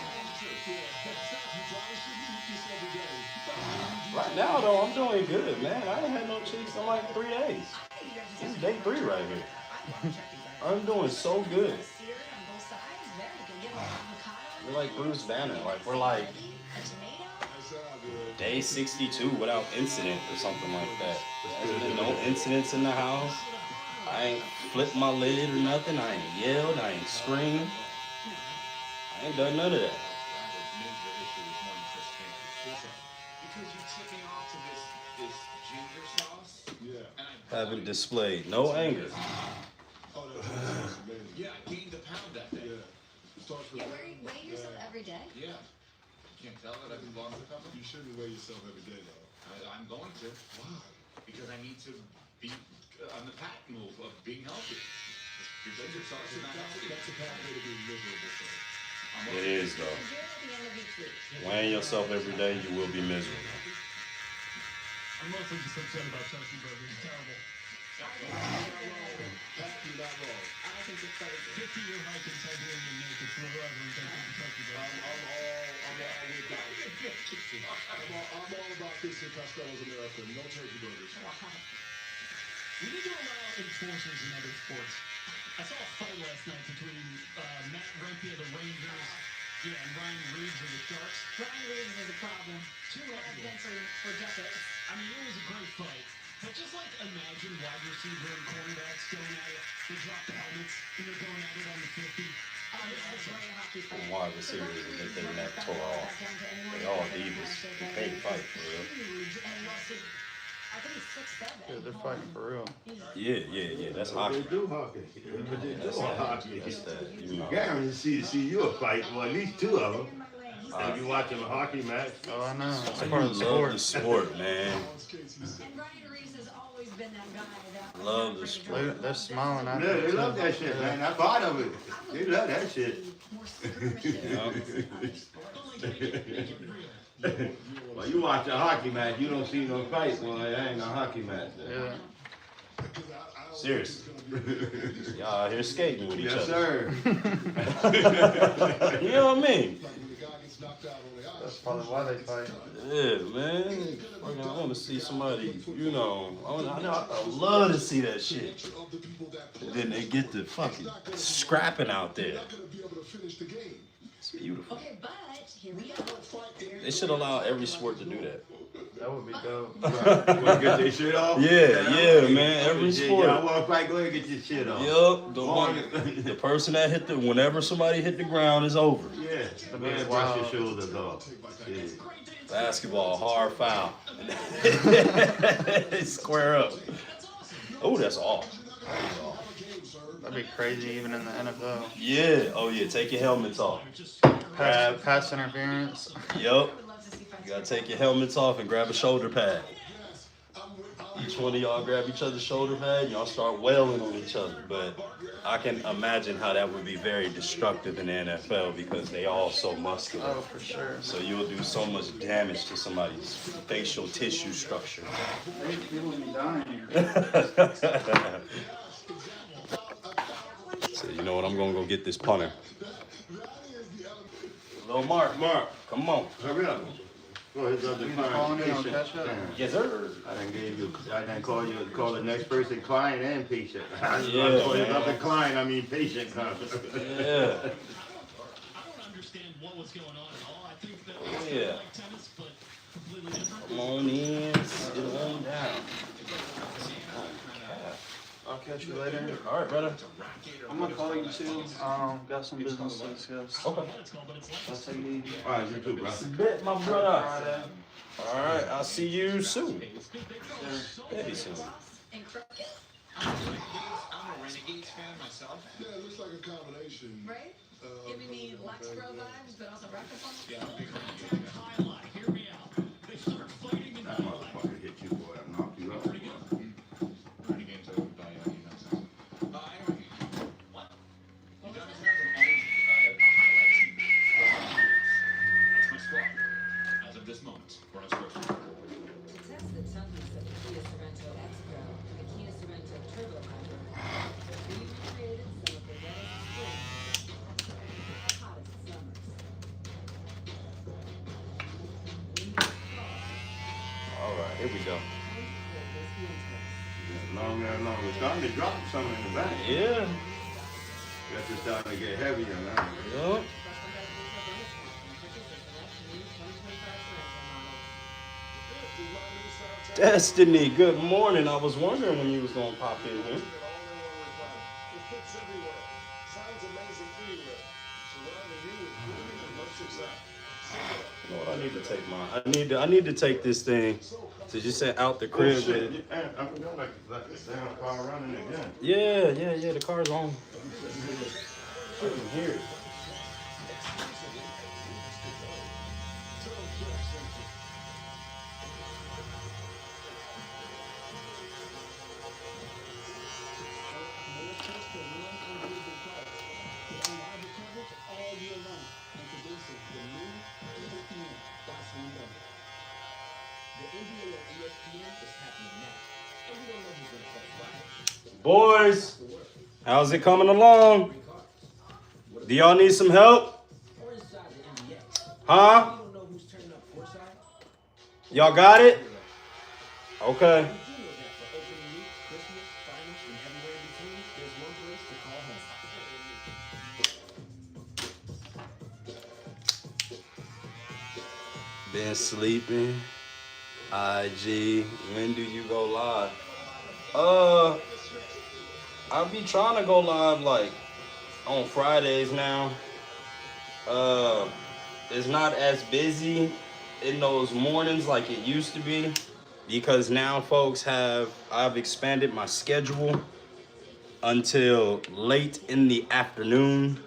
[SPEAKER 1] Right now, though, I'm doing good, man. I ain't had no cheeks in like 3 days. This is day 3 right here. I'm doing so good. We're like Bruce Banner. Like, we're like day 62 without incident or something like that. There's been no incidents in the house. I ain't flipped my lid or nothing. I ain't yelled. I ain't screamed. I ain't done none of that. Haven't displayed no anger.
[SPEAKER 4] Yeah, I gained a pound that day.
[SPEAKER 5] You weigh yourself every day?
[SPEAKER 4] Yeah. Can't tell that I belong to the company.
[SPEAKER 3] You shouldn't weigh yourself every day, though.
[SPEAKER 4] I'm going to.
[SPEAKER 3] Why?
[SPEAKER 4] Because I need to be on the path move of being healthy. That's a pathway to being miserable, sir.
[SPEAKER 1] It is, though. Weighing yourself every day, you will be miserable.
[SPEAKER 19] I'm mostly just upset about turkey burgers. It's terrible.
[SPEAKER 3] You're not wrong.
[SPEAKER 5] I think it's crazy.
[SPEAKER 19] 50-year hike in Siberian naked. It's never ever invented the turkey burger.
[SPEAKER 3] I'm all about this in Costello's America. No turkey burgers.
[SPEAKER 19] We need to allow enforcers in other sports. I saw a fight last night between Matt Rempe of the Rangers and Ryan Reeves of the Sharks.
[SPEAKER 5] Ryan Reeves is a problem. Has been for decades.
[SPEAKER 19] I mean, it was a great fight. But just like imagine wide receiver and cornerbacks going at it. They drop the helmets and they're going at it on the 50.
[SPEAKER 1] From wide receivers and get their neck tore off. They all divas. They can't fight for real.
[SPEAKER 18] Yeah, they're fighting for real.
[SPEAKER 1] Yeah. That's hockey.
[SPEAKER 12] They do hockey. But they do
[SPEAKER 1] That's that.
[SPEAKER 12] hockey.
[SPEAKER 1] That's that. You know.
[SPEAKER 12] Guarantee to see you a fight, well, at least two of them. If you watching a hockey match.
[SPEAKER 18] Oh, I know. It's
[SPEAKER 1] I
[SPEAKER 18] part of the sport.
[SPEAKER 1] the sport, man.
[SPEAKER 5] And Ryan Reeves has always been that guy that
[SPEAKER 1] Love the sport.
[SPEAKER 18] They're smiling at
[SPEAKER 12] Yeah,
[SPEAKER 18] me.
[SPEAKER 12] they love that shit, man. I'm part of it. They love that shit. Well, you watch a hockey match, you don't see no fight. Well, it ain't a hockey match.
[SPEAKER 18] Yeah.
[SPEAKER 1] Seriously. Y'all out here skating with each
[SPEAKER 12] Yes,
[SPEAKER 1] other.
[SPEAKER 12] sir.
[SPEAKER 1] You know what I mean?
[SPEAKER 18] That's probably why they fight.
[SPEAKER 1] Yeah, man. I want to see somebody, you know, I love to see that shit. And then they get the fucking scrapping out there. It's beautiful.
[SPEAKER 5] Okay, but here we go.
[SPEAKER 1] They should allow every sport to do that.
[SPEAKER 18] That would be dope.
[SPEAKER 12] You wanna get their shit off?
[SPEAKER 1] Yeah, man. Every sport.
[SPEAKER 12] Y'all wanna fight, go ahead and get your shit off.
[SPEAKER 1] Yup. The person that hit whenever somebody hit the ground is over.
[SPEAKER 12] Yeah. Go ahead and brush your shoulders off. Yeah.
[SPEAKER 1] Basketball, hard foul. Square up. Oh, that's off.
[SPEAKER 18] That'd be crazy even in the NFL.
[SPEAKER 1] Yeah. Oh, yeah. Take your helmets off.
[SPEAKER 18] Pass interference.
[SPEAKER 1] Yup. You gotta take your helmets off and grab a shoulder pad. Each one of y'all grab each other's shoulder pad and y'all start wailing on each other. But I can imagine how that would be very destructive in the NFL because they all so muscular.
[SPEAKER 18] Oh, for sure.
[SPEAKER 1] So you'll do so much damage to somebody's facial tissue structure.
[SPEAKER 18] People be dying.
[SPEAKER 1] So you know what? I'm gonna go get this punter. Little Mark, come on.
[SPEAKER 12] Hurry up. Go ahead,
[SPEAKER 18] You calling in on catch up?
[SPEAKER 1] Yes, sir.
[SPEAKER 12] I didn't call the next person client and patient. I
[SPEAKER 1] Yeah,
[SPEAKER 12] call you
[SPEAKER 1] man.
[SPEAKER 12] another client, I mean patient.
[SPEAKER 1] Yeah.
[SPEAKER 19] I don't understand what was going on at all. I think that was
[SPEAKER 1] Yeah.
[SPEAKER 19] like tennis, but completely different.
[SPEAKER 1] Come on in, sit on down.
[SPEAKER 18] I'll catch you later.
[SPEAKER 1] All right, brother.
[SPEAKER 18] I'm gonna call you too. Got some business to discuss.
[SPEAKER 1] Okay.
[SPEAKER 18] I'll take it easy.
[SPEAKER 12] All right, you too, bro.
[SPEAKER 1] Bet, my brother. All right, I'll see you soon. Very soon.
[SPEAKER 5] And crooked,
[SPEAKER 4] I'm a Renegades fan myself.
[SPEAKER 3] Yeah, it looks like a combination.
[SPEAKER 5] right? Giving me Lexpro vibes, but also Rockefeller.
[SPEAKER 4] Yeah, I'm a big
[SPEAKER 19] Highlight, hear me out. They start fighting in
[SPEAKER 12] That motherfucker hit you, boy. I'll knock you out.
[SPEAKER 4] Renegades owned by anyway, what? You guys have a highlight team. That's my squad. As of this moment, we're on sports.
[SPEAKER 17] To test the toughness of the Kia Sorento X-Pro and the Kia Sorento Turbo Hybrid, we recreated some of the wettest springs, hottest summers.
[SPEAKER 1] All right, here we go.
[SPEAKER 12] Long and long. We're starting to drop something in the back.
[SPEAKER 1] Yeah.
[SPEAKER 12] Guess it's starting to get heavier now.
[SPEAKER 1] Yup. Destiny, good morning. I was wondering when you was gonna pop in here.
[SPEAKER 3] It fits everywhere. Sounds amazing anywhere. Surrounding you with beauty and much success.
[SPEAKER 1] You know what? I need to take this thing to just say out the crib.
[SPEAKER 12] Oh, shit.
[SPEAKER 1] with-
[SPEAKER 12] I forgot like this damn car running again.
[SPEAKER 1] Yeah. The car's on. I can hear it. Boys, how's it coming along? Do y'all need some help? Huh? Y'all got it? Okay. Been sleeping. IG, when do you go live? I'll be trying to go live like on Fridays now. It's not as busy in those mornings like it used to be because now folks I've expanded my schedule until late in the afternoon.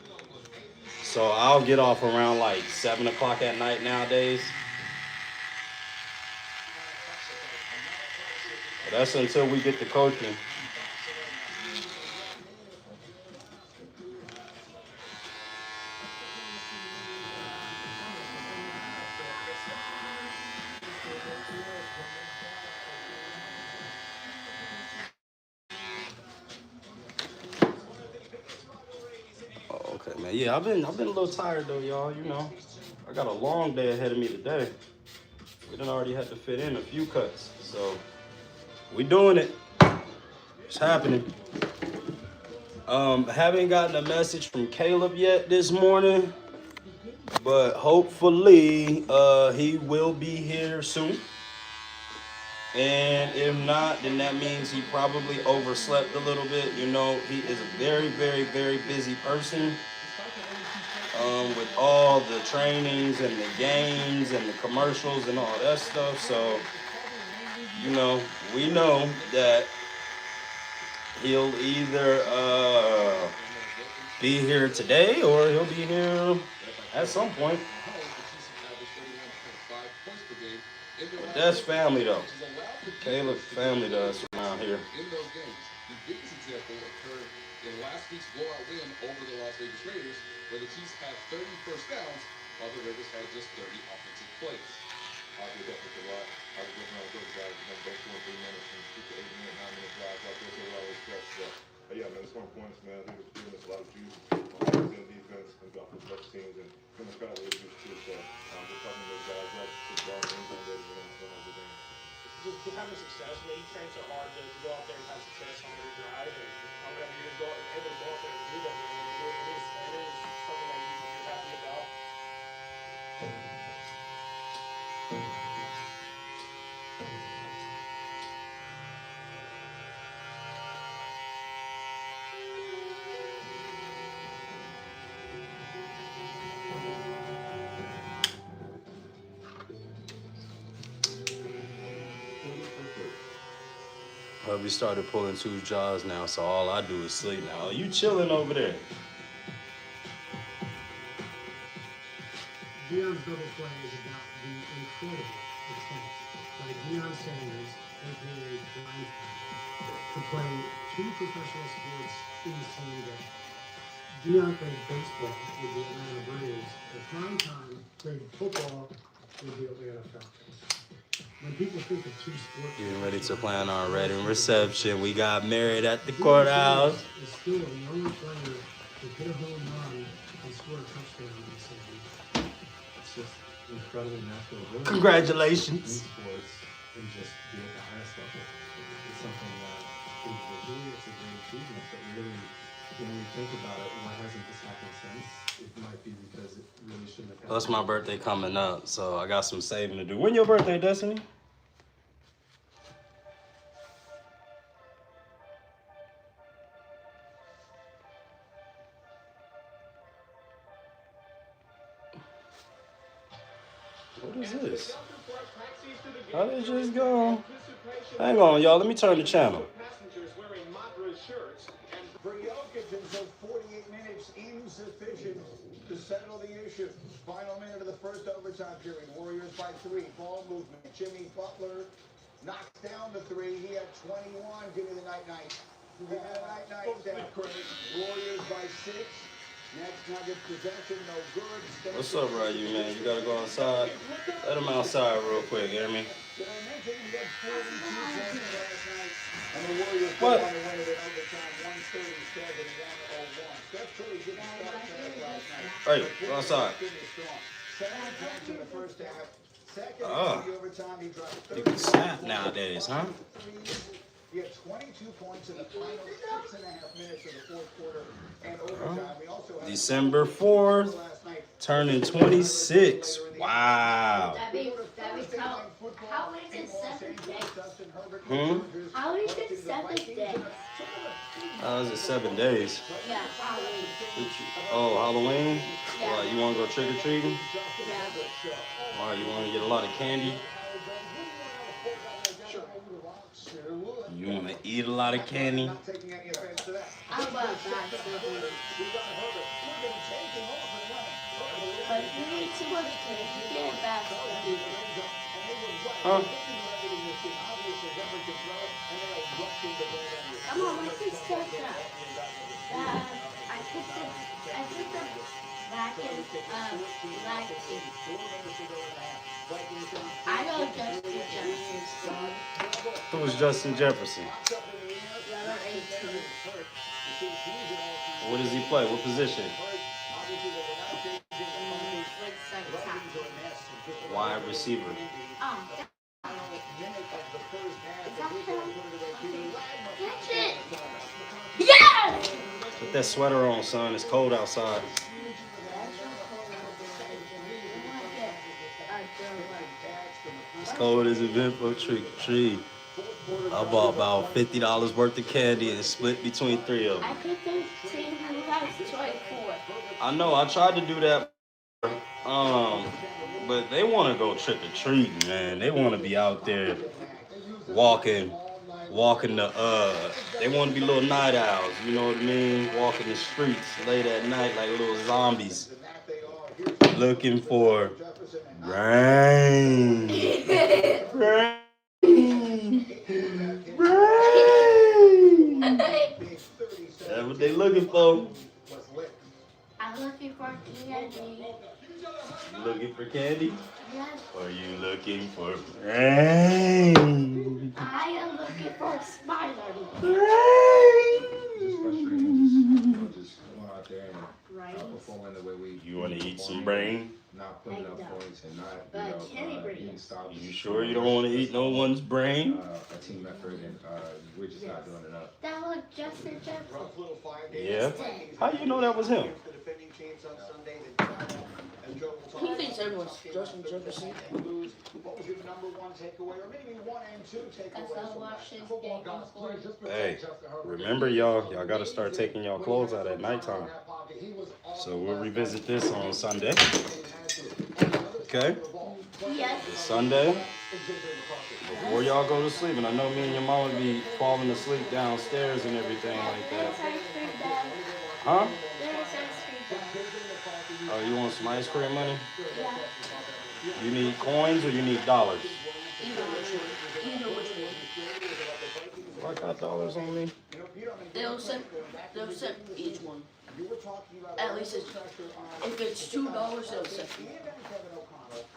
[SPEAKER 1] So I'll get off around like 7 o'clock at night nowadays. But that's until we get to coaching. Oh, okay, man. Yeah, I've been a little tired though, y'all. You know, I got a long day ahead of me today. We done already had to fit in a few cuts, so we doing it. It's happening. Haven't gotten a message from Caleb yet this morning, but hopefully he will be here soon. And if not, then that means he probably overslept a little bit. You know, he is a very, very, very busy person with all the trainings and the games and the commercials and all that stuff. So, you know, we know that he'll either be here today or he'll be here at some point. But that's family though. Caleb's family to us around here.
[SPEAKER 6] In those games, the biggest example occurred in last week's blowout win over the Las Vegas Raiders, where the Chiefs had 30 first downs, while the Raiders had just 30 offensive plays. I do that with a lot. I was looking at those guys, and then both 2 and 3 minutes and 6 to 8 minute, 9 minute drives like this, they're always fresh. But yeah, man, it's 1 points, man. I think it's giving us a lot of juice on in defense and got the best teams and giving us kind of really juice too. So we're talking those guys up to John and ready for them to win everything.
[SPEAKER 20] Just having success, you know, you train so hard to go out there and have success on every drive, and whenever you're able to go out there and do that, it is something that you're happy about.
[SPEAKER 1] We started pulling 2 jobs now, so all I do is sleep now. You chilling over there?
[SPEAKER 10] Deion's double play is about the incredible extent. Like Deion Sanders, aka Blind, to play 2 professional sports in the same day. Deion played baseball with the Atlanta Braves. At prime time, played football with the Atlanta Falcons. When people think of 2 sports,
[SPEAKER 1] Getting ready to plan our wedding reception. We got married at the courthouse.
[SPEAKER 10] is still the only player to hit a home run and score a touchdown in the same game.
[SPEAKER 21] It's just incredibly natural ability.
[SPEAKER 1] Congratulations.
[SPEAKER 21] In sports and just be at the highest level. It's something that individually it's a great achievement, but really, when you think about it, why hasn't this happened since? It might be because it really shouldn't have happened.
[SPEAKER 1] Plus my birthday coming up, so I got some saving to do. When your birthday, Destiny? What is this? How did it just go? Hang on, y'all. Let me turn the channel.
[SPEAKER 7] For Jokic until 48 minutes insufficient to settle the issue. Final minute of the first overtime period. Warriors by 3. Ball movement. Jimmy Butler knocks down the 3. He had 21. Give me the night-night. Give me the night-night, Steph Curry. Warriors by 6. Next Nuggets possession, no good.
[SPEAKER 1] What's up, Ryu, man? You gotta go outside. Let him outside real quick, you hear me?
[SPEAKER 7] Did I mention he had 42 points last night? And the Warriors go
[SPEAKER 1] What?
[SPEAKER 7] on to win it in overtime, 137, 101. Steph Curry didn't start fast last night.
[SPEAKER 1] Hey, go outside.
[SPEAKER 7] 7 points in the first half. Second
[SPEAKER 1] Ah.
[SPEAKER 7] in the overtime, he dropped
[SPEAKER 1] You can snap nowadays, huh?
[SPEAKER 7] He had 22 points in the final 6.5 minutes of the fourth quarter and overtime. We also had
[SPEAKER 1] December 4th, turning 26. Wow.
[SPEAKER 13] That means how is it 7 days? How is it 7 days?
[SPEAKER 1] How is it 7 days?
[SPEAKER 13] Yeah, Halloween.
[SPEAKER 1] Oh, Halloween?
[SPEAKER 13] Yeah.
[SPEAKER 1] Why, you want to go trick-or-treating?
[SPEAKER 13] Yeah.
[SPEAKER 1] Why, you want to get a lot of candy? You want to eat a lot of candy?
[SPEAKER 13] I'm about that. But you need too much candy. You get back.
[SPEAKER 1] Huh?
[SPEAKER 13] Come on, let's just check that. I put the black and black tea. I know Justin Jefferson's son.
[SPEAKER 1] Who was Justin Jefferson?
[SPEAKER 13] Level 18.
[SPEAKER 1] What does he play? What position? Wide receiver.
[SPEAKER 13] Oh, catch it! Yes!
[SPEAKER 1] Put that sweater on, son. It's cold outside. It's cold as a vent for trick-or-treat. I bought about $50 worth of candy and split between 3 of them.
[SPEAKER 13] I think there's team who has 24.
[SPEAKER 1] I know, I tried to do that, but they want to go trick-or-treating, man. They want to be out there walking the, they want to be little night owls, you know what I mean? Walking the streets late at night like little zombies, looking for rain. Rain. Rain. That's what they looking for.
[SPEAKER 13] I'm looking for candy.
[SPEAKER 1] You looking for candy?
[SPEAKER 13] Yes.
[SPEAKER 1] Or you looking for rain?
[SPEAKER 13] I am looking for a spider.
[SPEAKER 21] Just go out there and performing the way we.
[SPEAKER 1] You want to eat some brain?
[SPEAKER 21] Not putting up points and not, being stopped.
[SPEAKER 1] You sure you don't want to eat no one's brain?
[SPEAKER 21] A team effort, and we're just not doing enough.
[SPEAKER 13] That was Justin Jefferson.
[SPEAKER 1] Yeah. How you know that was him?
[SPEAKER 13] He thinks everyone's Justin Jefferson.
[SPEAKER 7] What was your number one takeaway, or maybe 1 and 2 takeaways?
[SPEAKER 13] Because I watched his game on sports.
[SPEAKER 1] Hey, remember y'all got to start taking y'all clothes out at nighttime. So we'll revisit this on Sunday. Okay?
[SPEAKER 13] Yes.
[SPEAKER 1] It's Sunday. Before y'all go to sleep, and I know me and your mama be falling asleep downstairs and everything like that. Huh? Oh, you want some ice cream money?
[SPEAKER 13] Yeah.
[SPEAKER 1] You need coins or you need dollars?
[SPEAKER 13] Either which one.
[SPEAKER 1] I got dollars on me.
[SPEAKER 13] They'll send each one. At least if it's $2, they'll send you.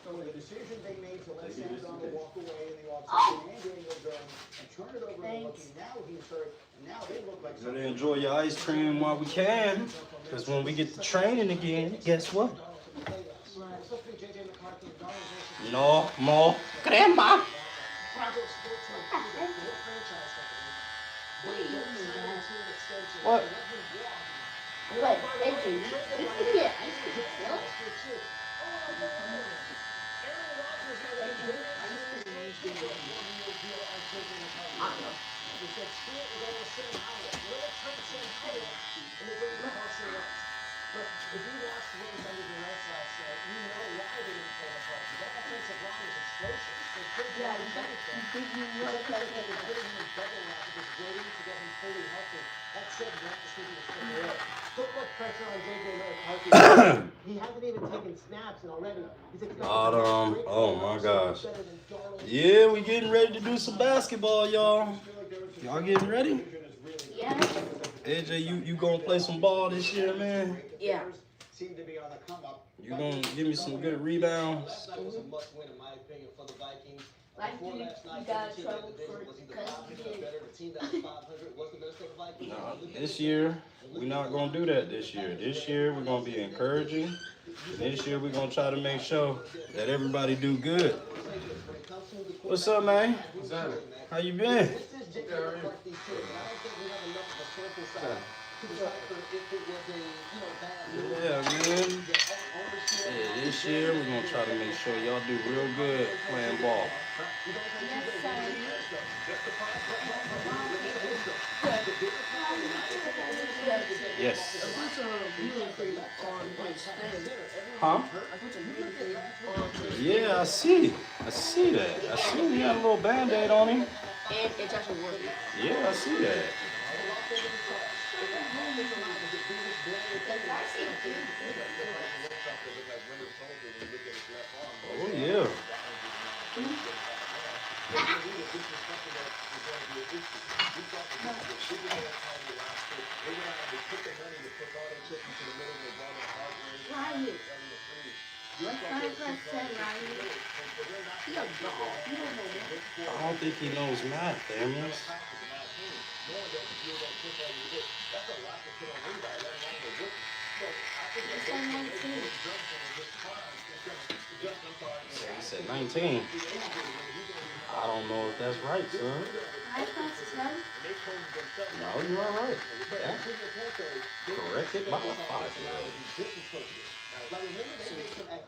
[SPEAKER 7] From the decision they made to let Sam Donald walk away in the offseason and Daniel Jones and turn it over to Lucky. Now he's hurt, and now they look like
[SPEAKER 1] Gotta enjoy your ice cream while we can, because when we get to training again, guess what? No more crema. What?
[SPEAKER 13] Wait, Adrian, you can get ice cream.
[SPEAKER 7] He hasn't even taken snaps and already
[SPEAKER 1] Oh my gosh. Yeah, we getting ready to do some basketball, y'all. Y'all getting ready?
[SPEAKER 13] Yeah.
[SPEAKER 1] AJ, you gonna play some ball this year, man?
[SPEAKER 13] Yeah.
[SPEAKER 7] seem to be on the come up.
[SPEAKER 1] You gonna give me some good rebounds?
[SPEAKER 7] That was a must win in my opinion for the Vikings.
[SPEAKER 13] Like
[SPEAKER 7] Before last night,
[SPEAKER 13] got
[SPEAKER 7] the team that
[SPEAKER 13] trouble
[SPEAKER 7] division was either
[SPEAKER 13] because
[SPEAKER 7] 500
[SPEAKER 13] he
[SPEAKER 7] or
[SPEAKER 13] did.
[SPEAKER 7] better. The team that was 500 was the best for the Vikings.
[SPEAKER 1] No, this year, we're not gonna do that this year. This year, we're gonna be encouraging. This year, we're gonna try to make sure that everybody do good. What's up, man?
[SPEAKER 12] What's that?
[SPEAKER 1] How you been?
[SPEAKER 3] Jake look like these kids, and I don't think we have enough of a sample size to decipher if it was a, bad move.
[SPEAKER 1] Yeah, man. Yeah, this year we're gonna try to make sure y'all do real good playing ball. Yes. Huh? Yeah, I see that. I see he got a little band-aid on him.
[SPEAKER 8] And it's actually working.
[SPEAKER 1] Yeah, I see that. Oh yeah.
[SPEAKER 8] Ryan. What Minecraft said, Ryan? He a dog. You don't know that.
[SPEAKER 1] I don't think he knows math, Daniels. He said 19. I don't know if that's right, son.
[SPEAKER 8] Minecraft said?
[SPEAKER 1] No, you're all right. Yeah. Corrected by a 5-year-old.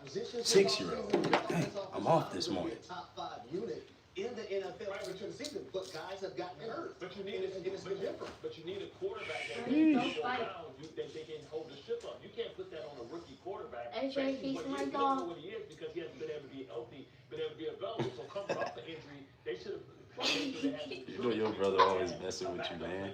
[SPEAKER 1] 6-year-old. Dang, I'm off this morning.
[SPEAKER 3] Top 5 unit in the NFL for the season, but guys have gotten hurt. But you need it's been different.
[SPEAKER 4] But you need a quarterback that they can hold the ship up. You can't put that on a rookie quarterback.
[SPEAKER 8] AJ, he's my
[SPEAKER 4] You don't
[SPEAKER 8] dog.
[SPEAKER 4] know what he is because he hasn't been able to be healthy, been able to be available. So coming off the injury, they should have.
[SPEAKER 1] You know your brother always messing with you, man.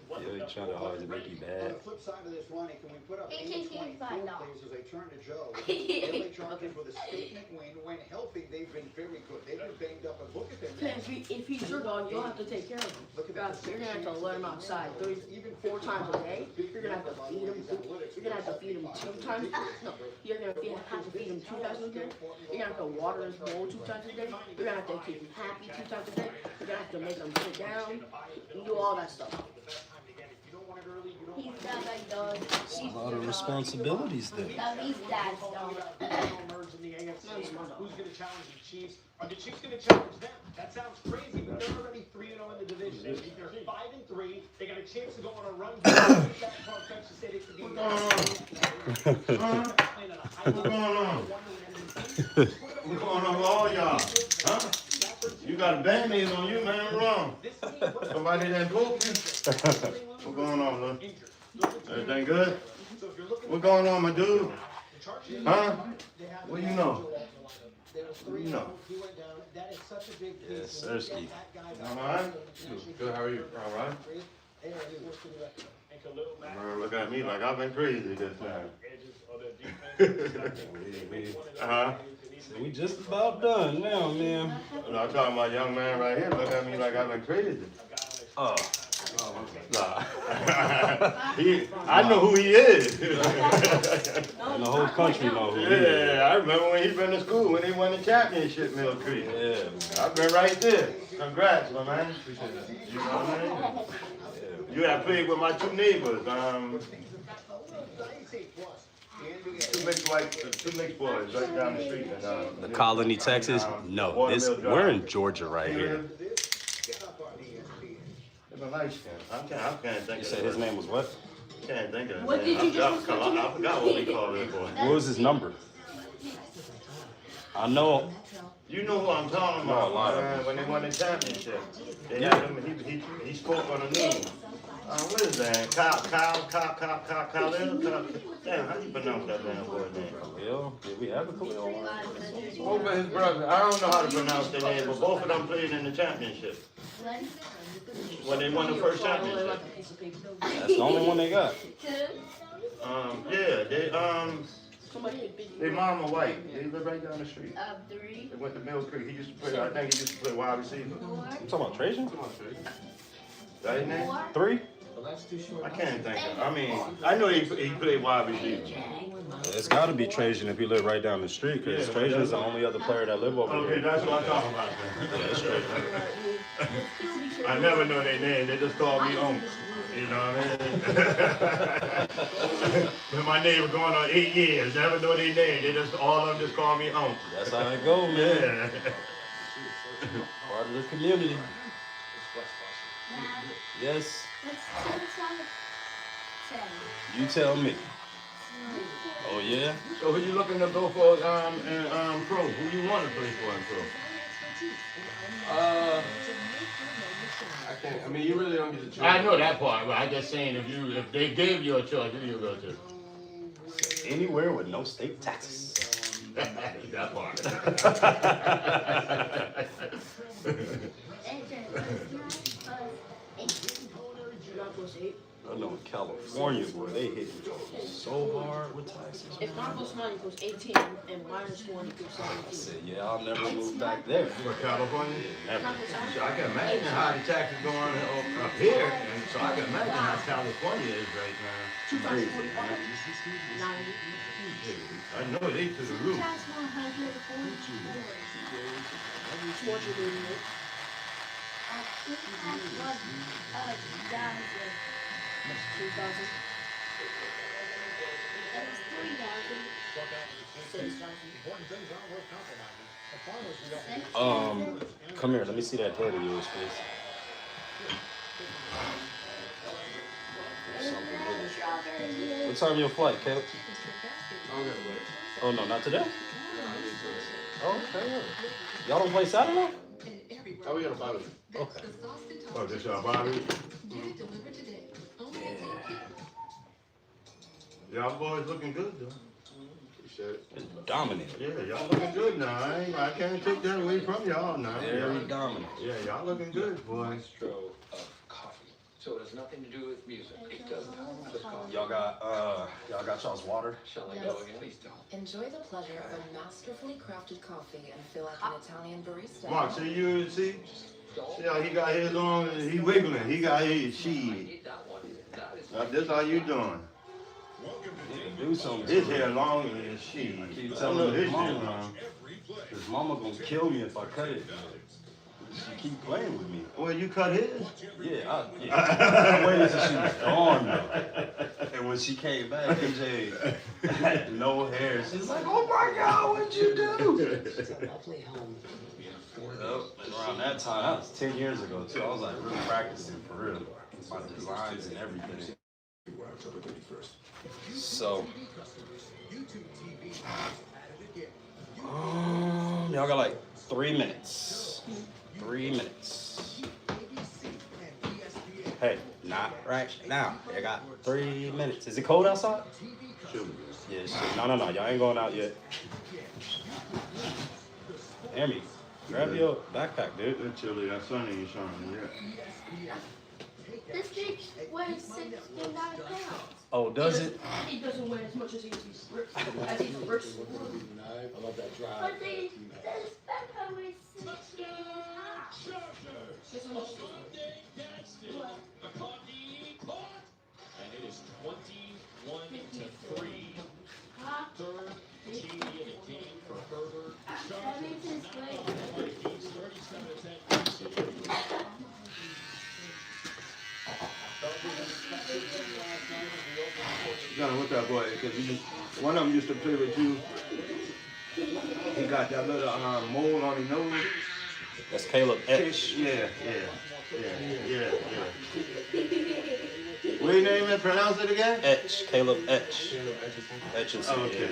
[SPEAKER 1] Yeah, he trying to always make you
[SPEAKER 3] On
[SPEAKER 1] bad.
[SPEAKER 3] the flip side of this, Ronnie, can we put up
[SPEAKER 8] AJ,
[SPEAKER 3] 80-20
[SPEAKER 8] $5.
[SPEAKER 3] plays as they turn to Joe? LA Chargers with a statement win. When healthy, they've been very good. They've been banged up, and look at them.
[SPEAKER 8] If he's your dog, you'll have to take care of him. You're gonna have to let him outside 4 times a day. You're gonna have to feed him. You're gonna have to feed him 2 times. No, you're gonna have to feed him 2 times a day. You're gonna have to water his bowl 2 times a day. You're gonna have to keep him happy 2 times a day. You're gonna have to make him sit down and do all that stuff.
[SPEAKER 13] He's that big dog.
[SPEAKER 1] It's a lot of responsibilities there.
[SPEAKER 13] No, he's dad's dog.
[SPEAKER 20] Who's going to challenge the Chiefs? Are the Chiefs going to challenge them? That sounds crazy, but they're already 3-0 in the division. They're 5-3. They got a chance to go on a run.
[SPEAKER 1] What's
[SPEAKER 12] going on with all y'all? Huh? You got a band-aid on you, man. What's wrong? Somebody that broke you? What's going on, look? Everything good? What's going on, my dude? Huh? What do you know? What do you know?
[SPEAKER 1] Yes, Sirski.
[SPEAKER 12] All right? Good, how are you? All right? Man, look at me like I've been crazy this time.
[SPEAKER 1] So we just about done now, man.
[SPEAKER 12] I'm talking about young man right here. Look at me like I've been crazy.
[SPEAKER 1] Oh.
[SPEAKER 12] Nah. I know who he is.
[SPEAKER 1] And the whole country know who he is.
[SPEAKER 12] Yeah, I remember when he been to school when he won the championship, Mill Creek.
[SPEAKER 1] Yeah.
[SPEAKER 12] I've been right there. Congrats, my man. You know what I mean? You have played with my 2 neighbors. 2 mixed boys right down the street.
[SPEAKER 1] The Colony, Texas? No, we're in Georgia right here.
[SPEAKER 12] It's a nice guy. I can't think
[SPEAKER 1] You
[SPEAKER 12] of
[SPEAKER 1] said his name was what?
[SPEAKER 12] Can't think of his
[SPEAKER 8] What
[SPEAKER 12] name.
[SPEAKER 8] did you just
[SPEAKER 12] I forgot what we called this boy.
[SPEAKER 1] What was his number? I know.
[SPEAKER 12] You know who I'm talking
[SPEAKER 1] No, a
[SPEAKER 12] about,
[SPEAKER 1] lot of
[SPEAKER 12] man,
[SPEAKER 1] them.
[SPEAKER 12] when they won the championship. They
[SPEAKER 1] Yeah.
[SPEAKER 12] had him, he spoke on the news. What is that? Khalil? Damn, how do you pronounce that damn boy's name?
[SPEAKER 1] Khalil? Did we have a Khalil?
[SPEAKER 12] Both of his brothers. I don't know how to pronounce their name, but both of them played in the championship. When they won the first championship.
[SPEAKER 1] That's the only one they got.
[SPEAKER 12] Their mama white. They live right down the street.
[SPEAKER 13] 3.
[SPEAKER 12] They went to Mill Creek. He used to play, I think he used to play wide receiver.
[SPEAKER 1] You talking about Trajan?
[SPEAKER 12] That his name?
[SPEAKER 1] 3?
[SPEAKER 12] I can't think of. I mean, I know he played wide receiver.
[SPEAKER 1] It's got to be Trajan if he lived right down the street, because Trajan is the only other player that live over here.
[SPEAKER 12] Okay, that's what I'm talking about.
[SPEAKER 1] Yeah, it's Trajan.
[SPEAKER 12] I never know their name. They just call me Uncle. You know what I mean? Been my neighbor going on 8 years. Never know their name. They just all of them just call me Uncle.
[SPEAKER 1] That's how it go, man.
[SPEAKER 12] Yeah.
[SPEAKER 1] Part of the community. Yes.
[SPEAKER 13] Let's see what's on the 10.
[SPEAKER 1] You tell me. Oh yeah.
[SPEAKER 6] So who you looking to go for in pro? Who you want to play for in pro? I can't. I mean, you really don't get to choose. I know that part, but I just saying if they gave you a choice, who you go to?
[SPEAKER 1] Anywhere with no state taxes.
[SPEAKER 6] That part.
[SPEAKER 1] I know in California, boy, they hit you so hard with taxes.
[SPEAKER 8] If mine plus mine equals 18 and minus 1 equals 17.
[SPEAKER 1] I said, yeah, I'll never move back there.
[SPEAKER 6] For California?
[SPEAKER 1] Yeah, never.
[SPEAKER 6] So I can imagine how the taxes going up here, and so I can imagine how California is right now.
[SPEAKER 1] Crazy,
[SPEAKER 8] 90.
[SPEAKER 6] I know they to the roof.
[SPEAKER 1] Come here, let me see that head of yours, please. What time your flight, Caleb? Oh no, not today? Oh, okay. Y'all don't play Saturday?
[SPEAKER 6] Oh, we got a bottle.
[SPEAKER 1] Okay.
[SPEAKER 6] Oh, this y'all bottle? Y'all boys looking good though.
[SPEAKER 1] It's dominant.
[SPEAKER 6] Yeah, y'all looking good now. I can't take that away from y'all now.
[SPEAKER 1] Very dominant.
[SPEAKER 6] Yeah, y'all looking good, boy.
[SPEAKER 15] Maestro of coffee. So it has nothing to do with music. It does not. Just coffee.
[SPEAKER 1] Y'all got y'all's water?
[SPEAKER 15] Shall I
[SPEAKER 11] Yes.
[SPEAKER 15] go again? Please don't.
[SPEAKER 11] Enjoy the pleasure of a masterfully crafted coffee and feel like an Italian barista.
[SPEAKER 6] Mark, see how he got his on, he wiggling. He got his cheese. This how you doing?
[SPEAKER 1] Do something.
[SPEAKER 6] His hair longer than his cheese.
[SPEAKER 1] I keep telling his mama, his mama gonna kill me if I cut it. She keep playing with me.
[SPEAKER 6] Well, you cut his?
[SPEAKER 1] Yeah, I waited till she was gone though. And when she came back, AJ had no hair. She's like, oh my God, what'd you do?
[SPEAKER 11] It's a lovely home.
[SPEAKER 1] And around that time, that was 10 years ago too. I was like really practicing for real. My designs and everything. So, y'all got like 3 minutes. 3 minutes. Hey, not right now. I got 3 minutes. Is it cold outside? Yeah, it's chill. No. Y'all ain't going out yet. Amy, grab your backpack, dude.
[SPEAKER 6] It's chilly. That sun ain't shining yet.
[SPEAKER 13] This bitch weighs 69 pounds.
[SPEAKER 1] Oh, does it?
[SPEAKER 8] He doesn't weigh as much as he's first.
[SPEAKER 3] I love that drive.
[SPEAKER 13] But this backpack weighs 69 pounds.
[SPEAKER 20] And it is 21-3. Third TD in the game for Herbert.
[SPEAKER 13] That means his weight.
[SPEAKER 20] Vikings 37-10.
[SPEAKER 6] No, what's that boy? Because one of them used to play with you. He got that little mole on his nose.
[SPEAKER 1] That's Caleb Etch.
[SPEAKER 6] Yeah. What your name is? Pronounce it again?
[SPEAKER 1] Etch. Caleb Etch. Etchison.
[SPEAKER 6] Oh, okay.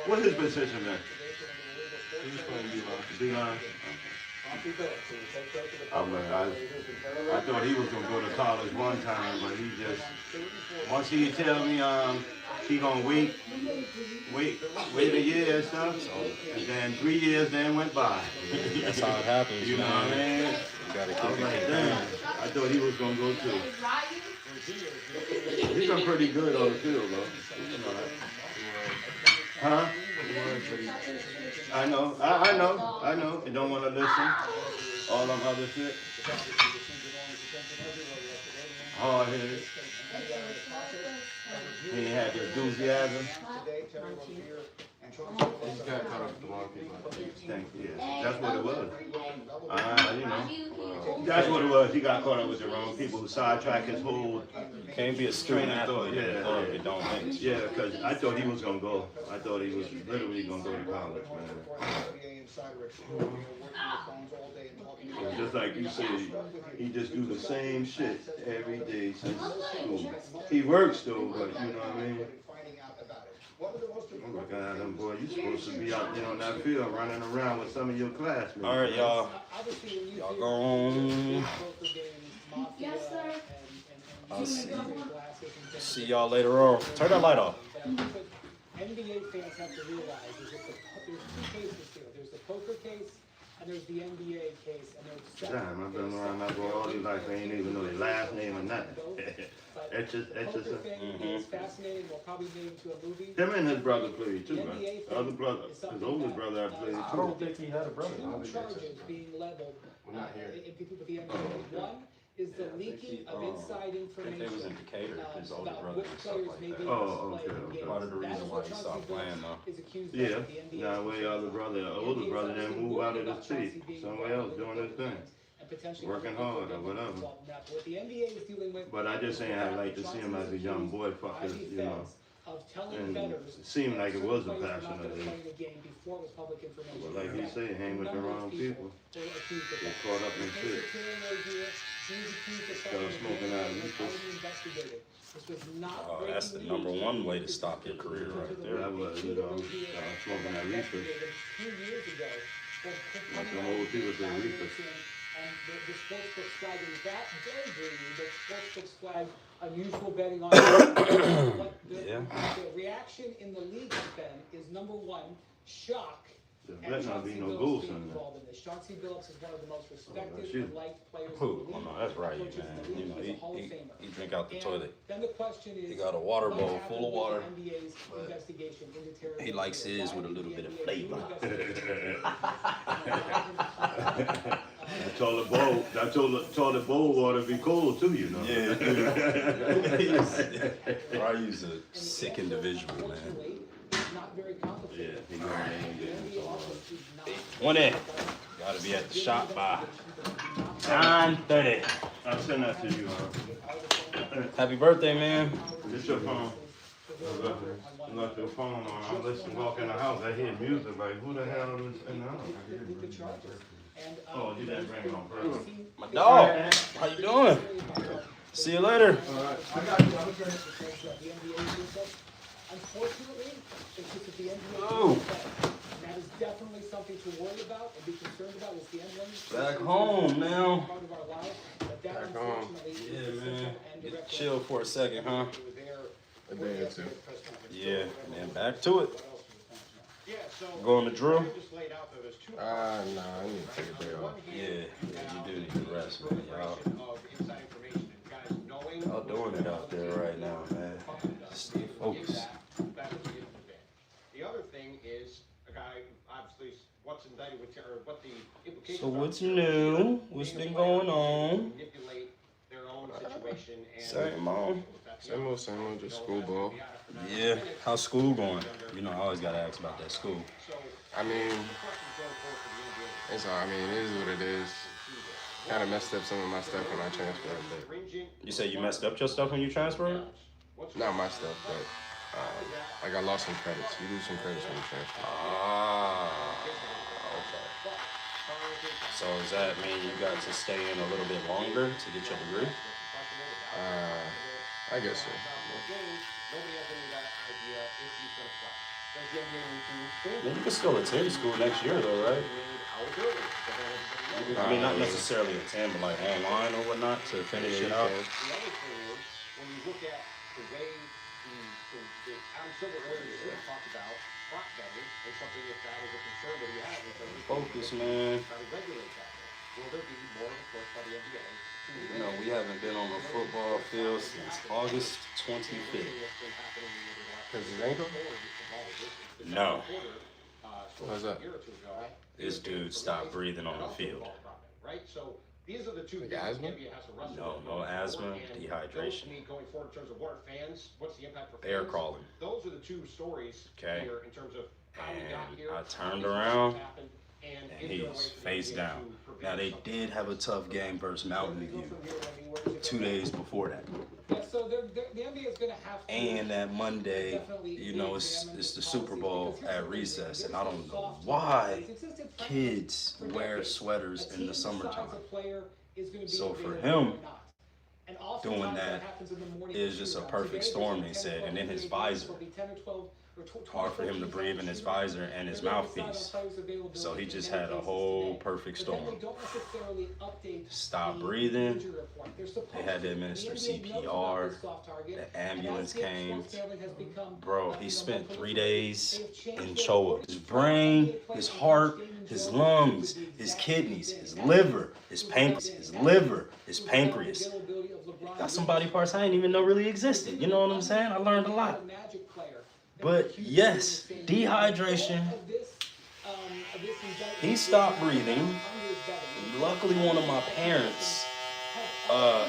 [SPEAKER 6] What's his position then?
[SPEAKER 12] He's playing D-line.
[SPEAKER 6] D-line? I thought he was gonna go to college one time, but he just once he tell me he gonna wait a year and stuff, and then 3 years then went by.
[SPEAKER 1] That's how it happens.
[SPEAKER 6] You know what I mean?
[SPEAKER 1] You gotta
[SPEAKER 6] I
[SPEAKER 1] keep
[SPEAKER 6] was
[SPEAKER 1] it
[SPEAKER 6] like,
[SPEAKER 1] down.
[SPEAKER 6] damn, I thought he was gonna go too. He's done pretty good on the field though. You know that. Huh? I know. You don't want to listen. All them other shit. Hard headed. He ain't had the enthusiasm.
[SPEAKER 12] He's got caught up with the wrong people.
[SPEAKER 6] Yeah, that's what it was. That's what it was. He got caught up with the wrong people who sidetracked his whole.
[SPEAKER 1] Can't be a student
[SPEAKER 6] train of thought.
[SPEAKER 1] athlete. It don't mix.
[SPEAKER 6] Yeah, because I thought he was gonna go. I thought he was literally gonna go to college, man.
[SPEAKER 3] insider extraordinaire, working the phones all day and talking to
[SPEAKER 1] Just like you said, he just do the same shit every day since school. He works though, but you know what I mean? Oh my God, them boy, you supposed to be out there on that field running around with some of your classmates.
[SPEAKER 10] All right, y'all. Y'all go home.
[SPEAKER 5] Yes, sir.
[SPEAKER 10] I'll see y'all later on. Turn that light off. NBA fans have to realize is that there's two cases here. There's the poker case and there's the NBA case, and there's separate.
[SPEAKER 1] Damn, I've been around that boy all these life. I ain't even know their last name or nothing. It's just
[SPEAKER 10] Poker thing is fascinating. We'll probably get into a movie.
[SPEAKER 1] Him and his brother played too, right? The other brother, his older brother, I played too.
[SPEAKER 12] I don't think he had a brother.
[SPEAKER 10] Two charges being leveled in people with the NBA. One is the leaking of inside
[SPEAKER 1] I
[SPEAKER 10] information.
[SPEAKER 1] think they was in Decatur, his older
[SPEAKER 10] about
[SPEAKER 1] brother
[SPEAKER 10] which
[SPEAKER 1] and stuff
[SPEAKER 10] players
[SPEAKER 1] like
[SPEAKER 10] may
[SPEAKER 1] that.
[SPEAKER 10] be
[SPEAKER 1] Oh, okay,
[SPEAKER 10] displayed in
[SPEAKER 1] okay.
[SPEAKER 10] games.
[SPEAKER 1] Part of the
[SPEAKER 10] That's
[SPEAKER 1] reason
[SPEAKER 10] what
[SPEAKER 1] why he
[SPEAKER 10] Chauncey
[SPEAKER 1] stopped playing
[SPEAKER 10] Billups
[SPEAKER 1] though.
[SPEAKER 10] is accused of
[SPEAKER 1] Yeah,
[SPEAKER 10] at the NBA.
[SPEAKER 1] now way other brother, older brother then move out of the city, somewhere else doing his thing.
[SPEAKER 10] And potentially
[SPEAKER 1] Working hard or whatever.
[SPEAKER 10] What the NBA is dealing with.
[SPEAKER 1] But I just saying I'd like to see him as a young boy, fuckers, you know.
[SPEAKER 10] Of telling
[SPEAKER 1] And
[SPEAKER 10] bettors
[SPEAKER 1] it seemed like it was a
[SPEAKER 10] certain players
[SPEAKER 1] passion
[SPEAKER 10] were not
[SPEAKER 1] of
[SPEAKER 10] gonna
[SPEAKER 1] his.
[SPEAKER 10] play the game before it was public information.
[SPEAKER 1] But like he said, hang with the wrong people.
[SPEAKER 10] Were accused of
[SPEAKER 1] Get
[SPEAKER 10] that.
[SPEAKER 1] caught up in
[SPEAKER 10] The case
[SPEAKER 1] shit.
[SPEAKER 10] of Terry Rozier, he was accused of
[SPEAKER 1] Started
[SPEAKER 10] something
[SPEAKER 1] smoking
[SPEAKER 10] that
[SPEAKER 1] out
[SPEAKER 10] was
[SPEAKER 1] reefer.
[SPEAKER 10] already investigated. This was not
[SPEAKER 18] Oh, that's the
[SPEAKER 10] breaking
[SPEAKER 18] number
[SPEAKER 10] news.
[SPEAKER 18] one way to stop your career right there.
[SPEAKER 1] That was, you know, smoking that reefer.
[SPEAKER 10] Investigated 2 years ago.
[SPEAKER 1] Like them old people say reefer.
[SPEAKER 10] And the sportsbook flagging that daydreaming, the sportsbooks flag unusual betting on. What
[SPEAKER 18] Yeah.
[SPEAKER 10] the reaction in the league has been is number one, shock.
[SPEAKER 1] There
[SPEAKER 10] and
[SPEAKER 1] better not be
[SPEAKER 10] Chauncey
[SPEAKER 1] no
[SPEAKER 10] Billups
[SPEAKER 1] goals
[SPEAKER 10] being
[SPEAKER 1] in there.
[SPEAKER 10] involved in this. Chauncey Billups is one of the most respected
[SPEAKER 1] shoot.
[SPEAKER 10] and liked players in
[SPEAKER 18] Who?
[SPEAKER 10] the league.
[SPEAKER 18] Oh no, that's right,
[SPEAKER 10] Coaches in
[SPEAKER 18] man.
[SPEAKER 10] the league.
[SPEAKER 18] You know,
[SPEAKER 10] He's a Hall of
[SPEAKER 18] he
[SPEAKER 10] Famer.
[SPEAKER 18] drink out the
[SPEAKER 10] And
[SPEAKER 18] toilet.
[SPEAKER 10] Then the question is,
[SPEAKER 18] He got a water
[SPEAKER 10] what
[SPEAKER 18] bowl
[SPEAKER 10] happened
[SPEAKER 18] full of
[SPEAKER 10] with
[SPEAKER 18] water,
[SPEAKER 10] the NBA's
[SPEAKER 18] but
[SPEAKER 10] investigation into terrorism?
[SPEAKER 18] he likes his
[SPEAKER 10] Why
[SPEAKER 18] with a
[SPEAKER 10] did
[SPEAKER 18] little
[SPEAKER 10] the
[SPEAKER 18] bit of
[SPEAKER 10] NBA do
[SPEAKER 18] flavor.
[SPEAKER 10] investigation?
[SPEAKER 1] That toilet bowl water be cold too, you know.
[SPEAKER 18] Yeah, I use a sick individual, man.
[SPEAKER 10] Not very complicated.
[SPEAKER 1] Yeah, he going in and getting some,
[SPEAKER 18] 20. Gotta be at the shop by 9:30.
[SPEAKER 1] I'll send that to you,
[SPEAKER 18] Happy birthday, man.
[SPEAKER 1] Get your phone. I left your phone on. I'm listening, walk in the house. I hear music. Like, who the hell is in the house? Oh, you didn't bring it on purpose.
[SPEAKER 18] My dog. How you doing? See you later.
[SPEAKER 10] Unfortunately, it's just that the NBA
[SPEAKER 18] Oh.
[SPEAKER 10] and that is definitely something to worry about and be concerned about. It's the emblem.
[SPEAKER 18] Back home now.
[SPEAKER 10] Part of our lives, but that
[SPEAKER 18] Back home.
[SPEAKER 10] unfortunately
[SPEAKER 18] Yeah,
[SPEAKER 10] is the
[SPEAKER 18] man.
[SPEAKER 10] central and
[SPEAKER 18] Get
[SPEAKER 10] direct
[SPEAKER 18] chill for a second, huh?
[SPEAKER 12] A day or two.
[SPEAKER 18] Yeah, and then back to it.
[SPEAKER 20] Yeah, so.
[SPEAKER 18] Going to drill?
[SPEAKER 20] Just laid out that there's two.
[SPEAKER 12] Nah, I need to take a day off.
[SPEAKER 18] Yeah, you do need to rest, man. Y'all,
[SPEAKER 20] Of inside information and guys knowing.
[SPEAKER 18] y'all doing it out there right now, man. Stay focused.
[SPEAKER 20] That's what it is. The other thing is a guy, obviously, what's indicted with, or what the implications.
[SPEAKER 18] So
[SPEAKER 20] are.
[SPEAKER 18] what's new? What's been going on?
[SPEAKER 20] Manipulate their own situation and.
[SPEAKER 18] Same old.
[SPEAKER 12] Same old, just school ball.
[SPEAKER 18] Yeah, how's school going? You know, I always gotta ask about that school.
[SPEAKER 12] I mean, it's all, I mean, it is what it is. Kind of messed up some of my stuff when I transferred, but
[SPEAKER 18] You say you messed up your stuff when you transferred?
[SPEAKER 12] not my stuff, but like I lost some credits. You lose some credits when you transfer.
[SPEAKER 18] Ah, okay. So does that mean you got to stay in a little bit longer to get your degree?
[SPEAKER 12] I guess so.
[SPEAKER 18] Then you can still attend school next year, though, right? I mean, not necessarily attend, but like online or whatnot to finish it out.
[SPEAKER 20] The other thing is, when you look at the way the Adam Silver earlier talked about prop betting and something if that was a concern that he had in terms of
[SPEAKER 18] Focus, man.
[SPEAKER 20] trying to regulate that. Will there be more enforced by the NBA?
[SPEAKER 18] You know, we haven't been on the football field since August 25th.
[SPEAKER 12] Because his ankle?
[SPEAKER 18] No.
[SPEAKER 12] What's up?
[SPEAKER 18] This dude stopped breathing on the field.
[SPEAKER 20] Right? So these are the two
[SPEAKER 12] Like
[SPEAKER 20] things
[SPEAKER 12] asthma?
[SPEAKER 20] the NBA has to wrestle
[SPEAKER 18] No,
[SPEAKER 20] with
[SPEAKER 18] no
[SPEAKER 20] going
[SPEAKER 18] asthma,
[SPEAKER 20] forward. And
[SPEAKER 18] dehydration.
[SPEAKER 20] those, going forward in terms of what are fans, what's the impact for fans?
[SPEAKER 18] Air crawling.
[SPEAKER 20] Those are the two stories
[SPEAKER 18] Okay.
[SPEAKER 20] here in terms of how we got
[SPEAKER 18] And
[SPEAKER 20] here.
[SPEAKER 18] I
[SPEAKER 20] how
[SPEAKER 18] turned
[SPEAKER 20] these
[SPEAKER 18] around,
[SPEAKER 20] happened, and
[SPEAKER 18] and
[SPEAKER 20] is there a way
[SPEAKER 18] he's
[SPEAKER 20] for the
[SPEAKER 18] face
[SPEAKER 20] NBA
[SPEAKER 18] down.
[SPEAKER 20] to
[SPEAKER 1] Now, they did have a tough game versus Mountain View 2 days before that.
[SPEAKER 10] Yeah, so the NBA is going to have to.
[SPEAKER 1] And that Monday, you know, it's the Super Bowl at recess. And I don't know why kids wear sweaters in the summertime. So for him, doing that is just a perfect storm, they said. And then his visor. Hard for him to breathe in his visor and his mouthpiece. So he just had a whole perfect storm. Stopped breathing. They had to administer CPR. The ambulance came. Bro, he spent 3 days in Choa. His brain, his heart, his lungs, his kidneys, his liver, his pancreas, his liver, his pancreas. Got some body parts I didn't even know really existed. You know what I'm saying? I learned a lot. But yes, dehydration. He stopped breathing. Luckily, one of my parents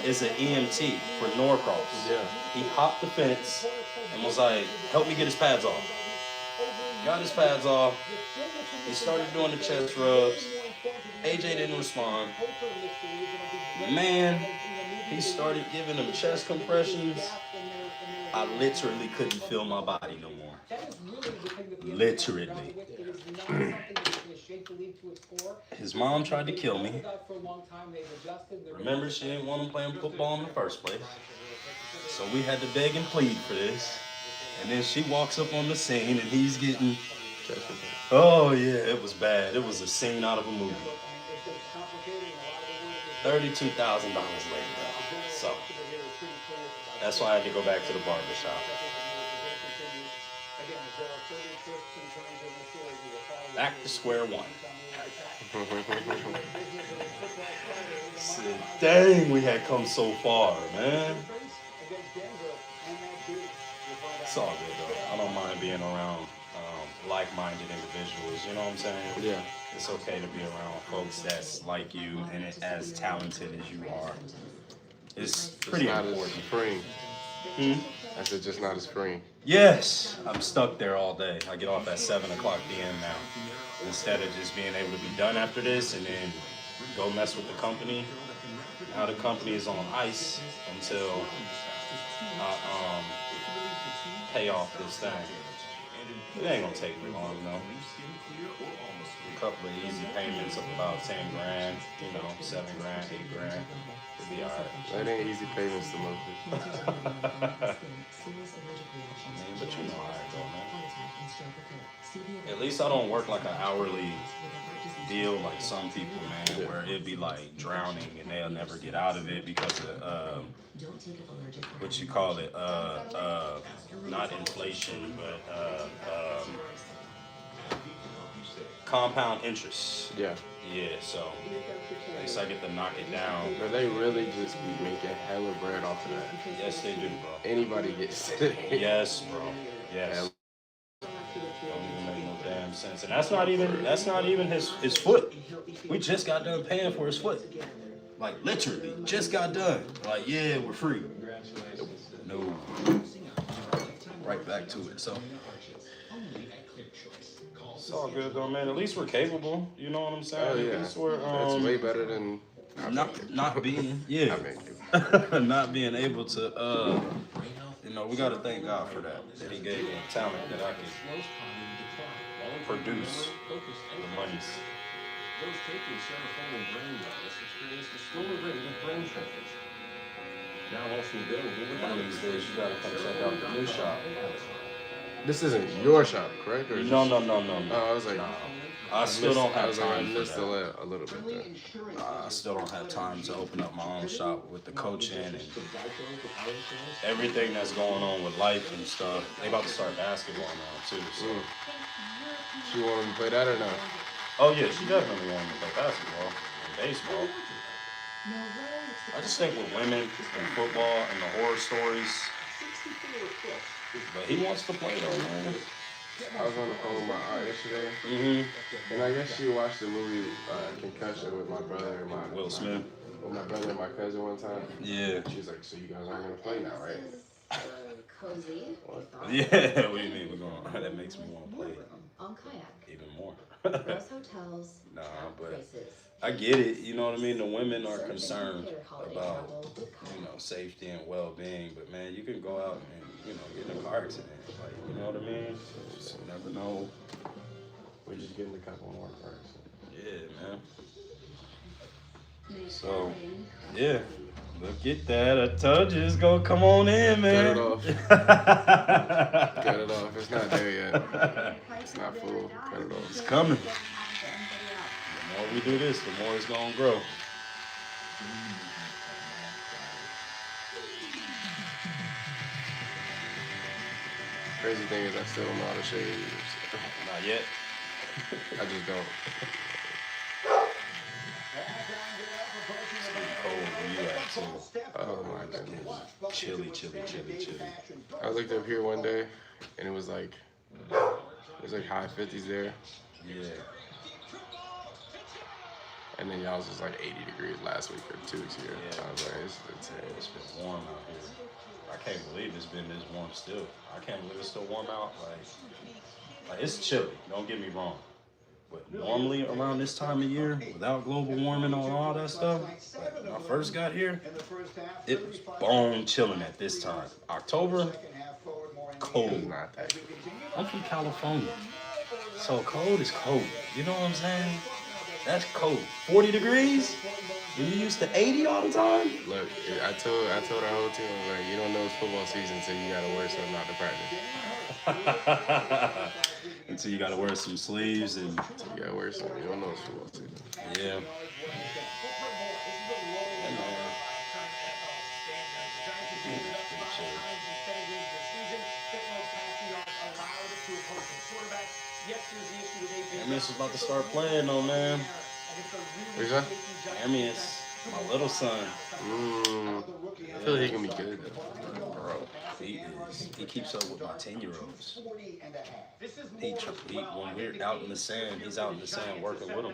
[SPEAKER 1] is an EMT for Norcross.
[SPEAKER 14] Yeah.
[SPEAKER 1] He hopped the fence and was like, help me get his pads off. Got his pads off. He started doing the chest rubs. AJ didn't respond. Man, he started giving him chest compressions. I literally couldn't feel my body no more. Literally. His mom tried to kill me. Remember, she didn't want him playing football in the first place. So we had to beg and plead for this. And then she walks up on the scene and he's getting... Oh yeah, it was bad. It was a scene out of a movie. $32,000 later. So that's why I had to go back to the barber shop. Back to square one. Said, dang, we had come so far, man. It's all good though. I don't mind being around like-minded individuals. You know what I'm saying?
[SPEAKER 14] Yeah.
[SPEAKER 1] It's okay to be around folks that's like you and as talented as you are. It's pretty
[SPEAKER 14] not
[SPEAKER 1] important.
[SPEAKER 14] as freeing. I said just not as freeing.
[SPEAKER 1] Yes, I'm stuck there all day. I get off at 7 o'clock p.m. now. Instead of just being able to be done after this and then go mess with the company. Now the company is on ice until I pay off this thing. It ain't gonna take me long though. A couple of easy payments of about 10 grand, you know, 7 grand, 8 grand. It'll be alright.
[SPEAKER 14] That ain't easy payments to most people.
[SPEAKER 1] But you know how it go, man. At least I don't work like an hourly deal like some people, man, where it'd be like drowning and they'll never get out of it because of what you call it, not inflation, but compound interest.
[SPEAKER 14] Yeah.
[SPEAKER 1] Yeah, so at least I get to knock it down.
[SPEAKER 14] But they really just be making hella bread off of that.
[SPEAKER 1] Yes, they do, bro.
[SPEAKER 14] Anybody gets it.
[SPEAKER 1] Yes, bro. Yes. Don't even make no damn sense. And that's not even his foot. We just got done paying for his foot. Like literally, just got done. Like, yeah, we're free. No. Right back to it. So it's all good though, man. At least we're capable. You know what I'm saying?
[SPEAKER 14] Oh yeah.
[SPEAKER 1] At least we're,
[SPEAKER 14] That's way better than
[SPEAKER 1] not being not being able to you know, we gotta thank God for that he gave me a talent that I could produce the monies.
[SPEAKER 6] Those taking Cetaphil and brain wellness experience the slower rate of brain shrinkage. Now also available with
[SPEAKER 1] One of these days you gotta come check out the new shop.
[SPEAKER 14] This isn't your shop, correct? Or
[SPEAKER 1] No.
[SPEAKER 14] Oh, I was like,
[SPEAKER 1] I still don't have time
[SPEAKER 14] I
[SPEAKER 1] for
[SPEAKER 14] missed
[SPEAKER 1] that.
[SPEAKER 14] a little bit there.
[SPEAKER 1] I still don't have time to open up my own shop with the coaching and everything that's going on with life and stuff. They about to start basketball now too. So.
[SPEAKER 14] She want him to play that or not?
[SPEAKER 1] Oh yeah, she definitely wanted to play basketball and baseball. I just think with women and football and the horror stories, but he wants to play though, man.
[SPEAKER 14] I was on the phone with my aunt yesterday, and I guess she watched the movie Concussion with my brother and my
[SPEAKER 1] Will Smith.
[SPEAKER 14] With my brother and my cousin one time.
[SPEAKER 1] Yeah.
[SPEAKER 14] She's like, "So you guys aren't gonna play now, right?"
[SPEAKER 5] Cozy.
[SPEAKER 1] Yeah, what do you mean we're going? That makes me want to play.
[SPEAKER 11] on Kayak.
[SPEAKER 1] even more.
[SPEAKER 11] Rose Hotels,
[SPEAKER 1] Nah,
[SPEAKER 11] Travel
[SPEAKER 1] but
[SPEAKER 11] Places.
[SPEAKER 1] I get it. You know what I mean? The women are
[SPEAKER 11] Search and
[SPEAKER 1] concerned
[SPEAKER 11] compare holiday
[SPEAKER 1] about,
[SPEAKER 11] travel with
[SPEAKER 1] you know,
[SPEAKER 11] Kayak.
[SPEAKER 1] safety and well-being. But man, you can go out and, you know, get in a car accident. Like, you know what I mean? Just never know.
[SPEAKER 14] We're just getting a couple more first.
[SPEAKER 1] Yeah, man. So, yeah. Look at that. I told you it's gonna come on in, man.
[SPEAKER 14] Cut it off. Cut it off. It's not there yet. It's not full. Cut it off.
[SPEAKER 1] It's coming. The more we do this, the more it's gonna grow.
[SPEAKER 14] Crazy thing is I still don't know how to shave.
[SPEAKER 1] Not yet.
[SPEAKER 14] I just don't.
[SPEAKER 1] Cold where you at too.
[SPEAKER 14] Oh my goodness.
[SPEAKER 1] Chilly.
[SPEAKER 14] I looked up here one day and it was like high 50s there.
[SPEAKER 1] Yeah.
[SPEAKER 14] And then y'all was just like 80 degrees last week or 2 weeks ago.
[SPEAKER 1] Yeah.
[SPEAKER 14] I was like, it's insane.
[SPEAKER 1] It's been warm out here. I can't believe it's been this warm still. I can't believe it's still warm out. Like it's chilly, don't get me wrong. But normally around this time of year, without global warming and all that stuff, like when I first got here, it was bone chilling at this time. October, cold.
[SPEAKER 14] Not that good.
[SPEAKER 1] I'm from California, so cold is cold. You know what I'm saying? That's cold. 40 degrees? When you used to 80 all the time?
[SPEAKER 14] Look, I told our whole team, I was like, you don't know it's football season until you gotta wear something out to practice.
[SPEAKER 1] Until you gotta wear some sleeves and
[SPEAKER 14] Until you gotta wear something. You don't know it's football season.
[SPEAKER 1] yeah. Armius is about to start playing though, man.
[SPEAKER 14] What's that?
[SPEAKER 1] Armius, my little son.
[SPEAKER 14] I feel like he can be good.
[SPEAKER 1] Bro, he keeps up with my 10-year-olds. When we're out in the sand, he's out in the sand working with them.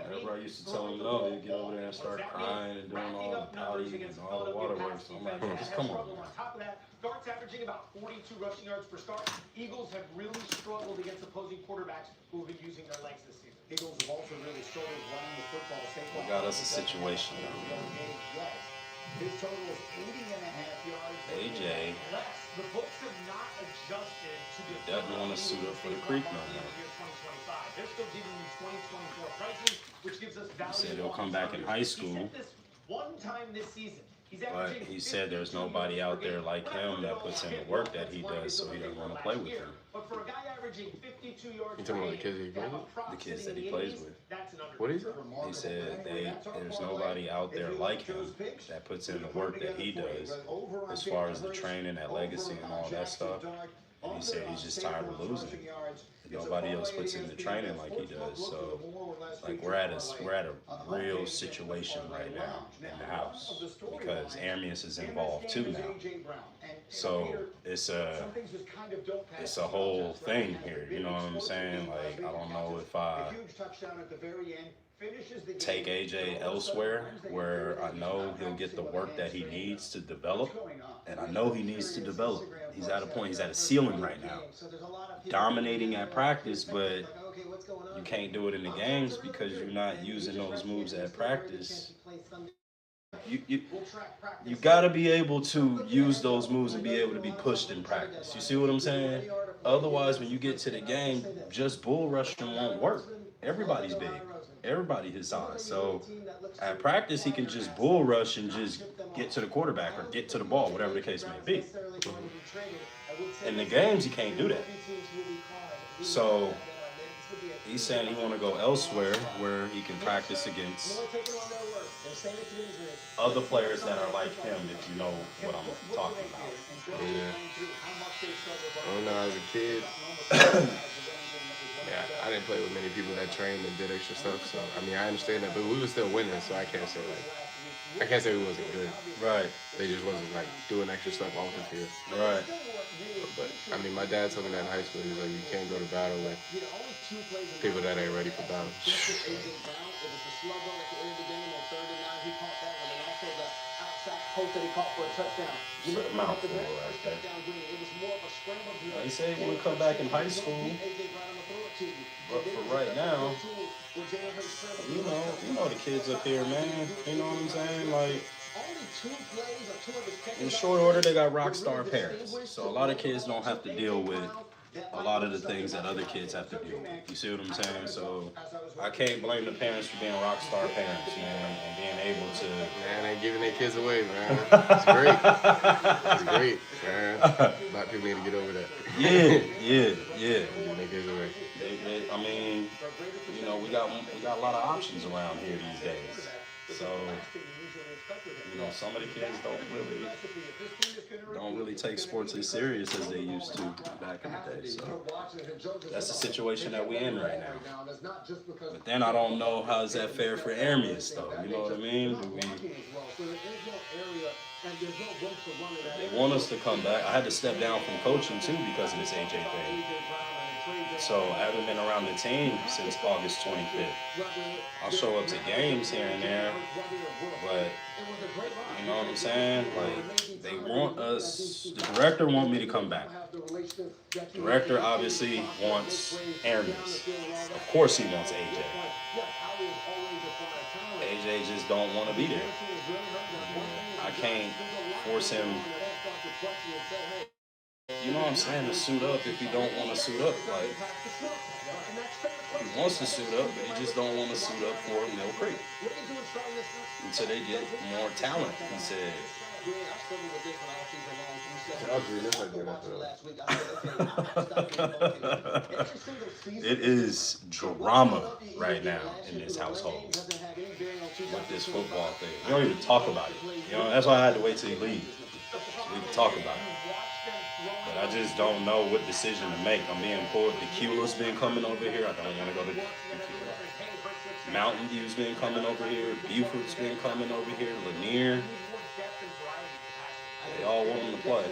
[SPEAKER 1] Whenever I used to tell him no, he'd get over there and start crying and doing all the pouty and all the water work. So I'm like, just come on.
[SPEAKER 20] On top of that, Dart's averaging about 42 rushing yards per start. Eagles have really struggled against opposing quarterbacks who have been using their legs this season. Eagles have also really struggled running the football.
[SPEAKER 1] We got us a situation now.
[SPEAKER 20] His total is 80.5 yards.
[SPEAKER 1] AJ
[SPEAKER 20] The books have not adjusted to the
[SPEAKER 1] doesn't want to suit up for the creek no more.
[SPEAKER 20] They're still giving you 2024 prices, which gives us value.
[SPEAKER 1] He said he'll come back in high school,
[SPEAKER 20] One time this season.
[SPEAKER 1] but he said there's nobody out there like him that puts in the work that he does, so he doesn't want to play with him.
[SPEAKER 20] But for a guy averaging 52 yards
[SPEAKER 14] You talking about the kids he plays with?
[SPEAKER 1] The kids that he plays with.
[SPEAKER 14] What is it?
[SPEAKER 1] He said there's nobody out there like him that puts in the work that he does as far as the training at Legacy and all that stuff. And he said he's just tired of losing. Nobody else puts in the training like he does. So, like we're at a real situation right now in the house because Armius is involved too now. So it's a whole thing here. You know what I'm saying? Like I don't know if I take AJ elsewhere where I know he'll get the work that he needs to develop, and I know he needs to develop. He's at a point, he's at a ceiling right now, dominating at practice, but you can't do it in the games because you're not using those moves at practice. You gotta be able to use those moves and be able to be pushed in practice. You see what I'm saying? Otherwise, when you get to the game, just bull rushing won't work. Everybody's big. Everybody his size. So at practice, he can just bull rush and just get to the quarterback or get to the ball, whatever the case may be. In the games, he can't do that. So he's saying he want to go elsewhere where he can practice against other players that are like him, if you know what I'm talking about.
[SPEAKER 14] Yeah. I don't know, as a kid, yeah, I didn't play with many people that trained and did extra stuff, so I mean I understand that, but we were still winning, so I can't say we wasn't good.
[SPEAKER 1] Right.
[SPEAKER 14] They just wasn't like doing extra stuff off the field.
[SPEAKER 1] Right.
[SPEAKER 14] But I mean my dad told me that in high school, he was like, you can't go to battle with people that ain't ready for battle.
[SPEAKER 8] that he caught for a touchdown. You
[SPEAKER 1] That's a
[SPEAKER 8] look at
[SPEAKER 1] mouthful
[SPEAKER 8] the very
[SPEAKER 1] right
[SPEAKER 8] first
[SPEAKER 1] there.
[SPEAKER 8] touchdown, Green. It was more of a scramble drill.
[SPEAKER 1] They say when we come back in high school, but for right now, you know the kids up here, man. You know what I'm saying? Like, in short order, they got rock star parents. So a lot of kids don't have to deal with a lot of the things that other kids have to deal with. You see what I'm saying? So I can't blame the parents for being rock star parents, man, and being able to.
[SPEAKER 14] Man, they giving their kids away, man. It's great. It's great, man. Black people need to get over that.
[SPEAKER 1] Yeah.
[SPEAKER 14] Giving their kids away.
[SPEAKER 1] I mean, you know, we got a lot of options around here these days. So, you know, some of the kids don't really take sports as serious as they used to back in the day. So that's the situation that we're in right now. But then I don't know how is that fair for Armias though. You know what I mean? They want us to come back. I had to step down from coaching too because of this AJ thing. So I haven't been around the team since August 25th. I'll show up to games here and there, but you know what I'm saying? Like, they want us, the director want me to come back. Director obviously wants Armias. Of course he wants AJ. AJ just don't want to be there. I can't force him, you know what I'm saying, to suit up if he don't want to suit up. Like, he wants to suit up, but he just don't want to suit up for Mill Creek until they get more talent, he said. It is drama right now in this household with this football thing. We don't even talk about it. You know, that's why I had to wait till he leaves. So we can talk about it. But I just don't know what decision to make. I'm being pulled. Tequila's been coming over here. I don't want to go to Tequila. Mountain View's been coming over here. Buford's been coming over here. Lanier. They all want them to play.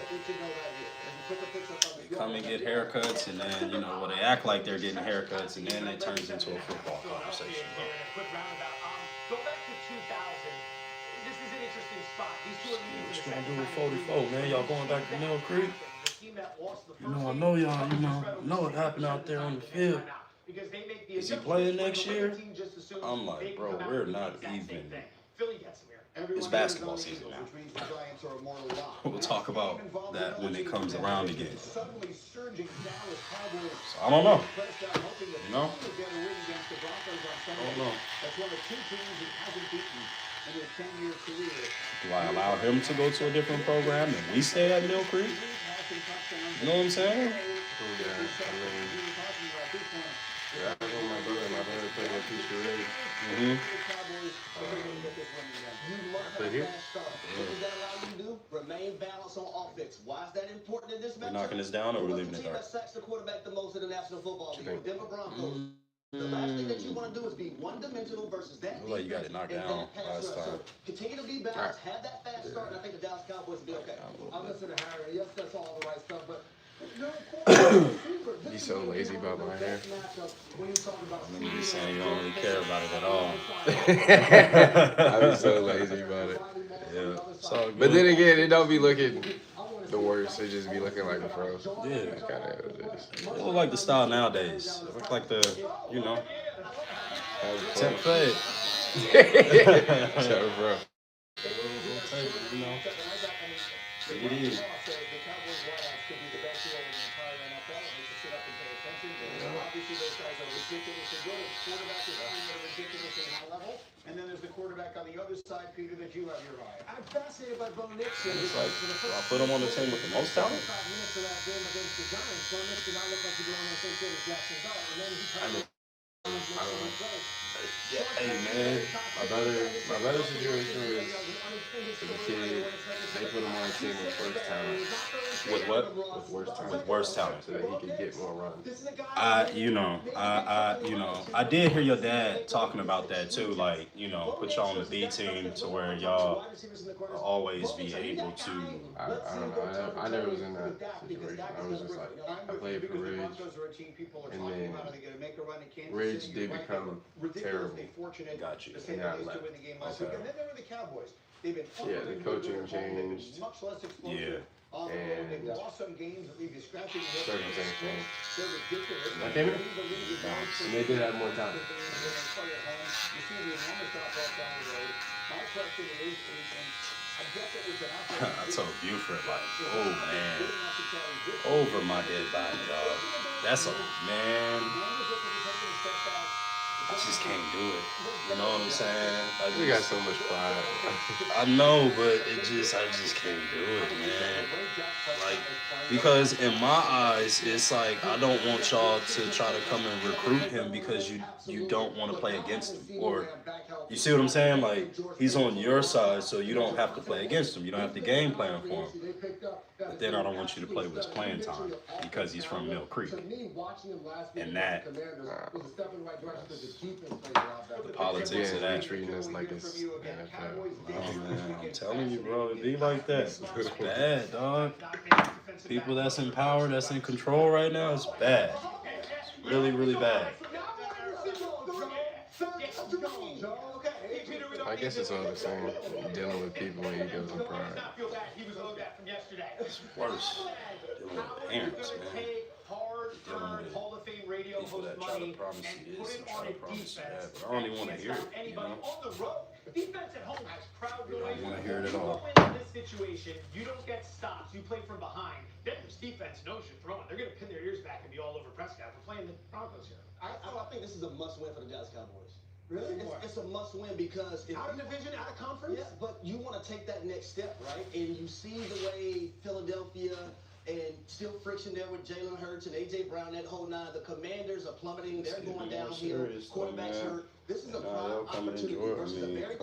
[SPEAKER 1] They come and get haircuts, and then, you know, well, they act like they're getting haircuts, and then it turns into a football conversation.
[SPEAKER 20] Go back to 2000. This is an interesting spot. These two are
[SPEAKER 1] What you gonna do with 44, man? Y'all going back to Mill Creek? You know, I know y'all, you know what happened out there on the field. Is he playing next year? I'm like, bro, we're not even. It's basketball season now. We'll talk about that when it comes around again. So I don't know. You know? I don't know. Do I allow him to go to a different program and we stay at Mill Creek? You know what I'm saying?
[SPEAKER 14] Yeah, I told my brother played with Peachtree Ridge.
[SPEAKER 1] Mm-hmm.
[SPEAKER 14] Play here?
[SPEAKER 8] Remain balanced on offense. Why is that important in this matchup?
[SPEAKER 1] We're knocking this down or we're leaving it dark?
[SPEAKER 8] That sacks the quarterback the most in the National Football League. Denver Broncos. The last thing that you want to do is be one-dimensional versus that.
[SPEAKER 1] Looks like you got it knocked down last time.
[SPEAKER 8] Continue to be balanced. Have that fast start, and I think the Dallas Cowboys will be okay.
[SPEAKER 3] I'm listening to Harry. Yes, that's all the right stuff, but
[SPEAKER 14] He's so lazy about my hair.
[SPEAKER 1] I mean, he's saying you don't really care about it at all.
[SPEAKER 14] I'm so lazy about it.
[SPEAKER 1] Yeah. So,
[SPEAKER 14] but then again, it don't be looking the worst. It just be looking like a pro.
[SPEAKER 1] Yeah.
[SPEAKER 14] That's kind of what it is.
[SPEAKER 1] It look like the style nowadays. It look like the, you know, temp fade.
[SPEAKER 14] So, bro.
[SPEAKER 1] You know, it is.
[SPEAKER 8] And then there's the quarterback on the other side, Peter, that you have your eye. I'm fascinated by Bo Nixon.
[SPEAKER 1] It's like, I put him on the team with the most talent.
[SPEAKER 8] 5 minutes of that game against the Giants, Bo Nixon did not look like he was on the same field as Jackson Dart. And then he kind of...
[SPEAKER 1] Hey, man.
[SPEAKER 14] My brother's situation was the kid, they put him on a team with first talent.
[SPEAKER 1] With what? With worse talent.
[SPEAKER 14] So that he could get more runs.
[SPEAKER 1] I did hear your dad talking about that too. Like, you know, put y'all on the B team to where y'all always be able to.
[SPEAKER 14] I don't know. I never was in that situation. I was just like, I played for Ridge, and then Ridge did become terrible.
[SPEAKER 1] Got you.
[SPEAKER 14] And I left.
[SPEAKER 8] And then there were the Cowboys.
[SPEAKER 7] They've been
[SPEAKER 14] Yeah, the coaching changed.
[SPEAKER 7] much less explosive.
[SPEAKER 1] Yeah.
[SPEAKER 14] And
[SPEAKER 7] They've lost some games that leave you scratching your head.
[SPEAKER 14] circumstance changed.
[SPEAKER 7] They're ridiculous.
[SPEAKER 14] I came in?
[SPEAKER 7] Leave the league with no
[SPEAKER 14] And they did have more time.
[SPEAKER 7] You see the enormous drop-off down the road. My question is, I guess it was an
[SPEAKER 1] I told Buford, like, oh man, over my dead body, dog. That's a man. I just can't do it. You know what I'm saying?
[SPEAKER 14] We got so much pride.
[SPEAKER 1] I know, but I just can't do it, man. Like, because in my eyes, it's like I don't want y'all to try to come and recruit him because you don't want to play against him, or you see what I'm saying? Like, he's on your side, so you don't have to play against him. You don't have to game plan for him. But then I don't want you to play with his playing time because he's from Mill Creek. And that, the politics of that.
[SPEAKER 14] Treating us like it's the NFL.
[SPEAKER 1] Oh man, I'm telling you, bro, it be like that. It's bad, dog. People that's in power, that's in control right now, it's bad. It's really, really bad.
[SPEAKER 14] I guess it's all the same. Dealing with people and egos and pride.
[SPEAKER 1] It's worse. Dealing with parents, man. Dealing with
[SPEAKER 16] Hall of Fame radio
[SPEAKER 1] people
[SPEAKER 16] host
[SPEAKER 1] that try to
[SPEAKER 16] money
[SPEAKER 1] promise you
[SPEAKER 16] and
[SPEAKER 1] this
[SPEAKER 16] put
[SPEAKER 1] and
[SPEAKER 16] it
[SPEAKER 1] try
[SPEAKER 16] on
[SPEAKER 1] to
[SPEAKER 16] a
[SPEAKER 1] promise you that,
[SPEAKER 16] defense.
[SPEAKER 1] but I don't even want to hear it, you
[SPEAKER 16] Anybody
[SPEAKER 1] know?
[SPEAKER 16] on the road, defense at home has crowd
[SPEAKER 1] You
[SPEAKER 16] noise.
[SPEAKER 1] don't want to hear it at
[SPEAKER 16] You
[SPEAKER 1] all.
[SPEAKER 16] go into this situation, you don't get stops. You play from behind. Denver's defense knows you're throwing. They're going to pin their ears back and be all over Prescott. We're playing the Broncos here.
[SPEAKER 7] I think this is a must-win for the Dallas Cowboys.
[SPEAKER 16] Really?
[SPEAKER 7] It's a must-win because
[SPEAKER 16] Out of division, out of conference?
[SPEAKER 7] Yeah, but you want to take that next step, right? And you see the way Philadelphia and still friction there with Jalen Hurts and A.J. Brown, that whole nine. The Commanders are plummeting. They're going downhill. Quarterbacks hurt. This is a prime opportunity versus a very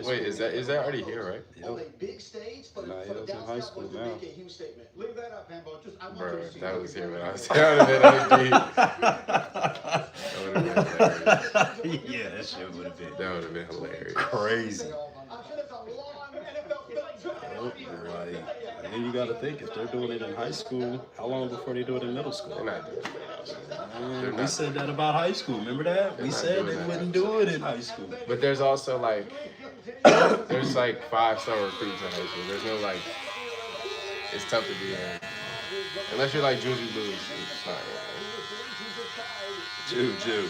[SPEAKER 14] Wait, is that already here, right?
[SPEAKER 7] on a big stage for the
[SPEAKER 1] He's in
[SPEAKER 7] Dallas
[SPEAKER 1] high
[SPEAKER 7] Cowboys
[SPEAKER 1] school
[SPEAKER 7] to
[SPEAKER 1] now.
[SPEAKER 7] make a huge statement.
[SPEAKER 16] Leave that up, Hambo. Just I want
[SPEAKER 14] Bro,
[SPEAKER 16] you to
[SPEAKER 14] if
[SPEAKER 16] see
[SPEAKER 14] that
[SPEAKER 16] what
[SPEAKER 14] was
[SPEAKER 16] you
[SPEAKER 14] here
[SPEAKER 16] do.
[SPEAKER 14] when I was that would have been OD.
[SPEAKER 1] Yeah, that shit would have been.
[SPEAKER 14] That would have been hilarious.
[SPEAKER 1] Crazy.
[SPEAKER 16] I'm sure that's a long NFL
[SPEAKER 1] Right. And then you got to think, if they're doing it in high school, how long before they do it in middle school?
[SPEAKER 14] They're not doing it.
[SPEAKER 1] Man, we said that about high school. Remember that? We said they wouldn't do it in high school.
[SPEAKER 14] But there's also like, there's like 5-star recruits in high school. There's no like, it's tough to do that. Unless you're like Juju Lewis, it's not.
[SPEAKER 1] Juju.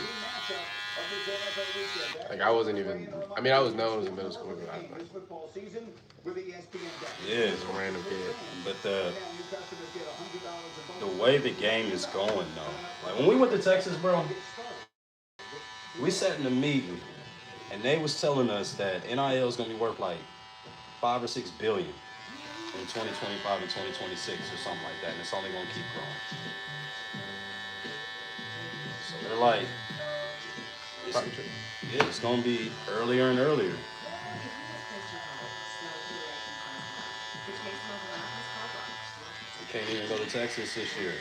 [SPEAKER 14] Like I wasn't even, I mean I was known as a middle school, but I was like,
[SPEAKER 1] Yeah.
[SPEAKER 14] just a random kid.
[SPEAKER 1] But the way the game is going, though. Like when we went to Texas, bro, we sat in a meeting, and they was telling us that NIL is gonna be worth like $5 or $6 billion in 2025 and 2026 or something like that, and it's only gonna keep growing. So they're like, it's gonna be earlier and earlier. We can't even go to Texas this year,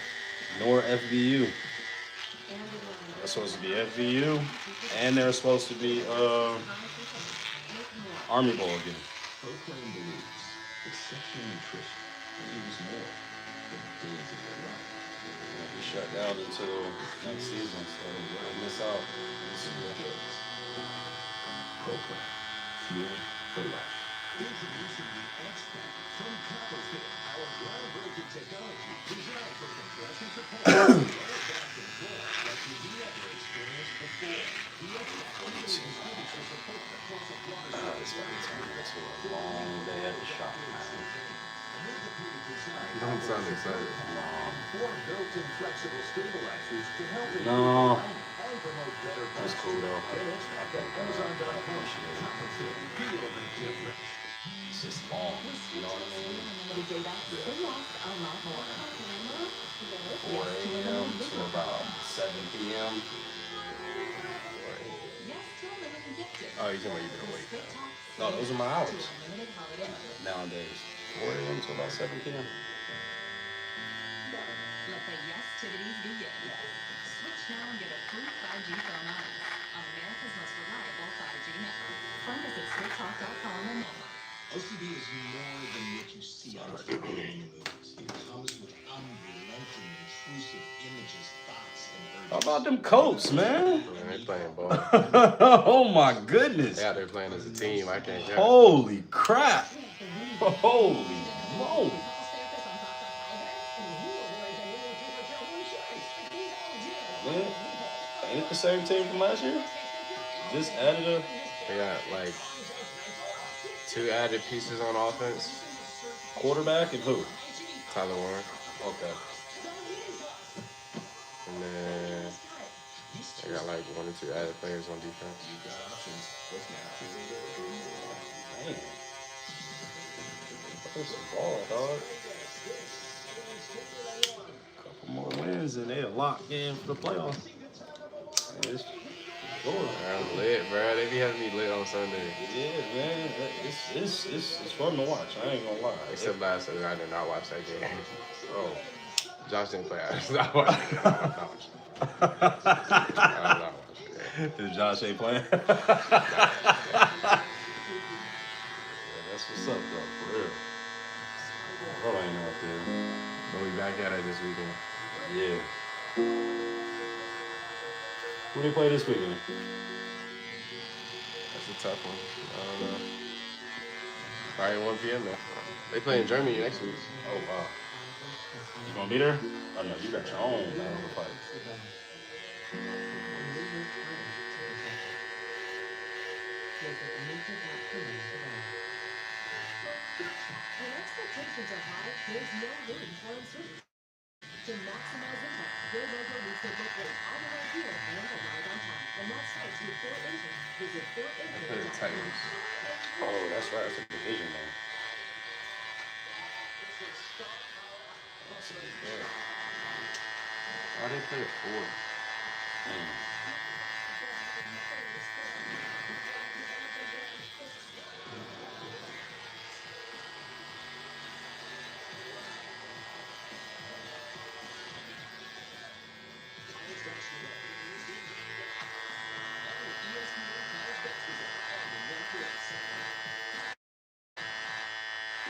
[SPEAKER 1] nor FVU. They're supposed to be FVU, and they're supposed to be Army Bowl again.
[SPEAKER 9] Proclaim believes exceptional nutrition means more than days of your life.
[SPEAKER 1] We shut down until next season, so we'll miss out.
[SPEAKER 9] Proclaim, fuel for life.
[SPEAKER 3] Introducing the X-Pack from Copperfit, our groundbreaking technology designed for compression support. Better back control like you've never experienced before. The X-Pack also distributes the support across a broader
[SPEAKER 1] It's gonna turn into a long day at the shop, man.
[SPEAKER 14] You don't sound excited.
[SPEAKER 3] Four built-in flexible stabilizers to help
[SPEAKER 1] No.
[SPEAKER 3] and promote better
[SPEAKER 1] That's cool though.
[SPEAKER 3] Amazon.com. Copperfit, feel the difference.
[SPEAKER 1] It's just long, you know what I mean? 4 a.m. to about 7 p.m.
[SPEAKER 14] Oh, you're talking about you've been awake now.
[SPEAKER 1] No, those are my hours. Nowadays, 4 a.m. to about 7 p.m.
[SPEAKER 17] Let the yes-tivities begin. Switch now and get a free 5G phone on us on America's most reliable 5G network. Find us at switchtalk.com and now.
[SPEAKER 9] OCD is more than what you see on TV and in the movies. It comes with unrelenting, intrusive images, thoughts, and
[SPEAKER 1] How
[SPEAKER 9] urges.
[SPEAKER 1] about them Colts, man?
[SPEAKER 14] Man, they playing ball.
[SPEAKER 1] Oh my goodness.
[SPEAKER 14] They out there playing as a team. I can't count.
[SPEAKER 1] Holy crap. Holy moly. Man, ain't it the same team from last year? Just added a...
[SPEAKER 14] They got like 2 added pieces on offense.
[SPEAKER 1] Quarterback and who?
[SPEAKER 14] Tyler Warren.
[SPEAKER 1] Okay.
[SPEAKER 14] And then they got like 1 or 2 added players on defense.
[SPEAKER 1] Damn. Play some ball, dog. Couple more wins and they'll lock in for the playoffs. It's
[SPEAKER 14] I'm lit, bro. They be having me lit on Sunday.
[SPEAKER 1] Yeah, man. It's fun to watch. I ain't gonna lie.
[SPEAKER 14] Except last Sunday, I did not watch that game. Oh, Josh didn't play. I was not watching. I was not watching.
[SPEAKER 1] Is Josh ain't playing? Yeah, that's what's up, though, for real. Bro ain't out there.
[SPEAKER 14] But we back at it this weekend.
[SPEAKER 1] Yeah. Who they play this weekend?
[SPEAKER 14] That's a tough one. I don't know. Probably 1 p.m. now. They play in Germany next week.
[SPEAKER 1] Oh, wow. You gonna be there? Oh, no, you got your own fight.
[SPEAKER 5] When expectations are high, there's no room for uncertainty. To maximize impact, Bill Logo needs to look great on the right here and arrive on time. And that starts with Fort Engine. Visit Fort
[SPEAKER 14] They
[SPEAKER 5] Engine.
[SPEAKER 14] play the Titans.
[SPEAKER 1] Oh, that's right. It's a division, man.
[SPEAKER 14] Why they play at 4?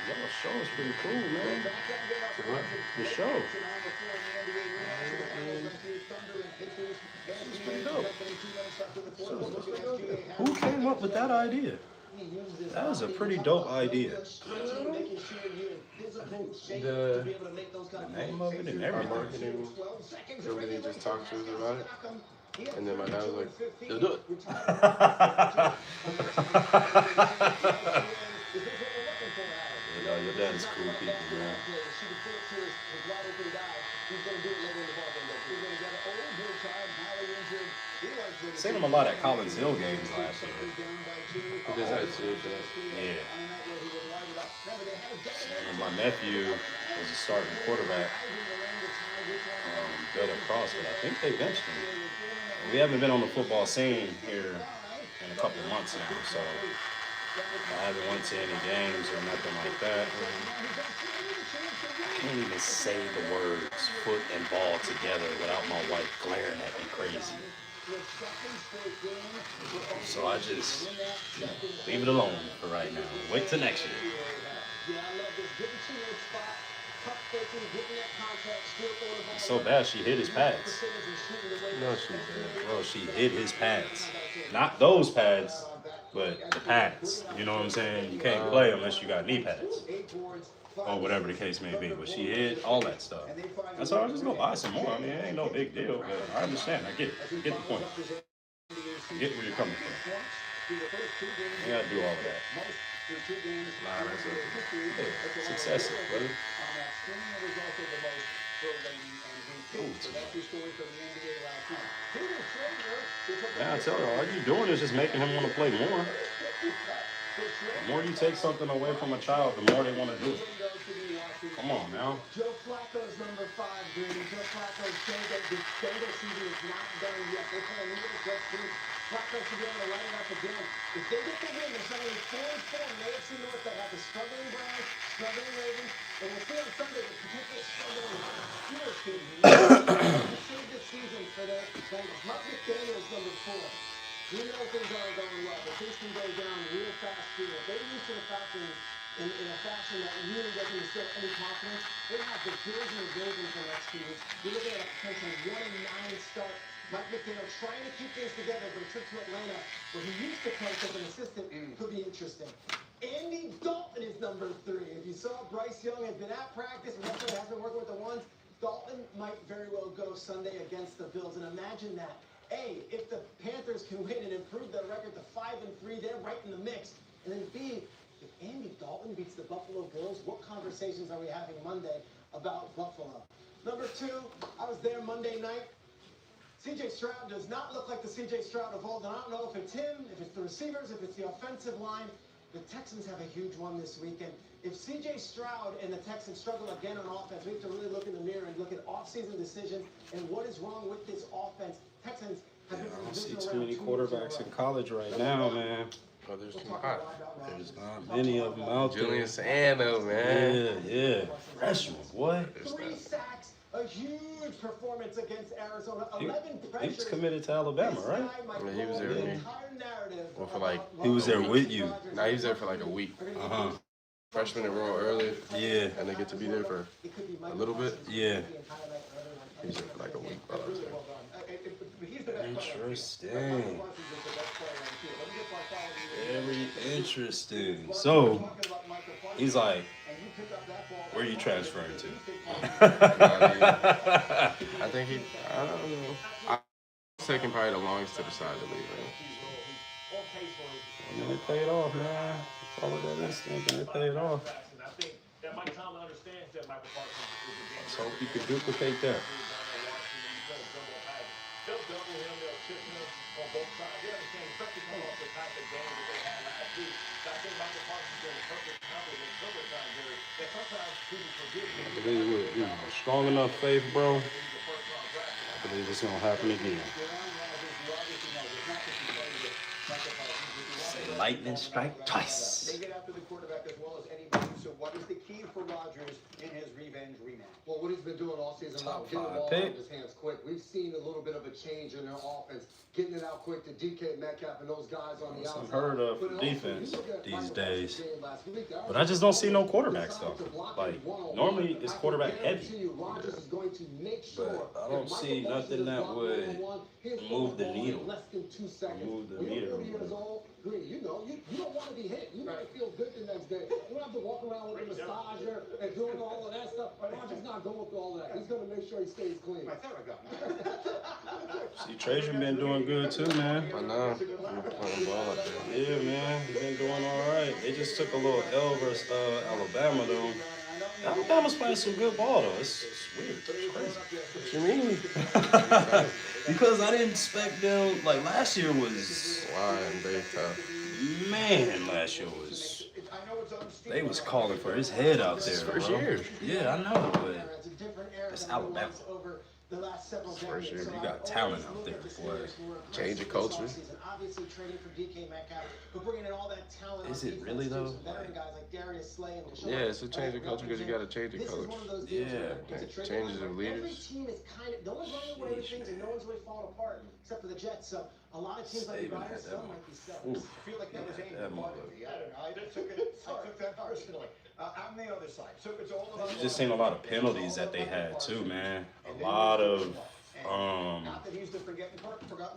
[SPEAKER 1] Your show is pretty cool, man. The show. It's pretty dope. Who came up with that idea? That was a pretty dope idea.
[SPEAKER 14] The
[SPEAKER 1] name of it and
[SPEAKER 14] our
[SPEAKER 1] everything.
[SPEAKER 14] marketing company just talked to us about it. And then my dad was like, let's do it.
[SPEAKER 1] Your dad is cool people, man. Seen him a lot at Collins Hill games last year.
[SPEAKER 14] He does that too.
[SPEAKER 1] Yeah. And my nephew was a starting quarterback, built across, but I think they benched him. We haven't been on the football scene here in a couple of months now, so I haven't went to any games or nothing like that. I can't even say the words foot and ball together without my wife glaring at me crazy. So I just leave it alone for right now. Wait till next year. It's so bad she hit his pads.
[SPEAKER 14] No, she didn't.
[SPEAKER 1] Bro, she hit his pads. Not those pads, but the pads. You know what I'm saying? You can't play unless you got knee pads. Or whatever the case may be. But she hit all that stuff. And so I was just gonna buy some more. I mean, it ain't no big deal, but I understand. I get it. I get the point. I get where you're coming from. You gotta do all of that.
[SPEAKER 14] Nah, that's it.
[SPEAKER 1] Yeah, it's excessive, brother. Yeah, I tell her, all you doing is just making him want to play more. The more you take something away from a child, the more they want to do it. Come on now.
[SPEAKER 3] Joe Flacco's number 5, Green. Joe Flacco's Bengals season is not done yet. They're playing near the Jets team. Flacco should be able to light it up again. If they get the win, they're suddenly 4-4 in the AFC North. They'll have the struggling Browns, struggling Ravens, and we'll see on Sunday the potential struggling Steelers team. Save this season for the Bengals. Mike McDaniel's number 4. We know things aren't going well, but things can go down real fast here. If they lose to the
[SPEAKER 16] Falcons in a fashion that really doesn't instill any confidence. They have the Bills and the Ravens for the next 2 weeks. You're looking at a potential 1-9 start. Mike McDaniel trying to keep things together, but a trip to Atlanta, where he used to coach as an assistant, could be interesting. Andy Dalton is number 3. If you saw Bryce Young has been at practice, and that's what has been working with the ones, Dalton might very well go Sunday against the Bills. And imagine that. A, if the Panthers can win and improve their record to 5-3, they're right in the mix. And then B, if Andy Dalton beats the Buffalo Bills, what conversations are we having Monday about Buffalo? Number 2, I was there Monday night. C.J. Stroud does not look like the C.J. Stroud of old. And I don't know if it's him, if it's the receivers, if it's the offensive line. The Texans have a huge one this weekend. If C.J. Stroud and the Texans struggle again on offense, we have to really look in the mirror and look at offseason decisions and what is wrong with this offense. Texans have been
[SPEAKER 1] I don't see too many quarterbacks in college right now, man.
[SPEAKER 14] Oh, there's not.
[SPEAKER 1] There's not many of them out there.
[SPEAKER 14] Julian Sando, man.
[SPEAKER 1] Yeah. Freshman, boy.
[SPEAKER 16] 3 sacks, a huge performance against Arizona. 11
[SPEAKER 1] He
[SPEAKER 16] pressures.
[SPEAKER 1] was committed to Alabama, right?
[SPEAKER 14] Yeah, he was there with me. Well, for like.
[SPEAKER 1] He was there with you.
[SPEAKER 14] Nah, he was there for like a week.
[SPEAKER 1] Uh-huh.
[SPEAKER 14] Freshman enrolled early.
[SPEAKER 1] Yeah.
[SPEAKER 14] And they get to be there for a little bit.
[SPEAKER 1] Yeah.
[SPEAKER 14] He was there for like a week while I was there.
[SPEAKER 1] Interesting. Very interesting. So, he's like, where are you transferring to?
[SPEAKER 14] I think he, I don't know. I'm taking probably the longest to decide to leave.
[SPEAKER 1] And it paid off, man. Follow that instinct and it paid off.
[SPEAKER 16] That Mike Tomlin understands that Michael Parsons is
[SPEAKER 1] Let's hope he could duplicate that.
[SPEAKER 16] They'll double him, they'll chip him on both sides. They understand, especially coming off the type of game that they had last week. I think Michael Parsons is a perfect compliment several times there. That sometimes people forget him.
[SPEAKER 1] I believe with strong enough faith, bro. I believe it's gonna happen again. Say lightning strike twice.
[SPEAKER 2] They get after the quarterback as well as anybody. So what is the key for Rodgers in his revenge rematch?
[SPEAKER 3] Well, what he's been doing all season long, getting the ball out of his hands quick. We've seen a little bit of a change in their offense, getting it out quick to DK Metcalf and those guys on the outside.
[SPEAKER 1] Unheard of defense these days. But I just don't see no quarterback stuff. Like, normally it's quarterback heavy. But I don't see nothing that would move the needle. Move the needle.
[SPEAKER 3] Green, you know, you don't want to be hit. You want to feel good the next day. You don't have to walk around with a massager and doing all of that stuff. Rodgers not going through all of that. He's going to make sure he stays clean.
[SPEAKER 1] See, Trajan been doing good too, man.
[SPEAKER 14] I know. He been playing ball out there.
[SPEAKER 1] Yeah, man. He's been doing all right. They just took a little L versus Alabama, though. Alabama's playing some good ball, though. It's weird. It's crazy.
[SPEAKER 14] What you mean?
[SPEAKER 1] Because I didn't expect them. Like, last year was...
[SPEAKER 14] Wow, and very tough.
[SPEAKER 1] Man, last year was... They was calling for his head out there,
[SPEAKER 14] First
[SPEAKER 1] bro.
[SPEAKER 14] year.
[SPEAKER 1] Yeah, I know, but it's Alabama.
[SPEAKER 14] First year.
[SPEAKER 1] You got talent out there, boy.
[SPEAKER 14] Change of culture.
[SPEAKER 16] Obviously trading for DK Metcalf, but bringing in all that talent.
[SPEAKER 1] Is it really, though?
[SPEAKER 14] Yeah, it's a change of culture because you got to change the coach.
[SPEAKER 1] Yeah.
[SPEAKER 14] Changes of
[SPEAKER 16] Every
[SPEAKER 14] leaders.
[SPEAKER 16] team is kind of, no one's running away with things and no one's really falling apart except for the Jets. So a lot of teams like the Riders still might be stuck.
[SPEAKER 2] I feel like that was aimed at me. I don't know. I took that personally. I'm the other side. So it's all about.
[SPEAKER 1] You just seen a lot of penalties that they had, too, man. A lot of...
[SPEAKER 2] Not that he's the forgotten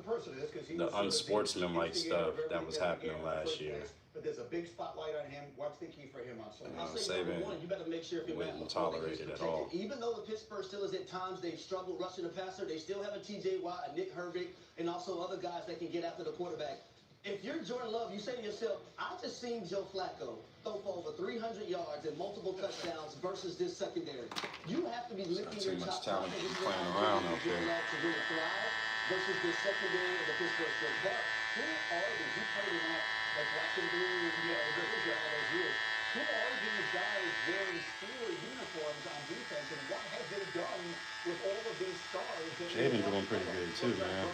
[SPEAKER 2] person in this, because he
[SPEAKER 1] the
[SPEAKER 2] was
[SPEAKER 1] unsportsmanlike stuff that was happening last year.
[SPEAKER 2] But there's a big spotlight on him. What's the key for him on Sunday?
[SPEAKER 16] I'll say number one, you better make sure if you're
[SPEAKER 1] Wouldn't tolerate it at all.
[SPEAKER 16] Even though the Pittsburgh Steelers at times they've struggled rushing the passer, they still have a T.J. Watt, a Nick Herbig, and also other guys that can get after the quarterback. If you're Jordan Love, you say to yourself, I just seen Joe Flacco throw for over 300 yards and multiple touchdowns versus this secondary. You have to be lifting your
[SPEAKER 1] much
[SPEAKER 16] top
[SPEAKER 1] talent to be playing around out there.
[SPEAKER 16] to really thrive versus this secondary of the Pittsburgh Steelers. But who are these? You played in that, like Watson Blue, all those years. Who are these guys wearing Steelers uniforms on defense, and what have they done with all of these stars?
[SPEAKER 1] Jaden doing pretty good, too, man.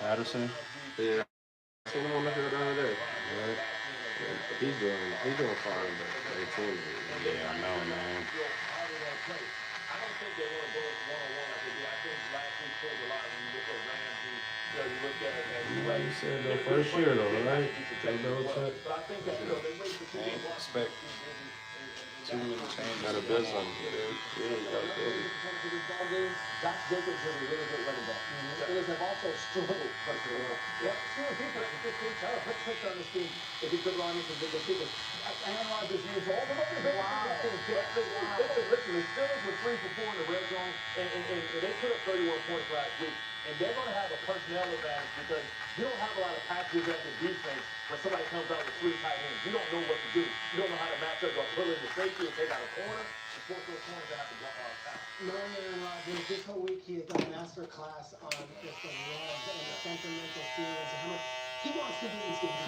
[SPEAKER 1] Patterson.
[SPEAKER 14] Yeah. Seen him on the field the other day. Right. Yeah, he's doing fine, but they team.
[SPEAKER 1] Yeah, I know, man.
[SPEAKER 16] I don't think they want to go one-on-one like they did. I think last week pulled a lot when you look at Ramsey. You look at it.
[SPEAKER 1] Like you said, the first year, though, right?
[SPEAKER 16] But I think that, they wait for 2 weeks.
[SPEAKER 1] expect too many changes.
[SPEAKER 14] Gotta build something. Yeah, gotta build it.
[SPEAKER 16] Zach Jacobs is a really good running back. The Steelers have also struggled personnel. Yeah, Steelers defense is just being tough. Let's touch on this team. If you could run into the Steelers. I analyze this news all the way to the Listen, the Steelers were 3 for 4 in the red zone, and they put up 31 points last week. And they're going to have a personnel advantage because you don't have a lot of packages at the defense when somebody comes out with 3 tight ends. You don't know what to do. You don't know how to match up or pull in the safety or take out a corner. And force those corners to have to block off pass.
[SPEAKER 10] Knowing Aaron Rodgers, this whole week he has done a master class on just the love and the sentimental feelings and how much he wants to be in this game.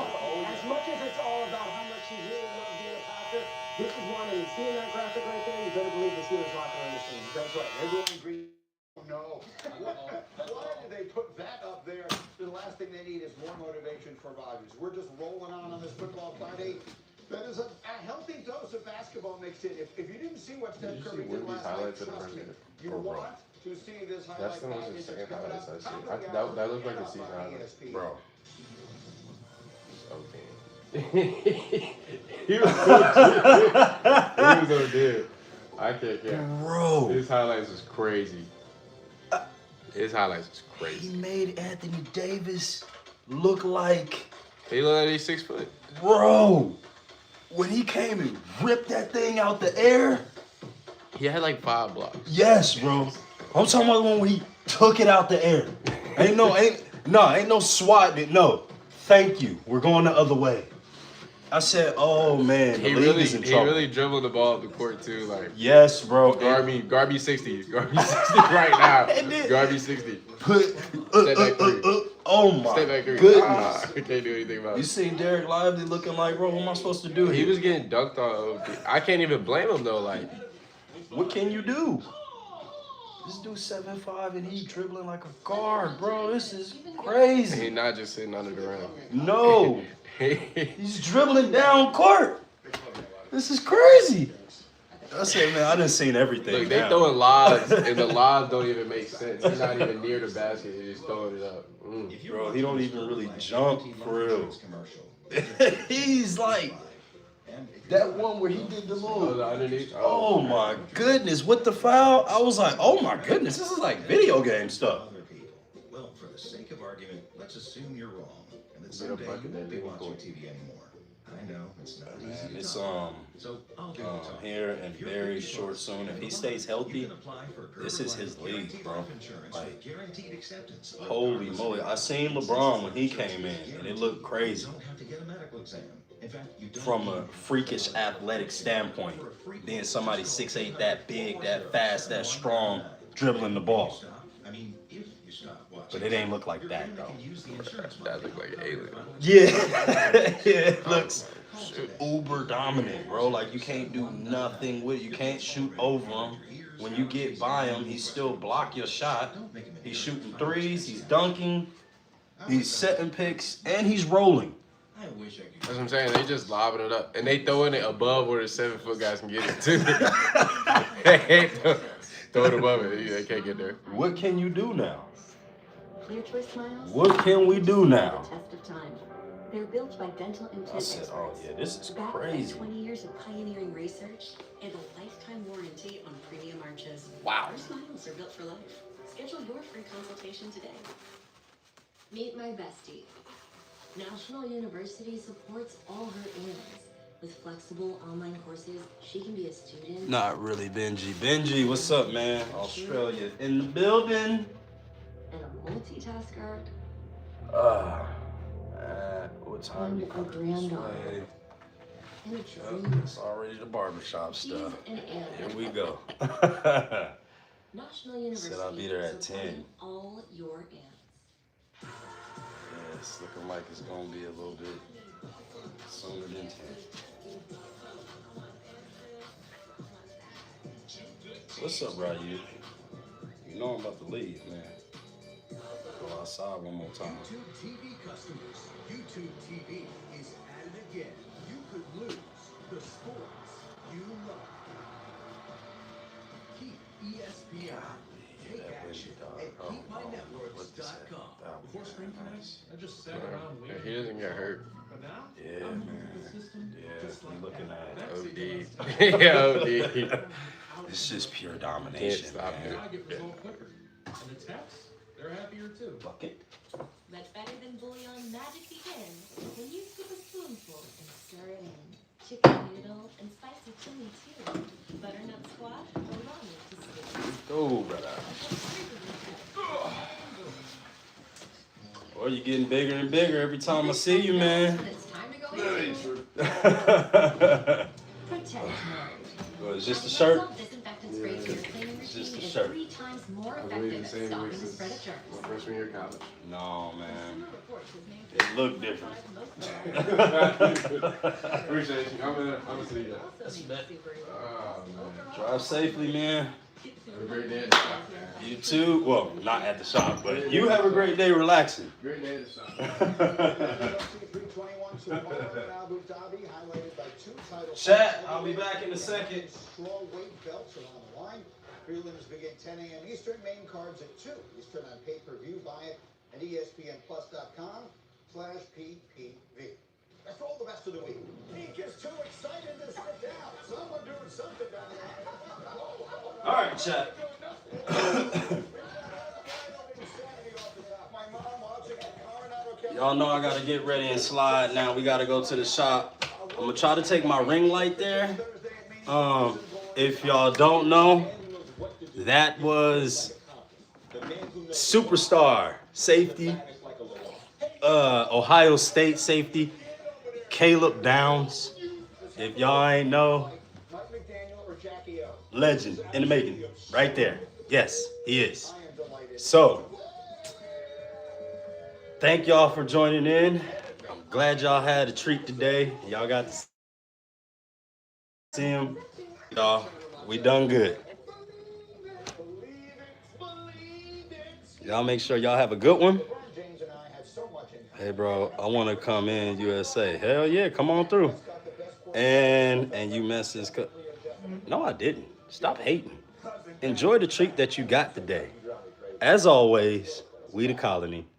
[SPEAKER 10] As much as it's all about how much he really loves being a Packer, this is one, and seeing that graphic right there, you better believe the Steelers locker room is seeing.
[SPEAKER 16] That's right. Everyone agrees. No. Why did they put that up there? The last thing they need is more motivation for Rodgers. We're just rolling on this football Friday. That is a healthy dose of basketball mixed in. If you didn't see what Steph Curry did last night, trust me, you want to see this highlight.
[SPEAKER 14] That's the most insane highlights I've seen. That looks like a season highlight.
[SPEAKER 1] Bro.
[SPEAKER 14] Okay. He was so dead. I can't care.
[SPEAKER 1] Bro.
[SPEAKER 14] His highlights is crazy. His highlights is
[SPEAKER 1] He
[SPEAKER 14] crazy.
[SPEAKER 1] made Anthony Davis look like,
[SPEAKER 14] He look like he's 6 foot.
[SPEAKER 1] bro, when he came and ripped that thing out the air.
[SPEAKER 14] He had like 5 blocks.
[SPEAKER 1] Yes, bro. I'm talking about the one where he took it out the air. Ain't no swatting it. No. Thank you. We're going the other way. I said, oh man, the league is in trouble.
[SPEAKER 14] He really dribbled the ball up the court too. Like,
[SPEAKER 1] yes, bro.
[SPEAKER 14] Guard me 60. Guard me 60 right now. Guard me 60. Step back 3.
[SPEAKER 1] Oh my
[SPEAKER 14] Step back 3.
[SPEAKER 1] goodness.
[SPEAKER 14] I can't do anything about
[SPEAKER 1] You
[SPEAKER 14] it.
[SPEAKER 1] seen Derek Lively looking like, bro, what am I supposed to do
[SPEAKER 14] He
[SPEAKER 1] here?
[SPEAKER 14] was getting dunked on. I can't even blame him though. Like,
[SPEAKER 1] What can you do? This dude 7'5" and he dribbling like a guard, bro. This is crazy.
[SPEAKER 14] he's not just sitting under the rim.
[SPEAKER 1] No. He's dribbling down court. This is crazy. I said, man, I done seen everything.
[SPEAKER 14] Look, they
[SPEAKER 1] now.
[SPEAKER 14] throwing lobs, and the lobs don't even make sense. He's not even near the basket. He's just throwing it up.
[SPEAKER 1] Bro, he don't even really jump for real. He's like that one where he did the little.
[SPEAKER 14] Underneath.
[SPEAKER 1] Oh my goodness, with the foul, I was like, oh my goodness, this is like video game stuff.
[SPEAKER 9] Well, for the sake of argument, let's assume you're wrong, and that
[SPEAKER 14] Bit of
[SPEAKER 9] someday
[SPEAKER 14] bucket
[SPEAKER 9] you won't be
[SPEAKER 14] there,
[SPEAKER 9] watching
[SPEAKER 14] cool.
[SPEAKER 9] TV anymore. I know it's not
[SPEAKER 1] Man,
[SPEAKER 9] easy to
[SPEAKER 1] it's
[SPEAKER 9] talk. So I'll do the talk.
[SPEAKER 1] here and very short soon. If he stays healthy, this is his league, bro. Like,
[SPEAKER 9] Guaranteed acceptance.
[SPEAKER 1] holy moly, I seen LeBron when he came in, and it looked crazy.
[SPEAKER 9] You don't have to get a medical exam. In fact, you don't
[SPEAKER 1] From a freakish athletic standpoint, being somebody 6'8", that big, that fast, that strong, dribbling the ball.
[SPEAKER 9] I mean, if you stop watching.
[SPEAKER 1] But it ain't look like that though.
[SPEAKER 14] That look like an alien.
[SPEAKER 1] Yeah, it looks uber dominant, bro. Like you can't do nothing with it. You can't shoot over him. When you get by him, he still block your shot. He's shooting threes. He's dunking. He's setting picks, and he's rolling.
[SPEAKER 9] I wish I could.
[SPEAKER 14] That's what I'm saying. They just lobbing it up, and they throwing it above where the 7 foot guys can get it too. They throw it above it. They can't get there.
[SPEAKER 1] What can you do now?
[SPEAKER 5] Clear Choice Smiles.
[SPEAKER 1] What can we do now?
[SPEAKER 5] Test of time. They're built by dental implant
[SPEAKER 1] I said, oh
[SPEAKER 5] experts.
[SPEAKER 1] yeah, this is
[SPEAKER 5] Backed by
[SPEAKER 1] crazy.
[SPEAKER 5] 20 years of pioneering research and a lifetime warranty on premium arches.
[SPEAKER 1] Wow.
[SPEAKER 5] Our smiles are built for life. Schedule your free consultation today. Meet my bestie. National University supports all her aims. With flexible online courses, she can be a student.
[SPEAKER 1] Not really, Benji. Benji, what's up, man? Australia in the building.
[SPEAKER 5] And a multitasker.
[SPEAKER 1] What time you
[SPEAKER 5] And a
[SPEAKER 1] got this
[SPEAKER 5] granddaughter.
[SPEAKER 1] way?
[SPEAKER 5] And a
[SPEAKER 1] Yep,
[SPEAKER 5] dream.
[SPEAKER 1] it's already the barbershop
[SPEAKER 5] She's
[SPEAKER 1] stuff.
[SPEAKER 5] an alien.
[SPEAKER 1] Here we go.
[SPEAKER 5] National University
[SPEAKER 1] Said I'll be there at
[SPEAKER 5] supporting
[SPEAKER 1] 10.
[SPEAKER 5] all your ants.
[SPEAKER 1] Yeah, it's looking like it's gonna be a little bit sooner than 10. What's up, Ryu? You know I'm about to leave, man. Go outside one more time.
[SPEAKER 6] YouTube TV customers, YouTube TV is at it again. You could lose the sports you love. Keep ESPN. Take action at keepmynetworks.com.
[SPEAKER 14] Yeah, he doesn't got hurt.
[SPEAKER 1] Yeah, man. Yeah, we looking at
[SPEAKER 14] OD. Yeah, OD.
[SPEAKER 1] It's just pure
[SPEAKER 14] Can't
[SPEAKER 1] domination,
[SPEAKER 14] stop
[SPEAKER 1] man.
[SPEAKER 14] it.
[SPEAKER 21] Get resolved quicker. And the Tex, they're happier too.
[SPEAKER 1] Bucket.
[SPEAKER 17] Let better than bouillon magic begin when you scoop a spoonful and stir it in. Chicken noodle and spicy chili too. Butternut squash or ramen to stew.
[SPEAKER 1] Go, brother. Boy, you're getting bigger and bigger every time I see you, man.
[SPEAKER 5] It's time to go in. Protect mode.
[SPEAKER 1] Well, it's just a shirt.
[SPEAKER 5] Disinfectant spray for your cleaning
[SPEAKER 1] It's just
[SPEAKER 5] routine
[SPEAKER 1] a
[SPEAKER 5] is
[SPEAKER 1] shirt.
[SPEAKER 5] 3 times more
[SPEAKER 14] I've been
[SPEAKER 5] effective
[SPEAKER 14] the
[SPEAKER 5] at
[SPEAKER 14] same way
[SPEAKER 5] stopping the
[SPEAKER 14] since
[SPEAKER 5] spread of germs.
[SPEAKER 14] my freshman year of college.
[SPEAKER 1] No, man. It looked different.
[SPEAKER 14] Appreciate you. I'm gonna see you. Oh, man.
[SPEAKER 1] Drive safely, man.
[SPEAKER 14] Have a great day at the shop, man.
[SPEAKER 1] You too. Well, not at the shop, but you have a great day relaxing.
[SPEAKER 14] Great day at the shop.
[SPEAKER 1] Chat, I'll be back in a second.
[SPEAKER 2] Strawweight belts are on the line. Prelims begin 10 a.m. Eastern. Main cards at 2 Eastern on pay-per-view. Buy it at ESPNplus.com/PPV. That's for all the rest of the week. Meek is too excited to sit down. Someone doing something down there.
[SPEAKER 1] All right, chat. Y'all know I gotta get ready and slide now. We gotta go to the shop. I'm gonna try to take my ring light there. If y'all don't know, that was superstar safety, Ohio State safety, Caleb Downs. If y'all ain't know, legend in the making, right there. Yes, he is. So, thank y'all for joining in. I'm glad y'all had a treat today. Y'all got to see him. Y'all, we done good. Y'all make sure y'all have a good one. Hey, bro, I want to come in USA. Hell yeah, come on through. And you messed this cup. No, I didn't. Stop hating. Enjoy the treat that you got today. As always, we the colony.